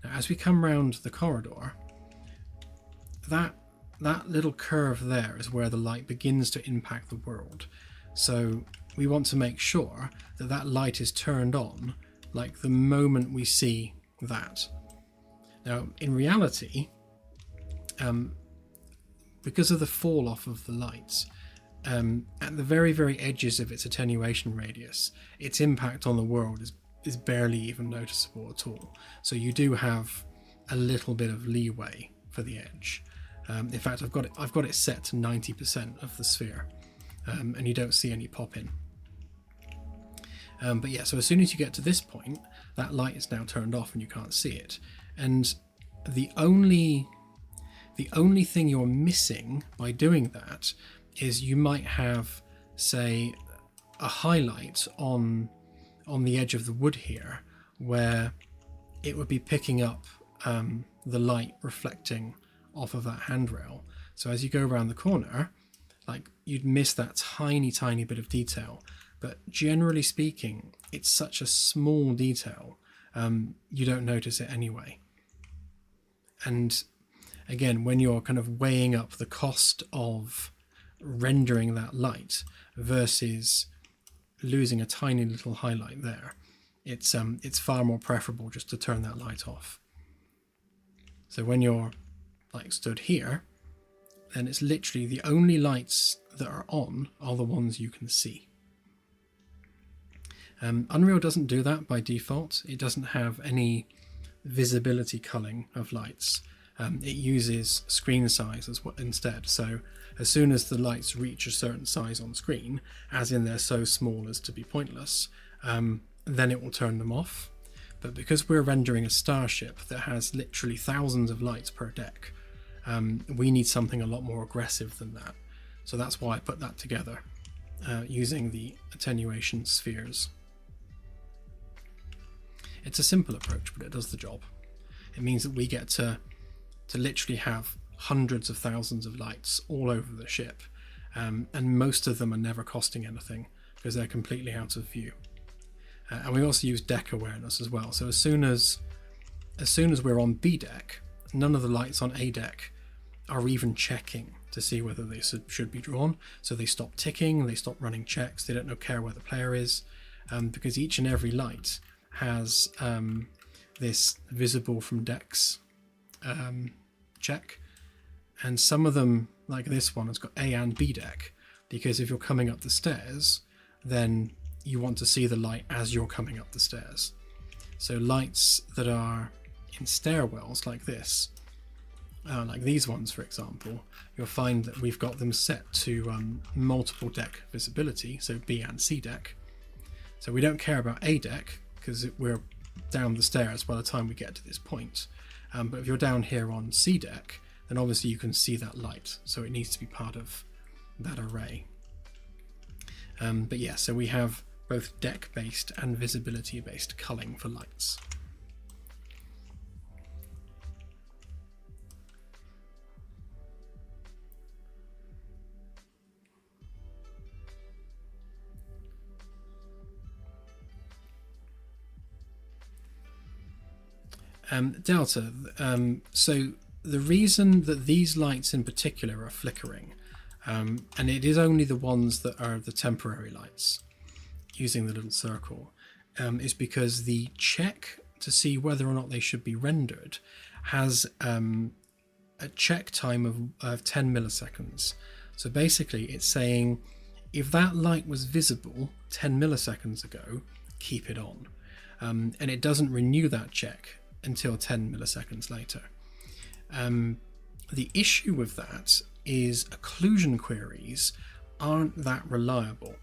Now as we come round the corridor, that little curve there is where the light begins to impact the world. So we want to make sure that that light is turned on like the moment we see that. Now in reality, because of the fall off of the lights, at the very, very edges of its attenuation radius, its impact on the world is barely even noticeable at all. So you do have a little bit of leeway for the edge. In fact, I've got it set to 90% of the sphere, and you don't see any pop in. But yeah, so as soon as you get to this point, that light is now turned off and you can't see it. And the only thing you're missing by doing that is you might have, say, a highlight on the edge of the wood here where it would be picking up the light reflecting off of that handrail. So as you go around the corner, like, you'd miss that tiny bit of detail. But generally speaking, it's such a small detail, you don't notice it anyway. And again, when you're kind of weighing up the cost of rendering that light versus losing a tiny little highlight there, it's far more preferable just to turn that light off. So when you're like stood here, then it's literally the only lights that are on are the ones you can see. Unreal doesn't do that by default. It doesn't have any visibility culling of lights. It uses screen size instead. So as soon as the lights reach a certain size on screen, as in they're so small as to be pointless, then it will turn them off. But because we're rendering a starship that has literally thousands of lights per deck, we need something a lot more aggressive than that. So that's why I put that together using the attenuation spheres. It's a simple approach, but it does the job. It means that we get to literally have hundreds of thousands of lights all over the ship, and most of them are never costing anything because they're completely out of view. And we also use deck awareness as well. So as soon as we're on B deck, none of the lights on A deck are even checking to see whether they should be drawn. So they stop ticking, they stop running checks, they don't care where the player is, because each and every light has this visible from decks check. And some of them, like this one, has got A and B deck, because if you're coming up the stairs, then you want to see the light as you're coming up the stairs. So lights that are in stairwells like this like these ones, for example, you'll find that we've got them set to multiple deck visibility, so B and C deck. So we don't care about A deck because we're down the stairs by the time we get to this point. But if you're down here on C deck, then obviously you can see that light, so it needs to be part of that array. But yeah, so we have both deck-based and visibility-based culling for lights. Delta, so the reason that these lights in particular are flickering, and it is only the ones that are the temporary lights using the little circle, is because the check to see whether or not they should be rendered has a check time of 10 milliseconds. So basically it's saying if that light was visible 10 milliseconds ago, keep it on. And it doesn't renew that check until 10 milliseconds later. The issue with that is occlusion queries aren't that reliable.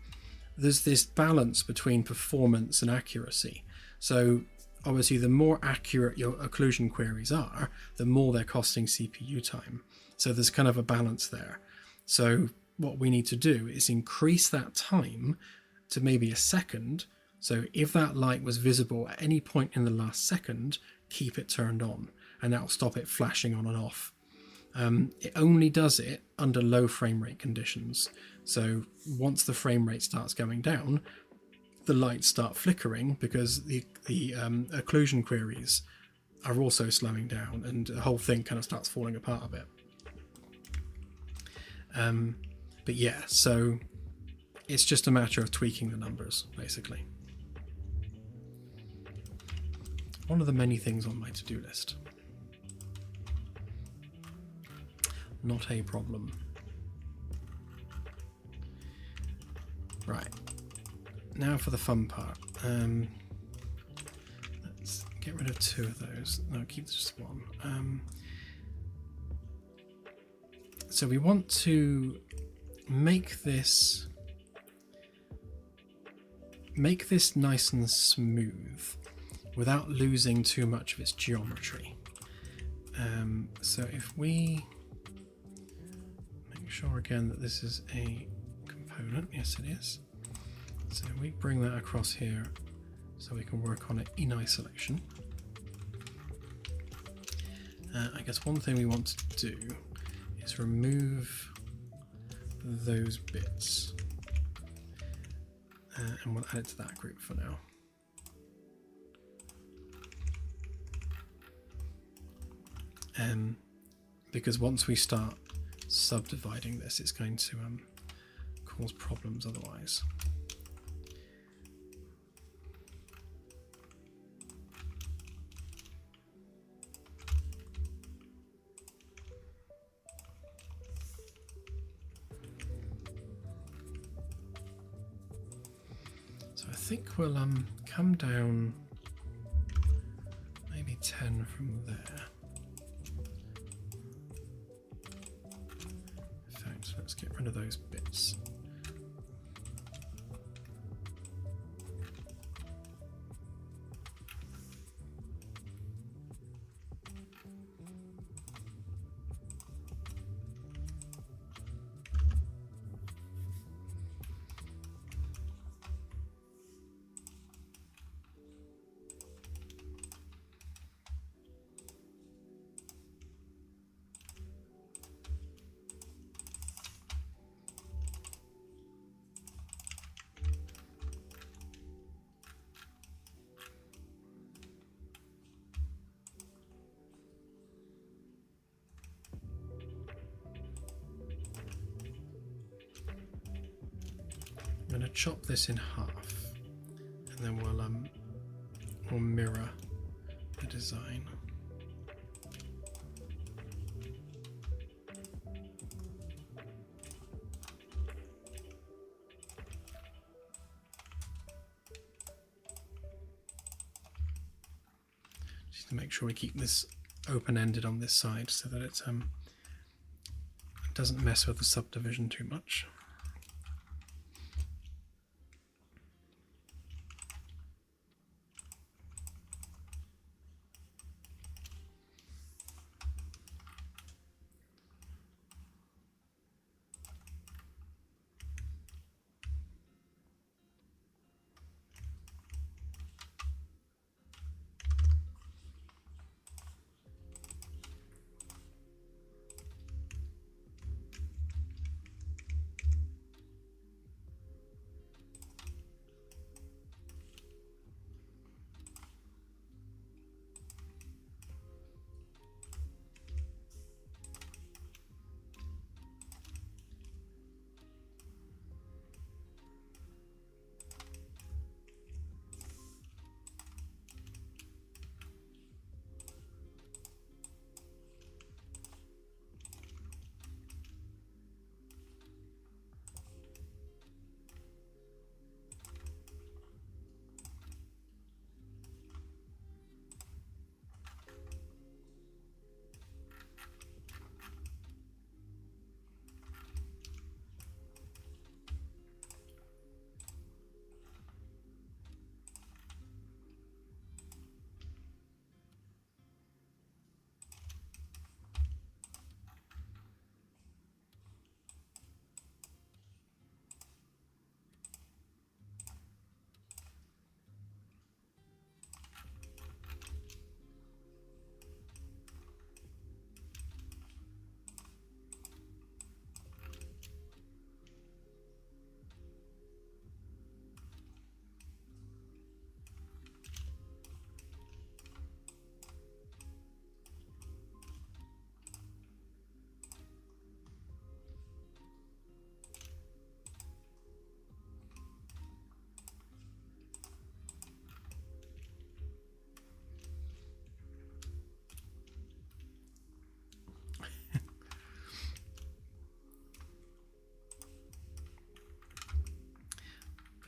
There's this balance between performance and accuracy. So obviously the more accurate your occlusion queries are, the more they're costing CPU time. So there's kind of a balance there. So what we need to do is increase that time to maybe a second. So if that light was visible at any point in the last second, keep it turned on, and that'll stop it flashing on and off. It only does it under low frame rate conditions. So once the frame rate starts going down, the lights start flickering because the occlusion queries are also slowing down, and the whole thing kind of starts falling apart a bit. But yeah, so it's just a matter of tweaking the numbers, basically. One of the many things on my to-do list. Not a problem. Right. Now for the fun part. Let's get rid of 2 of those. No, keep just 1. So we want to make this nice and smooth without losing too much of its geometry. So if we make sure again that this is a component, yes it is. So we bring that across here so we can work on it in isolation. I guess one thing we want to do is remove those bits, and we'll add it to that group for now. Because once we start subdividing this, it's going to cause problems otherwise. So I think we'll come down maybe 10 from there. So let's get rid of those bits. I'm going to chop this in half, and then we'll mirror the design. Just to make sure we keep this open-ended on this side so that it doesn't mess with the subdivision too much.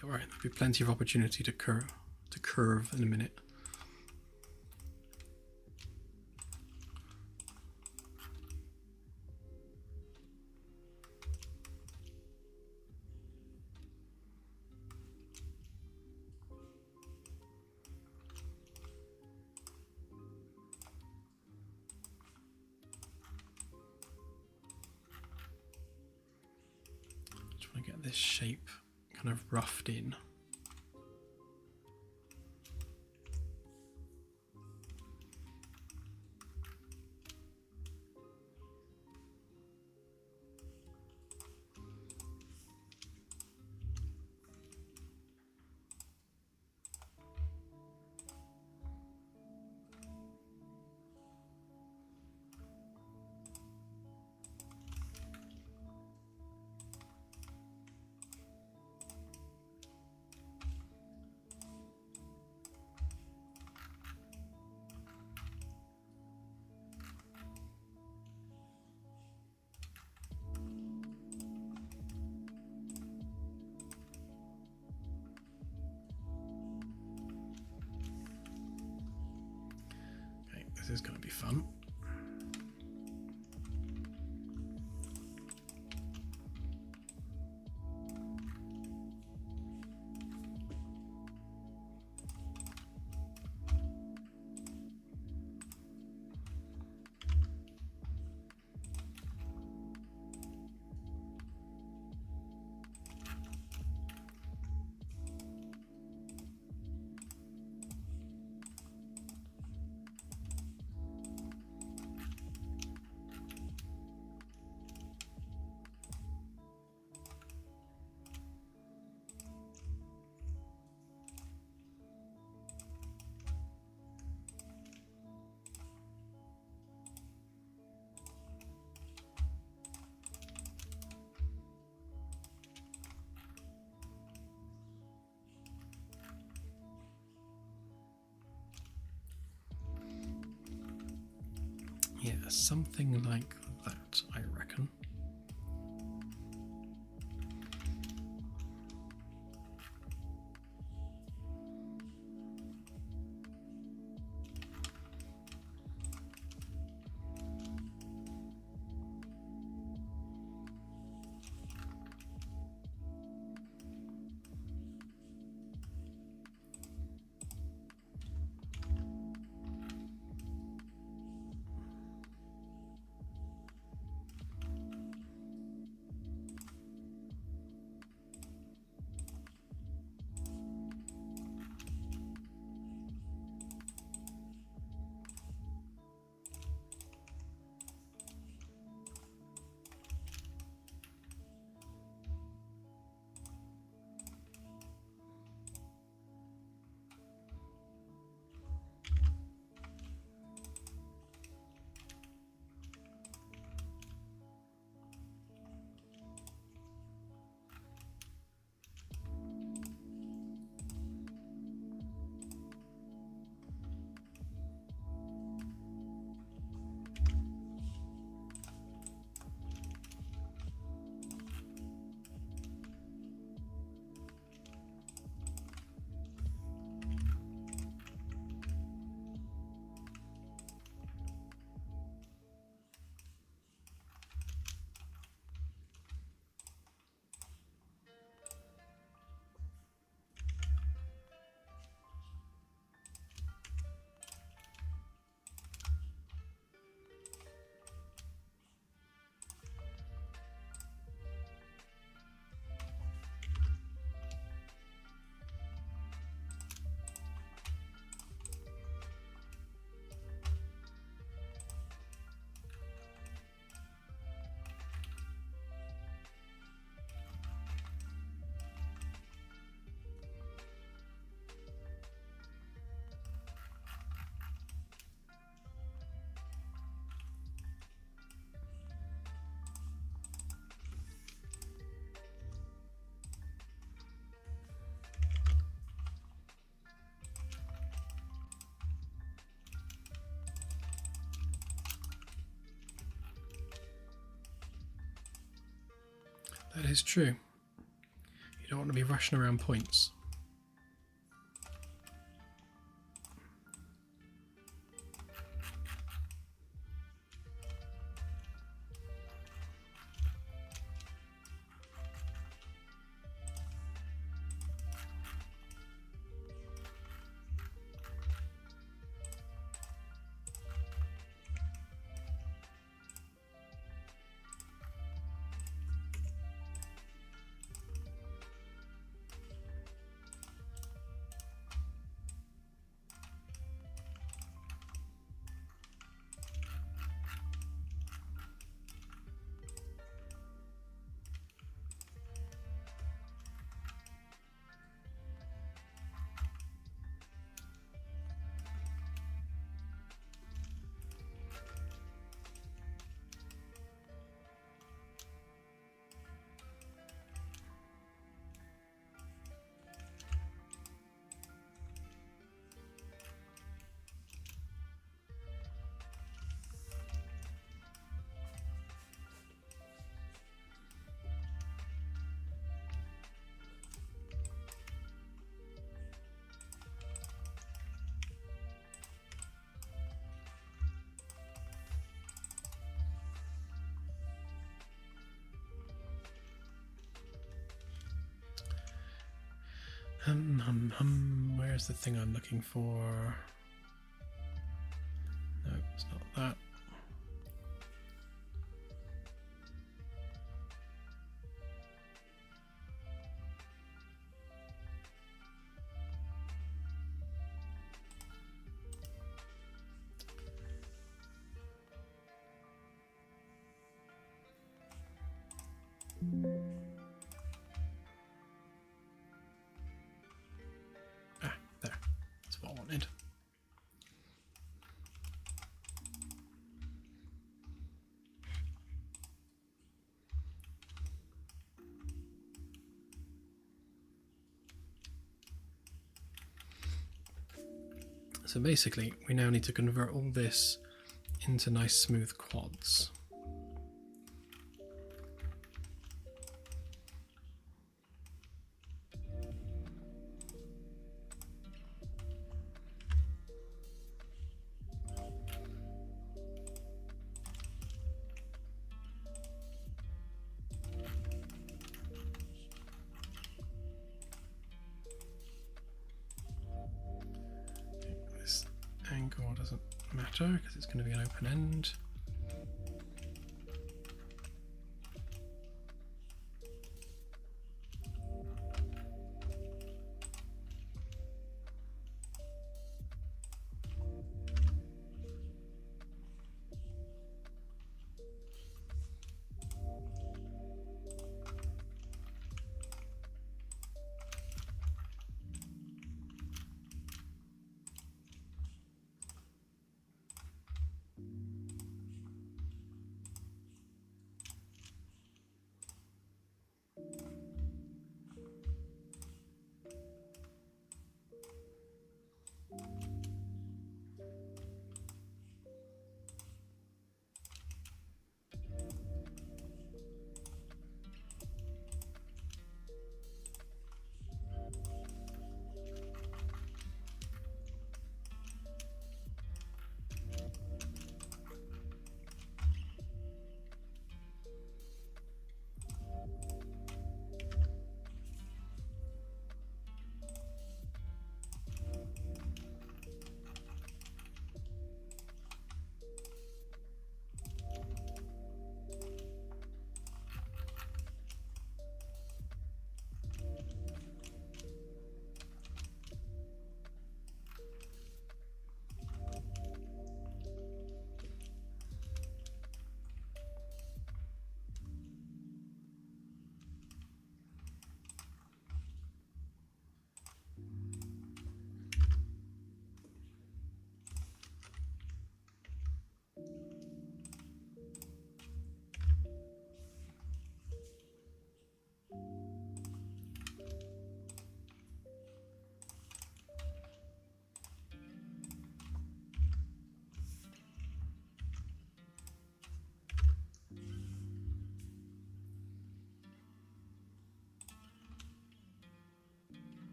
Don't worry, there'll be plenty of opportunity to curve in a minute. Just want to get this shape kind of roughed in. This is going to be fun. Yeah, something like that, I reckon. That is true. You don't want to be rushing around points. Where's the thing I'm looking for? No, it's not that. Ah, there. That's what I wanted. So basically, we now need to convert all this into nice smooth quads. Angle doesn't matter because it's going to be an open end.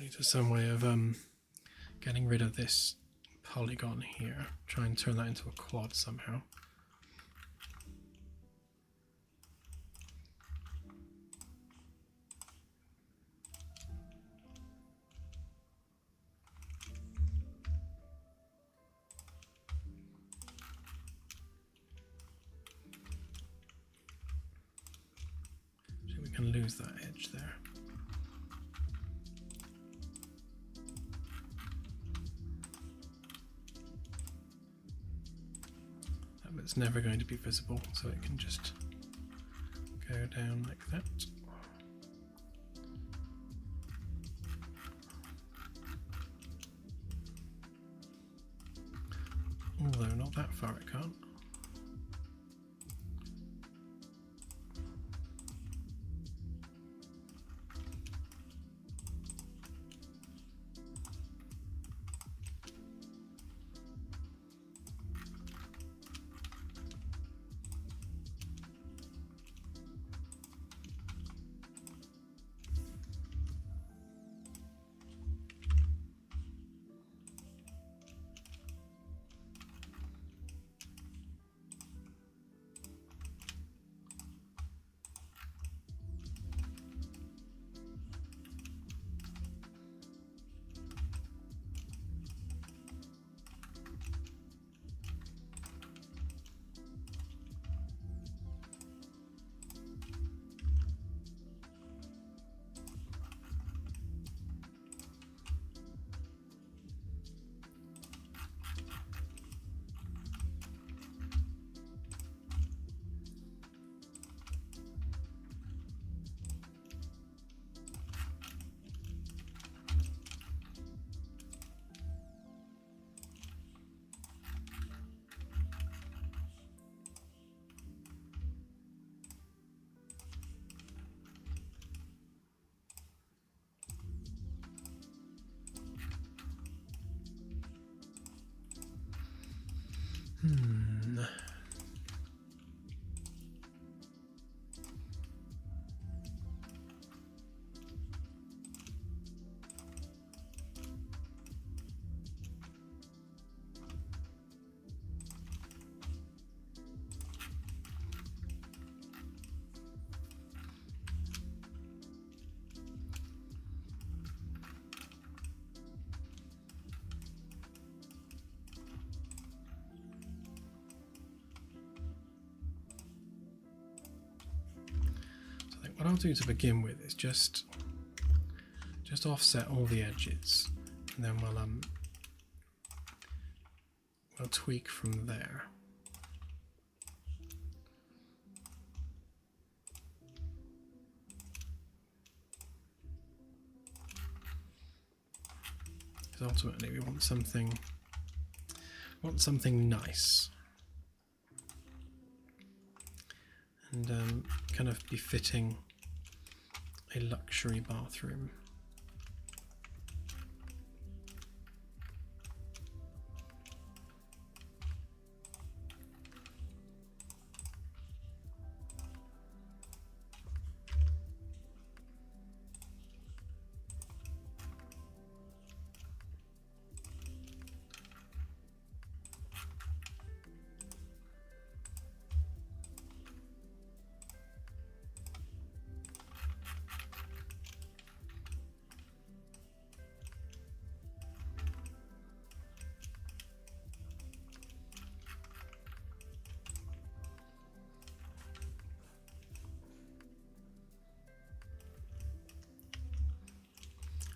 to some way of getting rid of this polygon here. Try and turn that into a quad somehow. So we can lose that edge there. It's never going to be visible, so it can just go down like that. Although not that far it can't. What I'll do to begin with is just offset all the edges, and then we'll tweak from there. Because ultimately we want something nice and kind of befitting a luxury bathroom.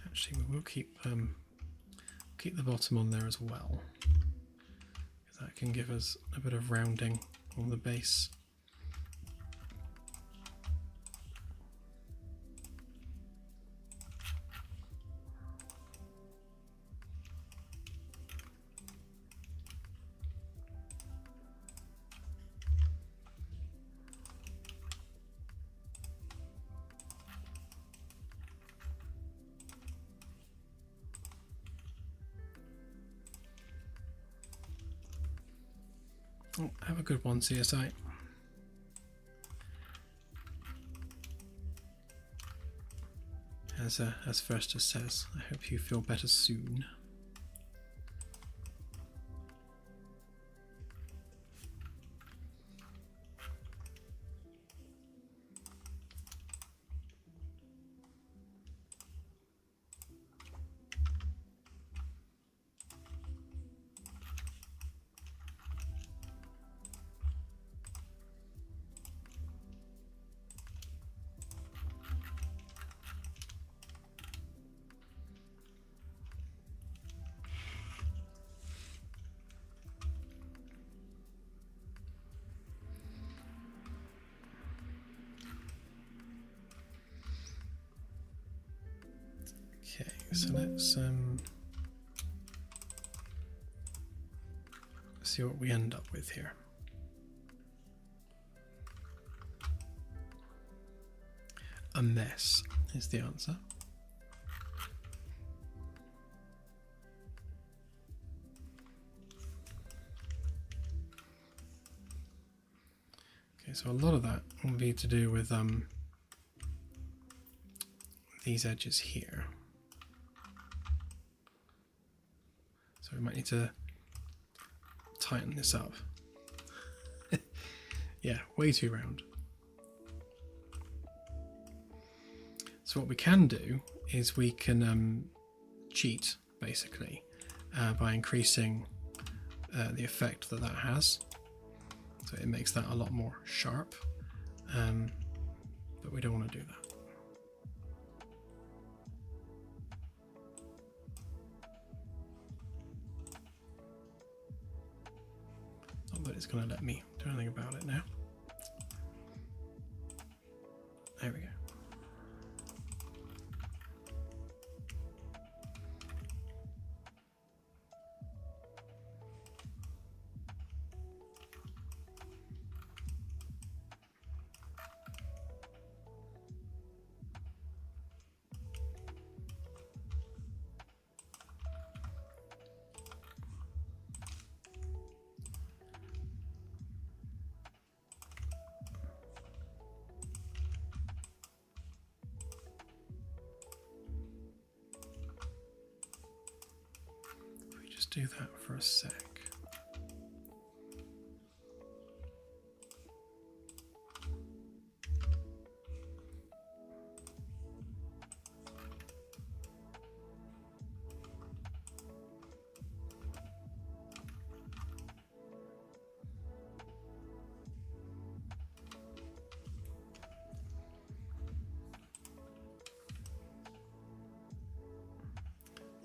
Actually, we will keep the bottom on there as well, because that can give us a bit of rounding on the base. Oh, have a good one, CSI. as First says. I hope you feel better soon. Okay, so let's see what we end up with here. A mess is the answer. Okay, so a lot of that will be to do with these edges here. So we might need to tighten this up. Yeah, way too round. So what we can do is we can cheat, basically, by increasing the effect that has. So it makes that a lot more sharp, but we don't want to do that. Not that it's going to let me do anything about it now. There we go. Do that for a sec.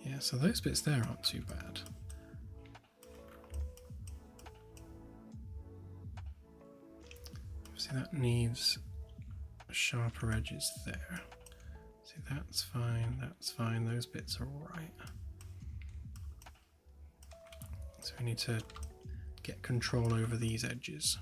Yeah, so those bits there aren't too bad. See, that needs sharper edges there. See, that's fine, those bits are alright. So we need to get control over these edges.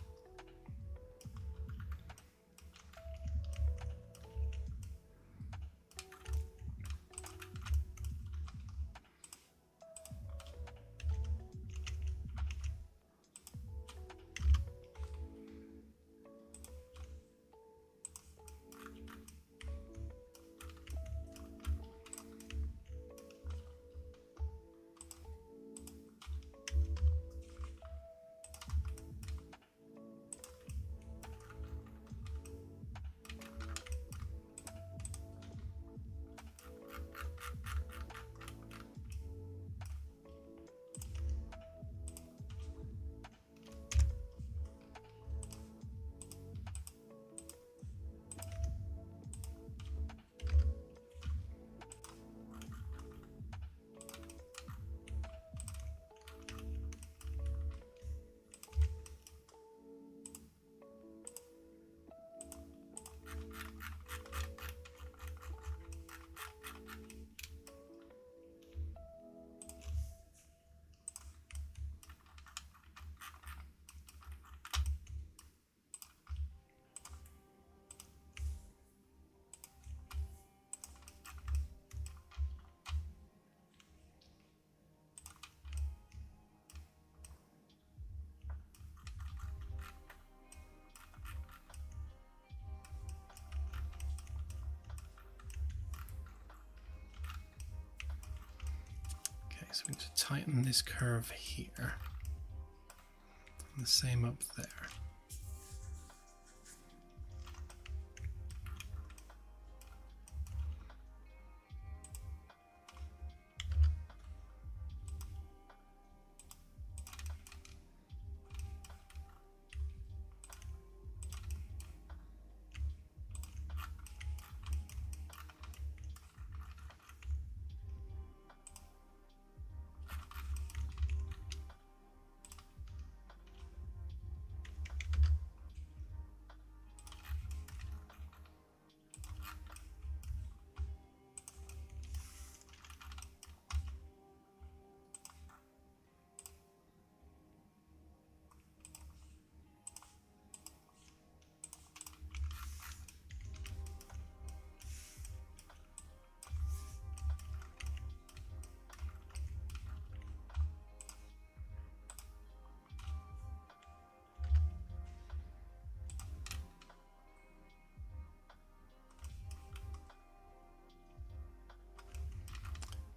so we need to tighten this curve here. And the same up there.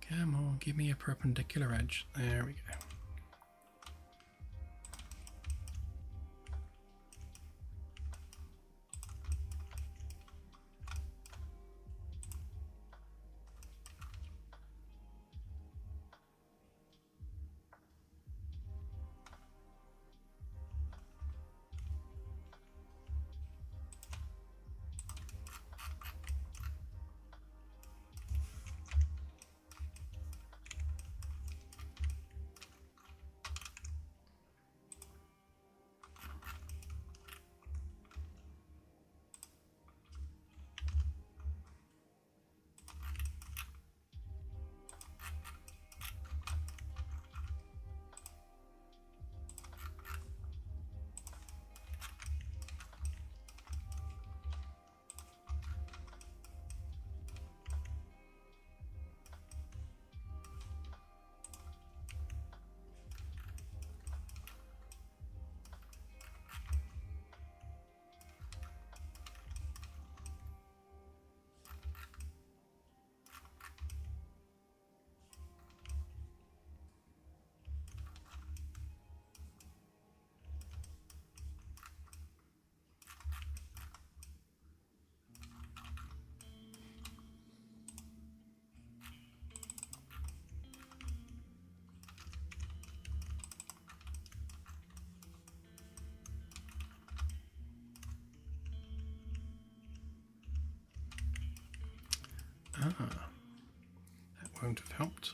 Come on, give me a perpendicular edge. There we go. Ah, that won't have helped.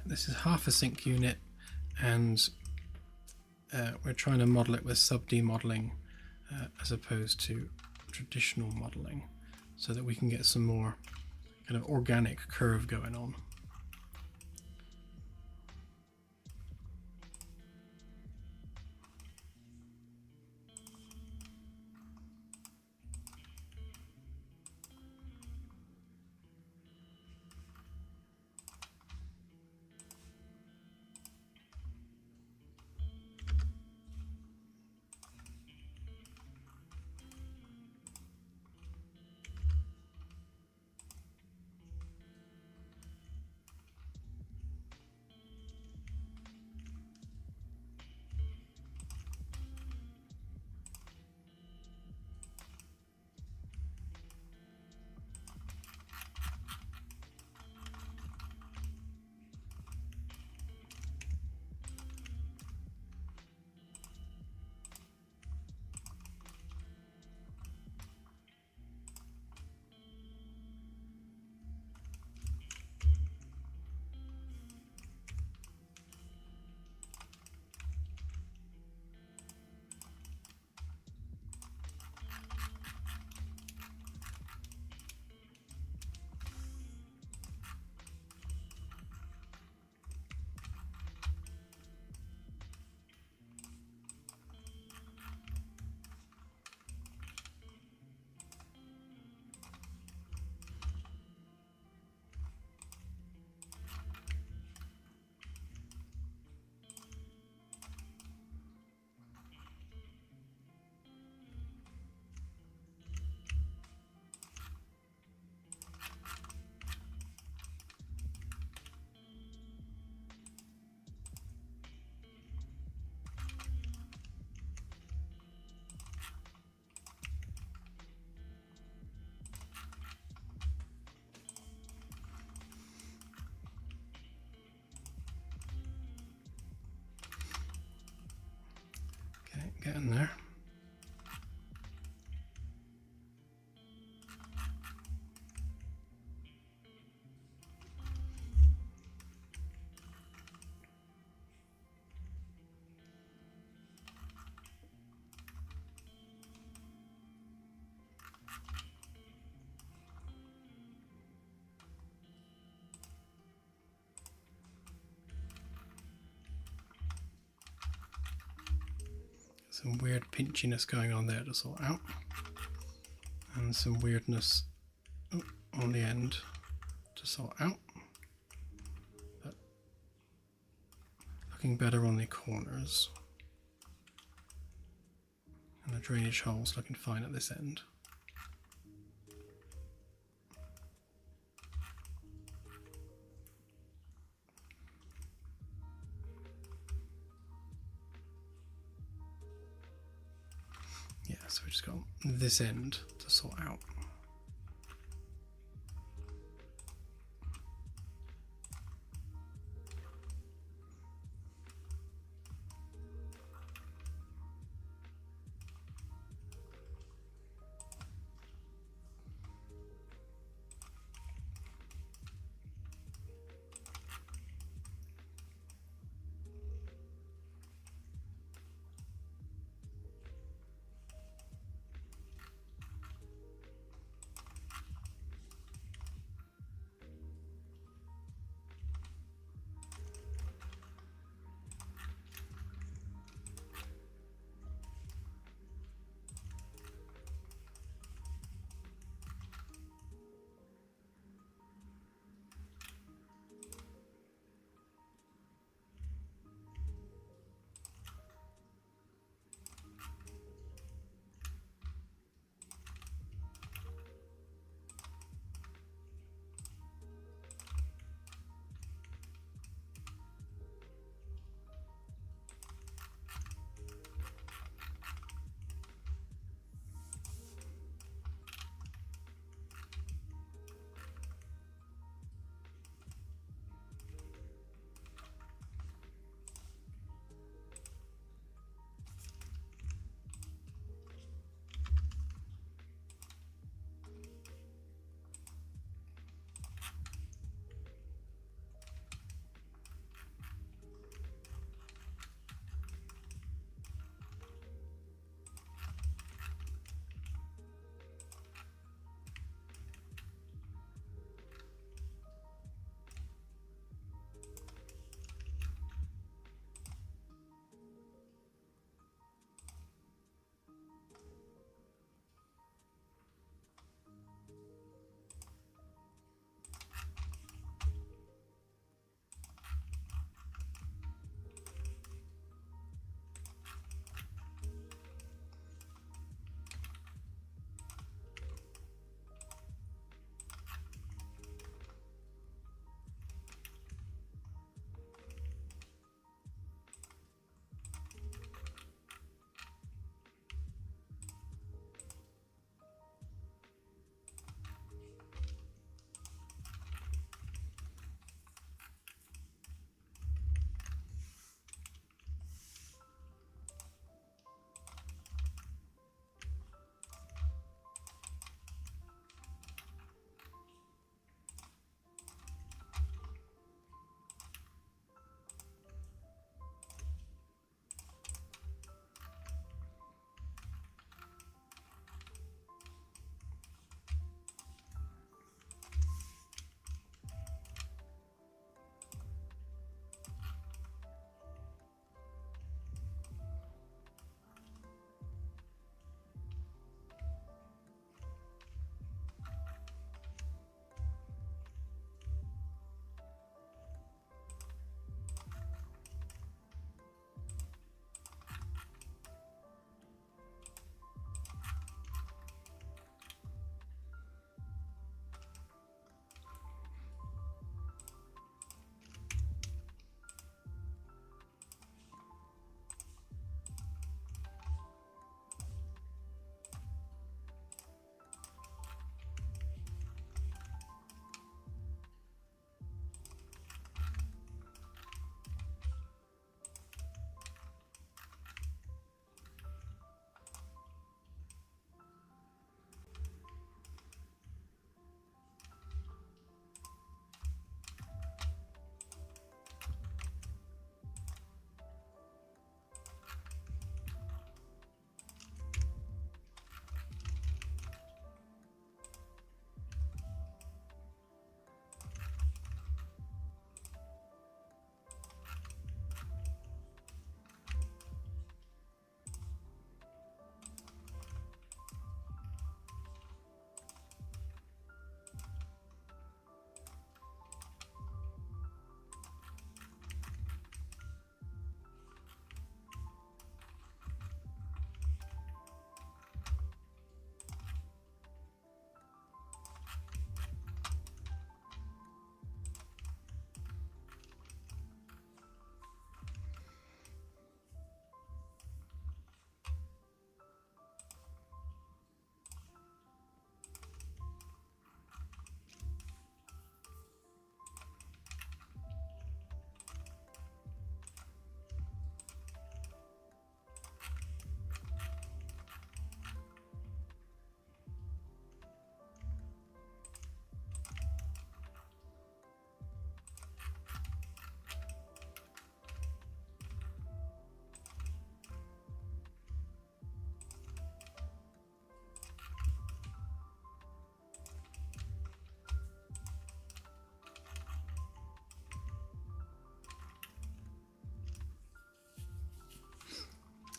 This is half a sync unit, and we're trying to model it with sub-D modeling as opposed to traditional modeling, so that we can get some more kind of organic curve going on. Getting there. Some weird pinchiness going on there to sort out, and some weirdness on the end to sort out, but looking better on the corners, and the drainage holes looking fine at this end. Yeah, so we just got this end to sort out.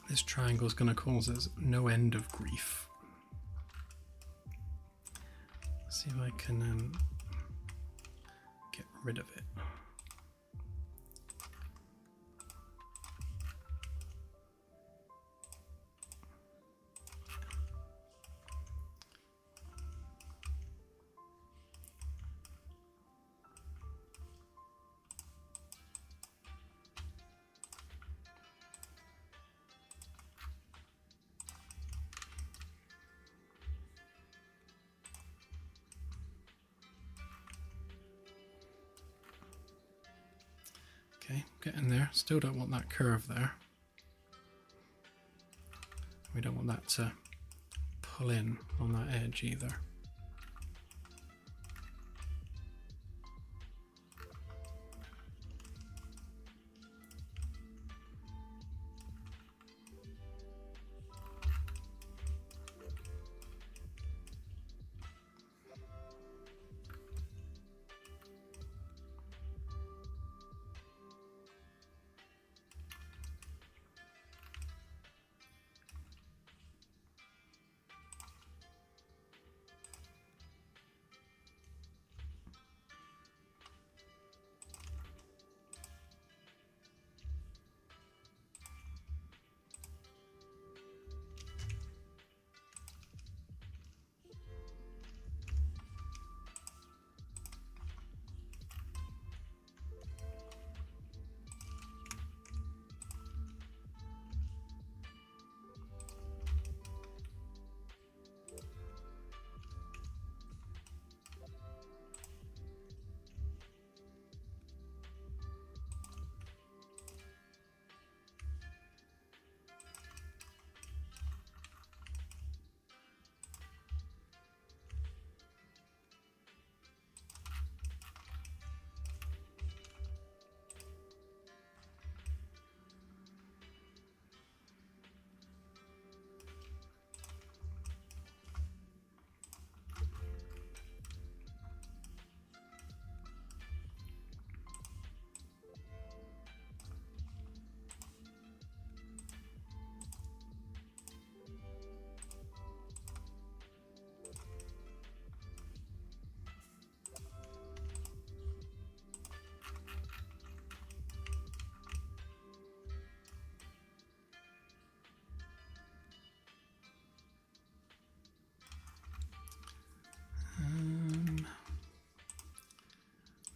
This triangle is going to cause us no end of grief. Let's see if I can get rid of it. Okay, getting there. Still don't want that curve there. We don't want that to pull in on that edge either.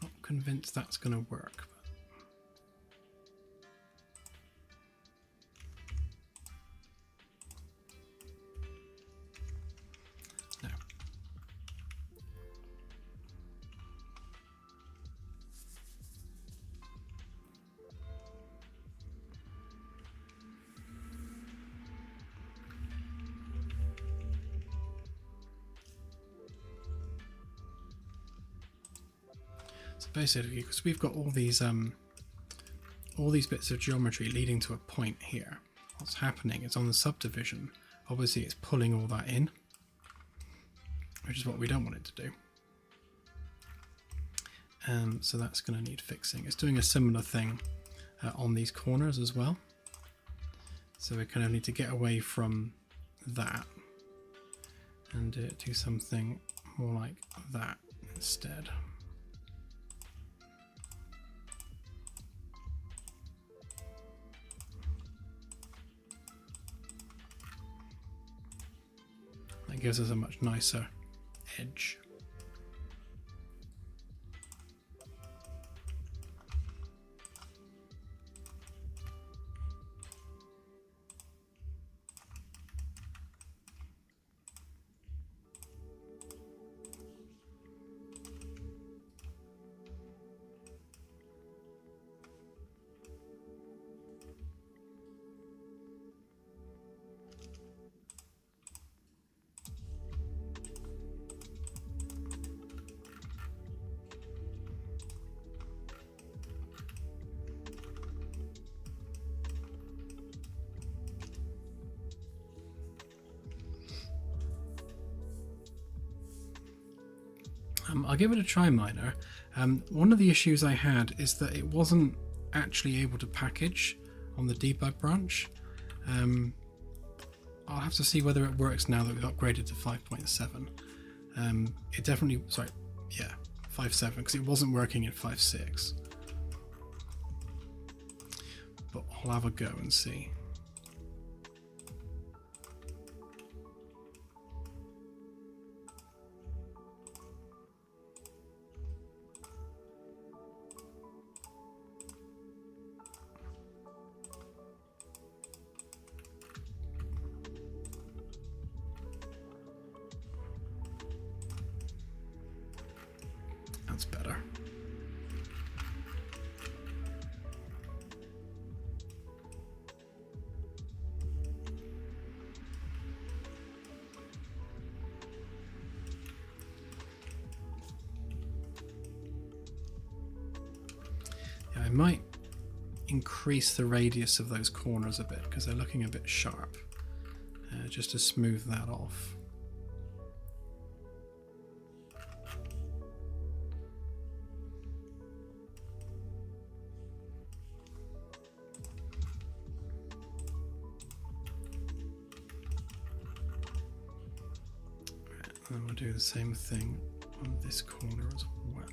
Not convinced that's going to work. No. So basically, because we've got all these bits of geometry leading to a point here, what's happening is on the subdivision, obviously it's pulling all that in, which is what we don't want it to do. So that's going to need fixing. It's doing a similar thing on these corners as well. So we kind of need to get away from that and do something more like that instead. That gives us a much nicer edge. I'll give it a try, Miner. One of the issues I had is that it wasn't actually able to package on the debug branch. I'll have to see whether it works now that we've upgraded to 5.7. It definitely, sorry, yeah, 5.7, because it wasn't working in 5.6. But I'll have a go and see. That's better. Yeah, I might increase the radius of those corners a bit because they're looking a bit sharp, just to smooth that off. And then we'll do the same thing on this corner as well.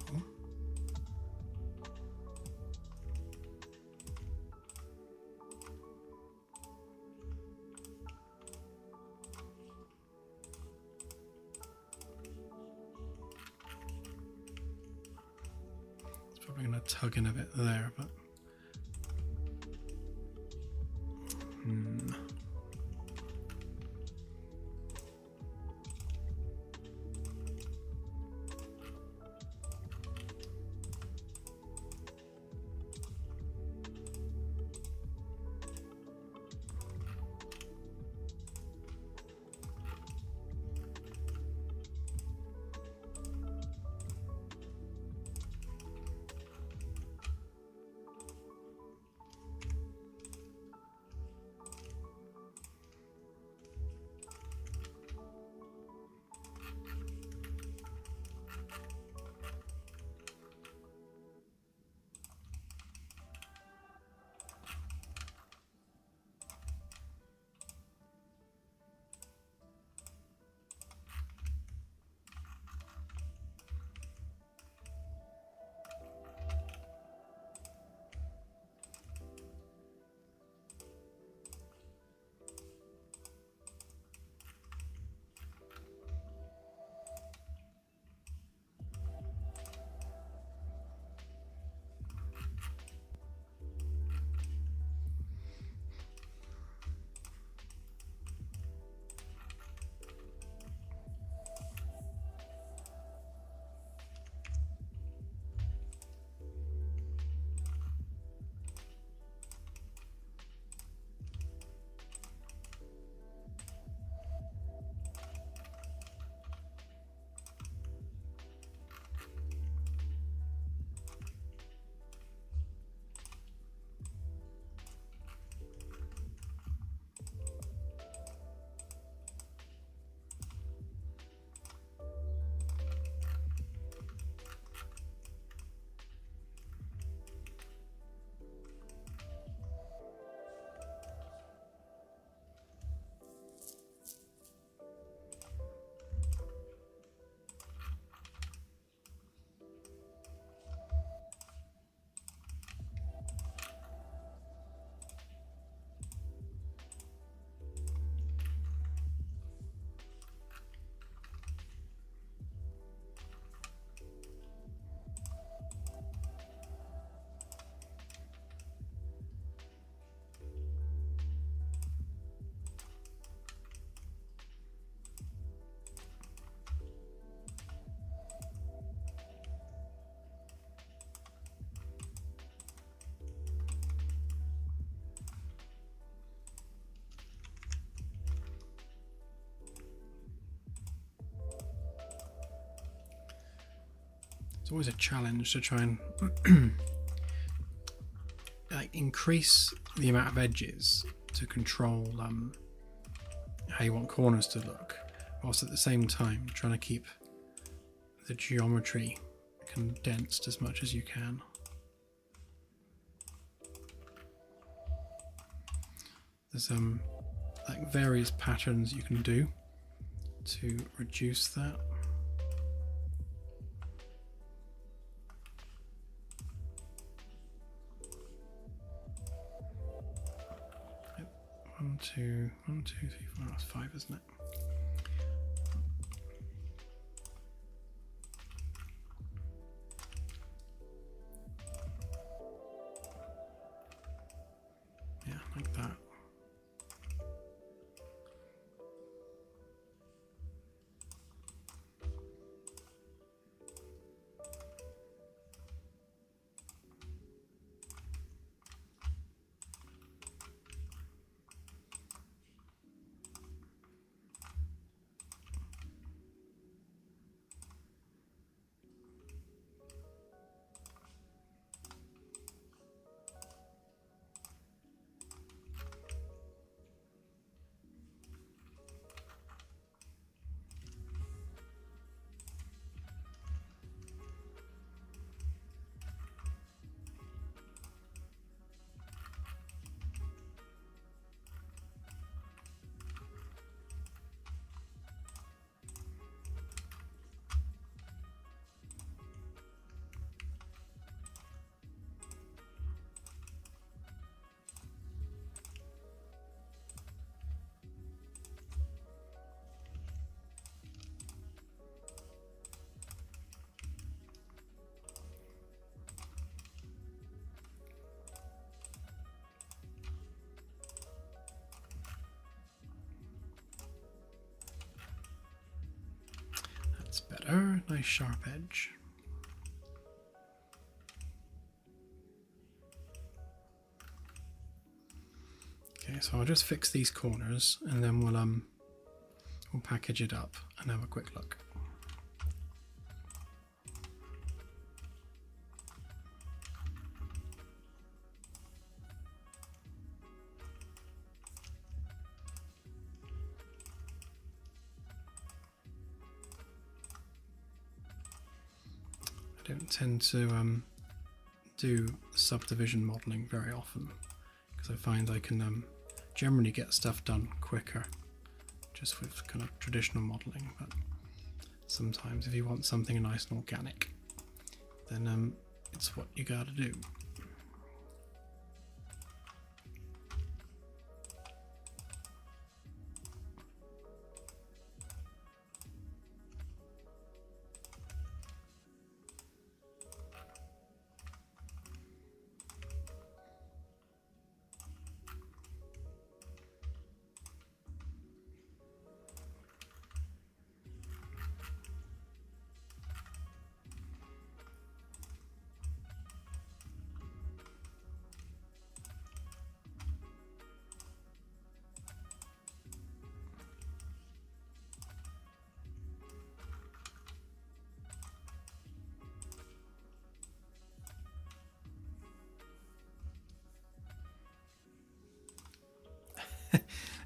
It's probably going to tug in a bit there, but it's always a challenge to try and like increase the amount of edges to control how you want corners to look, whilst at the same time trying to keep the geometry condensed as much as you can. There's like various patterns you can do to reduce that. Yep. 1, 2, 1, 2, 3, 4. That's 5, isn't it? Yeah, like that. That's better. Nice sharp edge. Okay, so I'll just fix these corners and then we'll package it up and have a quick look. I don't tend to do subdivision modeling very often because I find I can generally get stuff done quicker just with kind of traditional modeling, but sometimes if you want something nice and organic, then it's what you gotta do.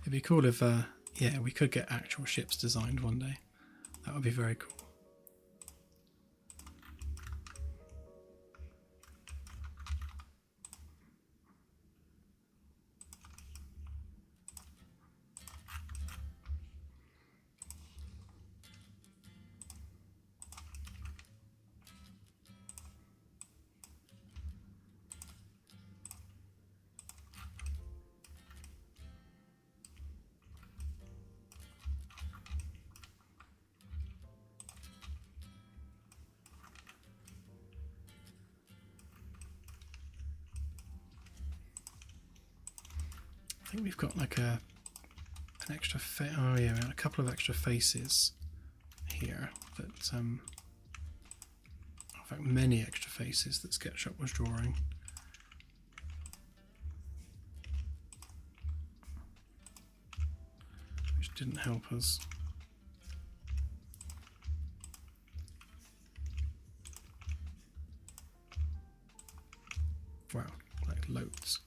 It'd be cool if, yeah, we could get actual ships designed one day. That would be very cool. I think we've got like an extra oh yeah, we got a couple of extra faces here that in fact many extra faces that SketchUp was drawing. Which didn't help us. Wow, like loads.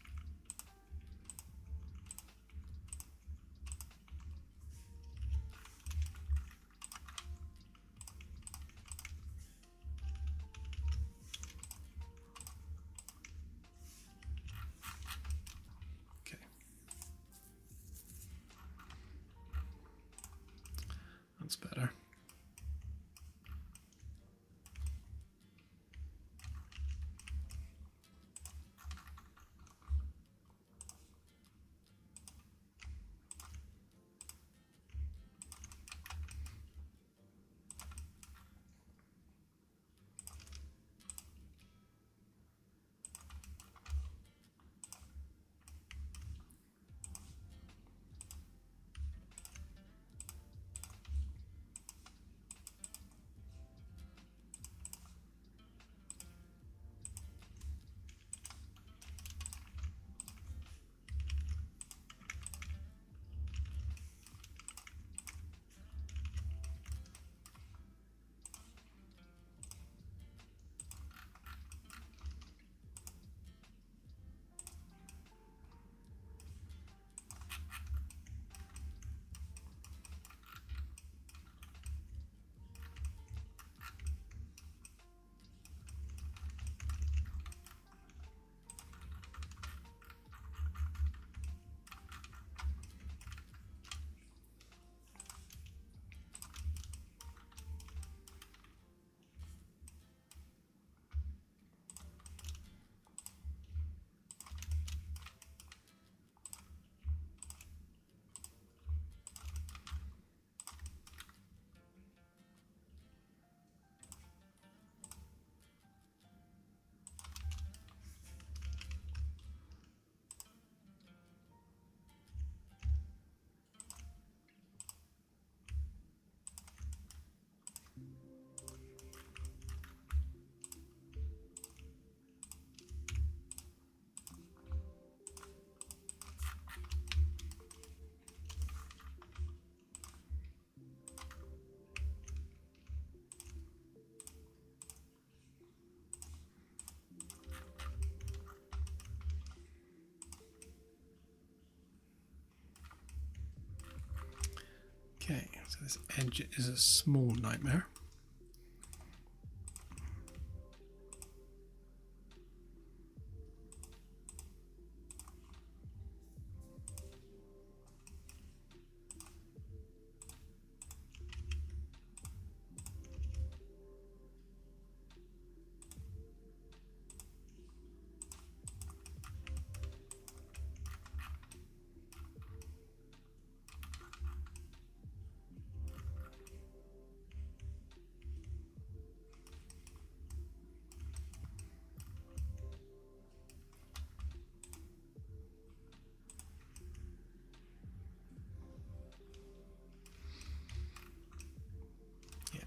Okay, so this edge is a small nightmare.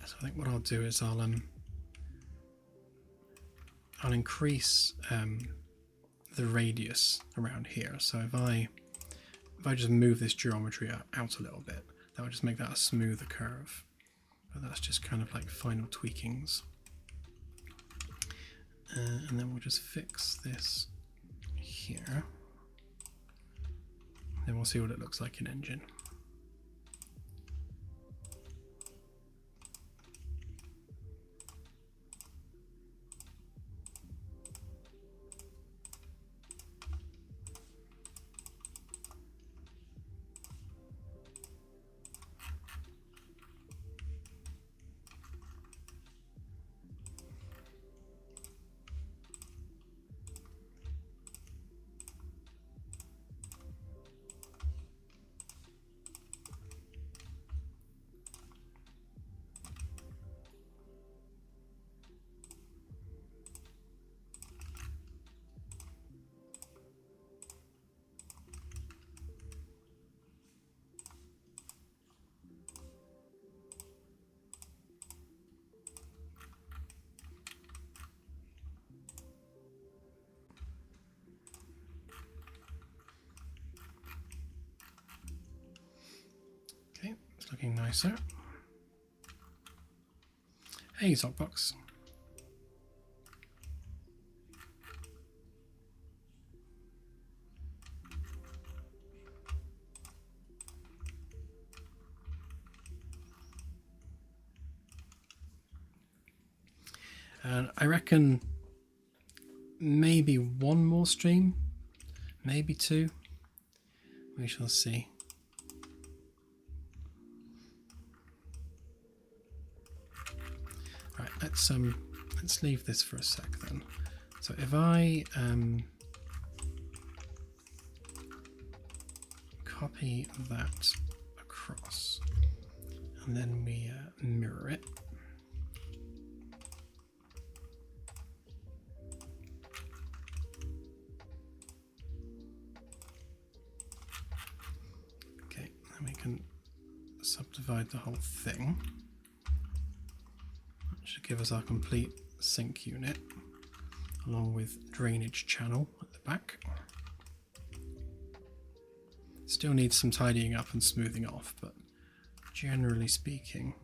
So I think what I'll do is I'll increase the radius around here. So if I just move this geometry out a little bit, that would just make that a smoother curve. But that's just kind of like final tweakings. And then we'll just fix this here. Then we'll see what it looks like in Engine. Okay, it's looking nicer. Hey, Sockbox. And I reckon maybe one more stream, maybe two. We shall see. Right, let's leave this for a sec then. So if I copy that across, and then we mirror it. Okay, then we can subdivide the whole thing. Should give us our complete sink unit along with drainage channel at the back. Still needs some tidying up and smoothing off, but generally speaking,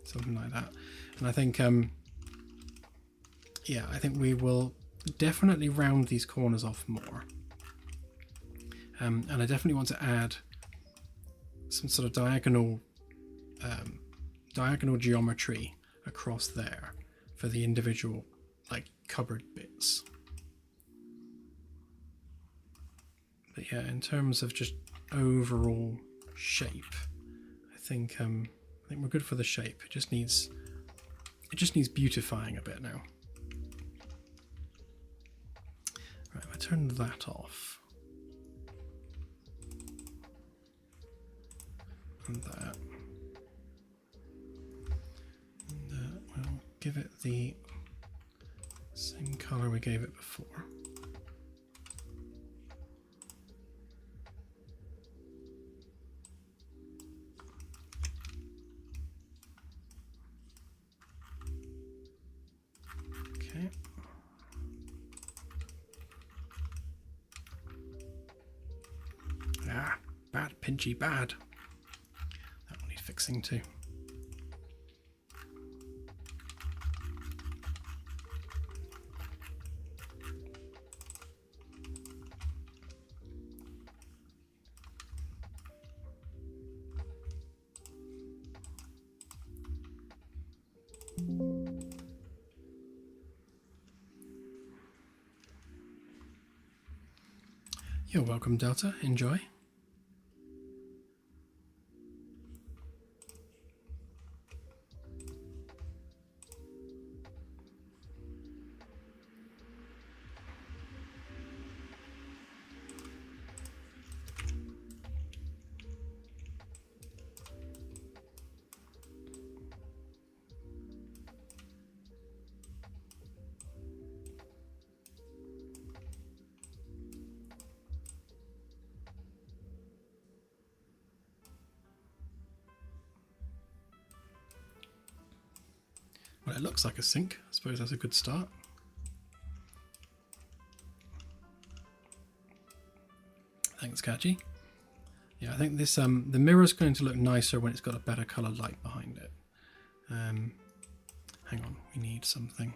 something like that. And I think yeah, I think we will definitely round these corners off more. And I definitely want to add some sort of diagonal geometry across there for the individual like cupboard bits. But yeah, in terms of just overall shape, I think we're good for the shape. It just needs beautifying a bit now. Right, if I turn that off and that. We'll give it the same color we gave it before. Okay. Ah, bad, pinchy, bad. That will need fixing too. You're welcome, Delta. Enjoy. Well, it looks like a sink. I suppose that's a good start. Thanks, Kachi. Yeah, I think this the mirror's going to look nicer when it's got a better colour light behind it. Hang on, we need something.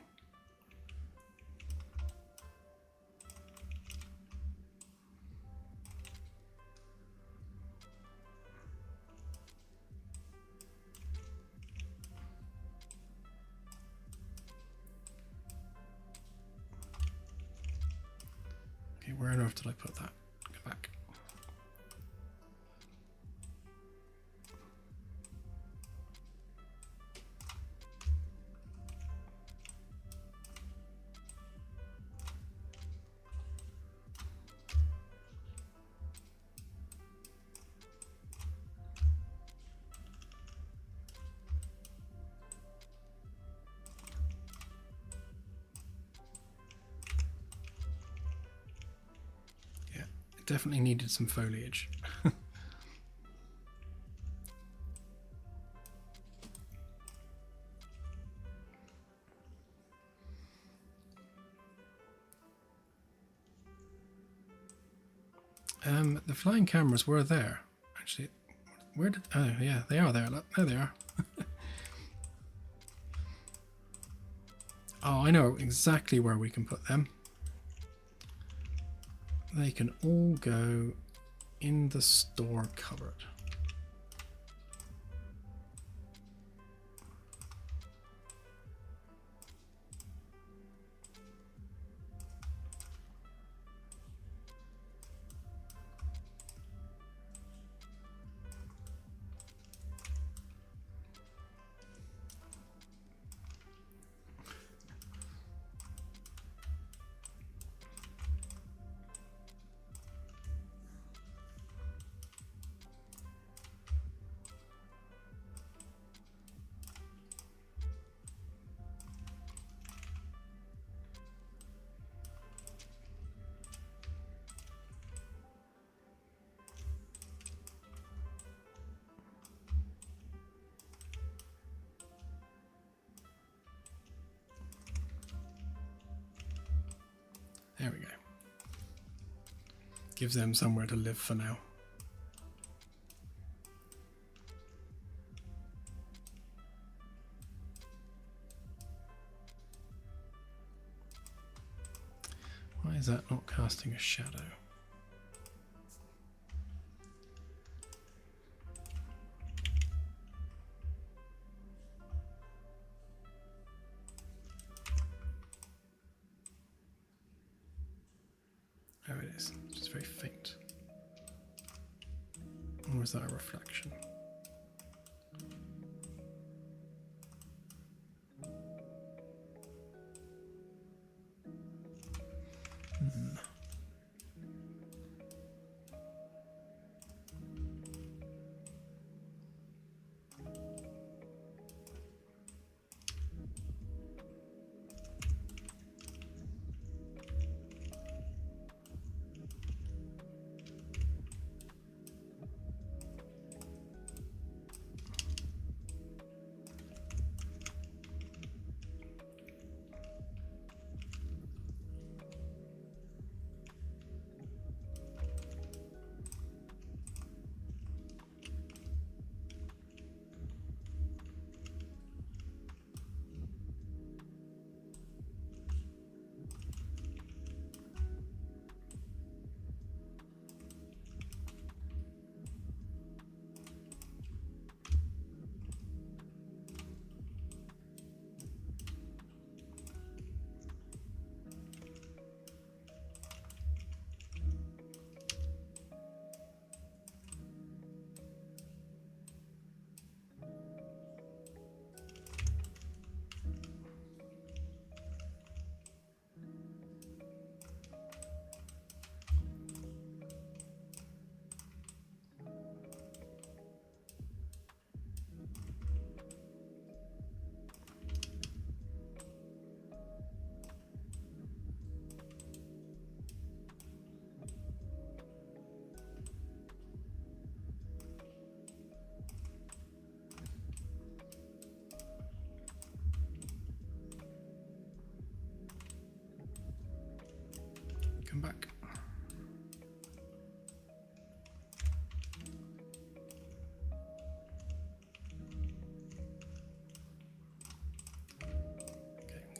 Okay, where on earth did I put that? Go back. Definitely needed some foliage. The flying cameras were there. Actually, where did... Oh, yeah, they are there. Look, there they are. Oh, I know exactly where we can put them. They can all go in the store cupboard. There we go. Gives them somewhere to live for now. Why is that not casting a shadow? There it is. It's just very faint. Or is that a reflection?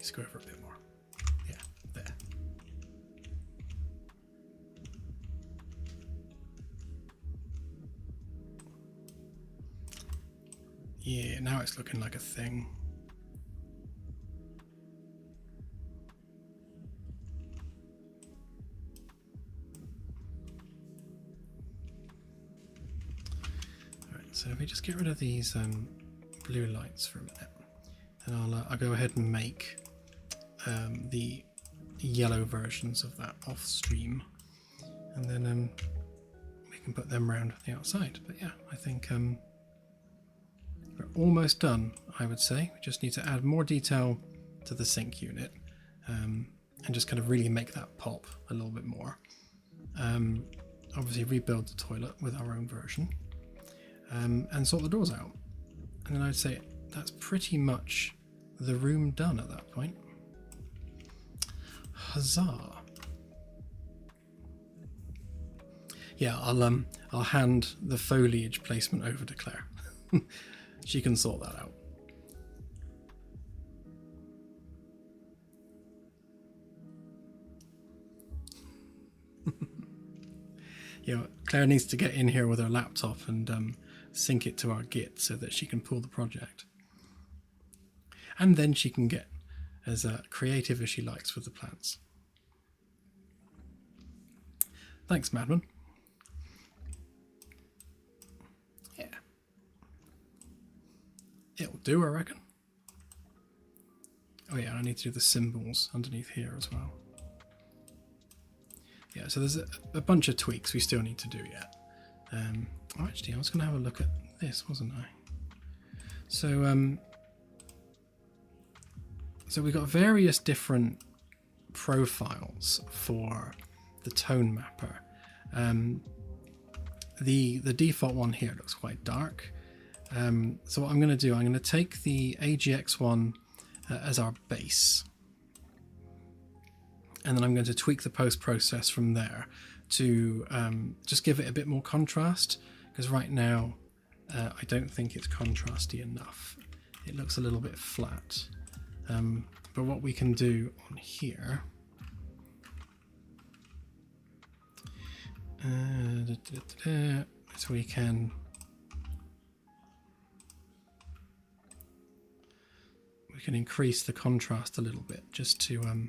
Let's go over a bit more. Yeah, there. Yeah, now it's looking like a thing. Alright, so if we just get rid of these blue lights for a minute, and I'll go ahead and make the yellow versions of that off stream, and then we can put them around the outside. But yeah, I think we're almost done, I would say. We just need to add more detail to the sink unit, and just kind of really make that pop a little bit more. Obviously rebuild the toilet with our own version, and sort the doors out. And then I'd say that's pretty much the room done at that point. Huzzah! Yeah, I'll hand the foliage placement over to Claire. She can sort that out. Yeah, Claire needs to get in here with her laptop and sync it to our Git so that she can pull the project. And then she can get as creative as she likes with the plants. Thanks, Madman. Yeah. It'll do, I reckon. Oh yeah, I need to do the symbols underneath here as well. Yeah, so there's a bunch of tweaks we still need to do yet. Oh, actually, I was going to have a look at this, wasn't I? So, so we've got various different profiles for the tone mapper. The default one here looks quite dark. So what I'm going to do, I'm going to take the AGX one as our base, and then I'm going to tweak the post process from there to just give it a bit more contrast, because right now I don't think it's contrasty enough. It looks a little bit flat. But what we can do on here so we can increase the contrast a little bit just to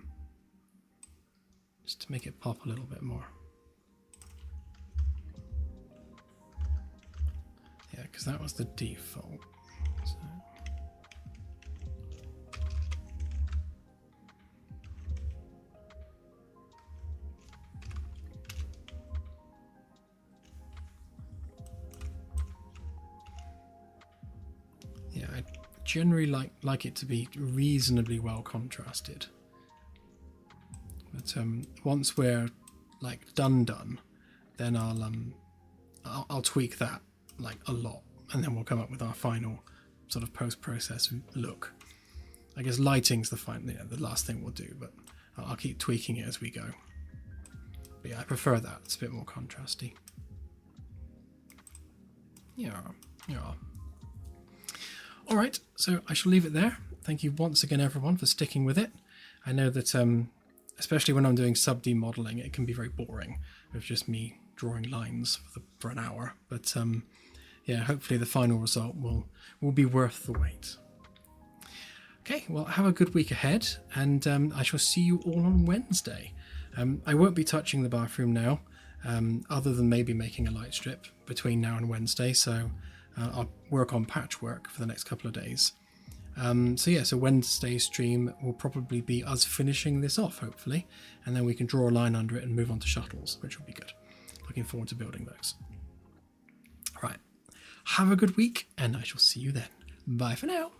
make it pop a little bit more. Yeah, because that was the default. So. Yeah, I generally like it to be reasonably well contrasted. But once we're like done, then I'll tweak that like a lot, and then we'll come up with our final sort of post-process look. I guess lighting's the last thing we'll do, but I'll keep tweaking it as we go. But yeah, I prefer that. It's a bit more contrasty. Yeah. All right, so I shall leave it there. Thank you once again, everyone, for sticking with it. I know that, especially when I'm doing sub-D modeling, it can be very boring with just me drawing lines for an hour. But yeah, hopefully the final result will be worth the wait. Okay, well, have a good week ahead, and I shall see you all on Wednesday. I won't be touching the bathroom now, other than maybe making a light strip between now and Wednesday, so I'll work on patchwork for the next couple of days. So yeah, so Wednesday's stream will probably be us finishing this off, hopefully, and then we can draw a line under it and move on to shuttles, which will be good. Looking forward to building those. All right, have a good week, and I shall see you then. Bye for now.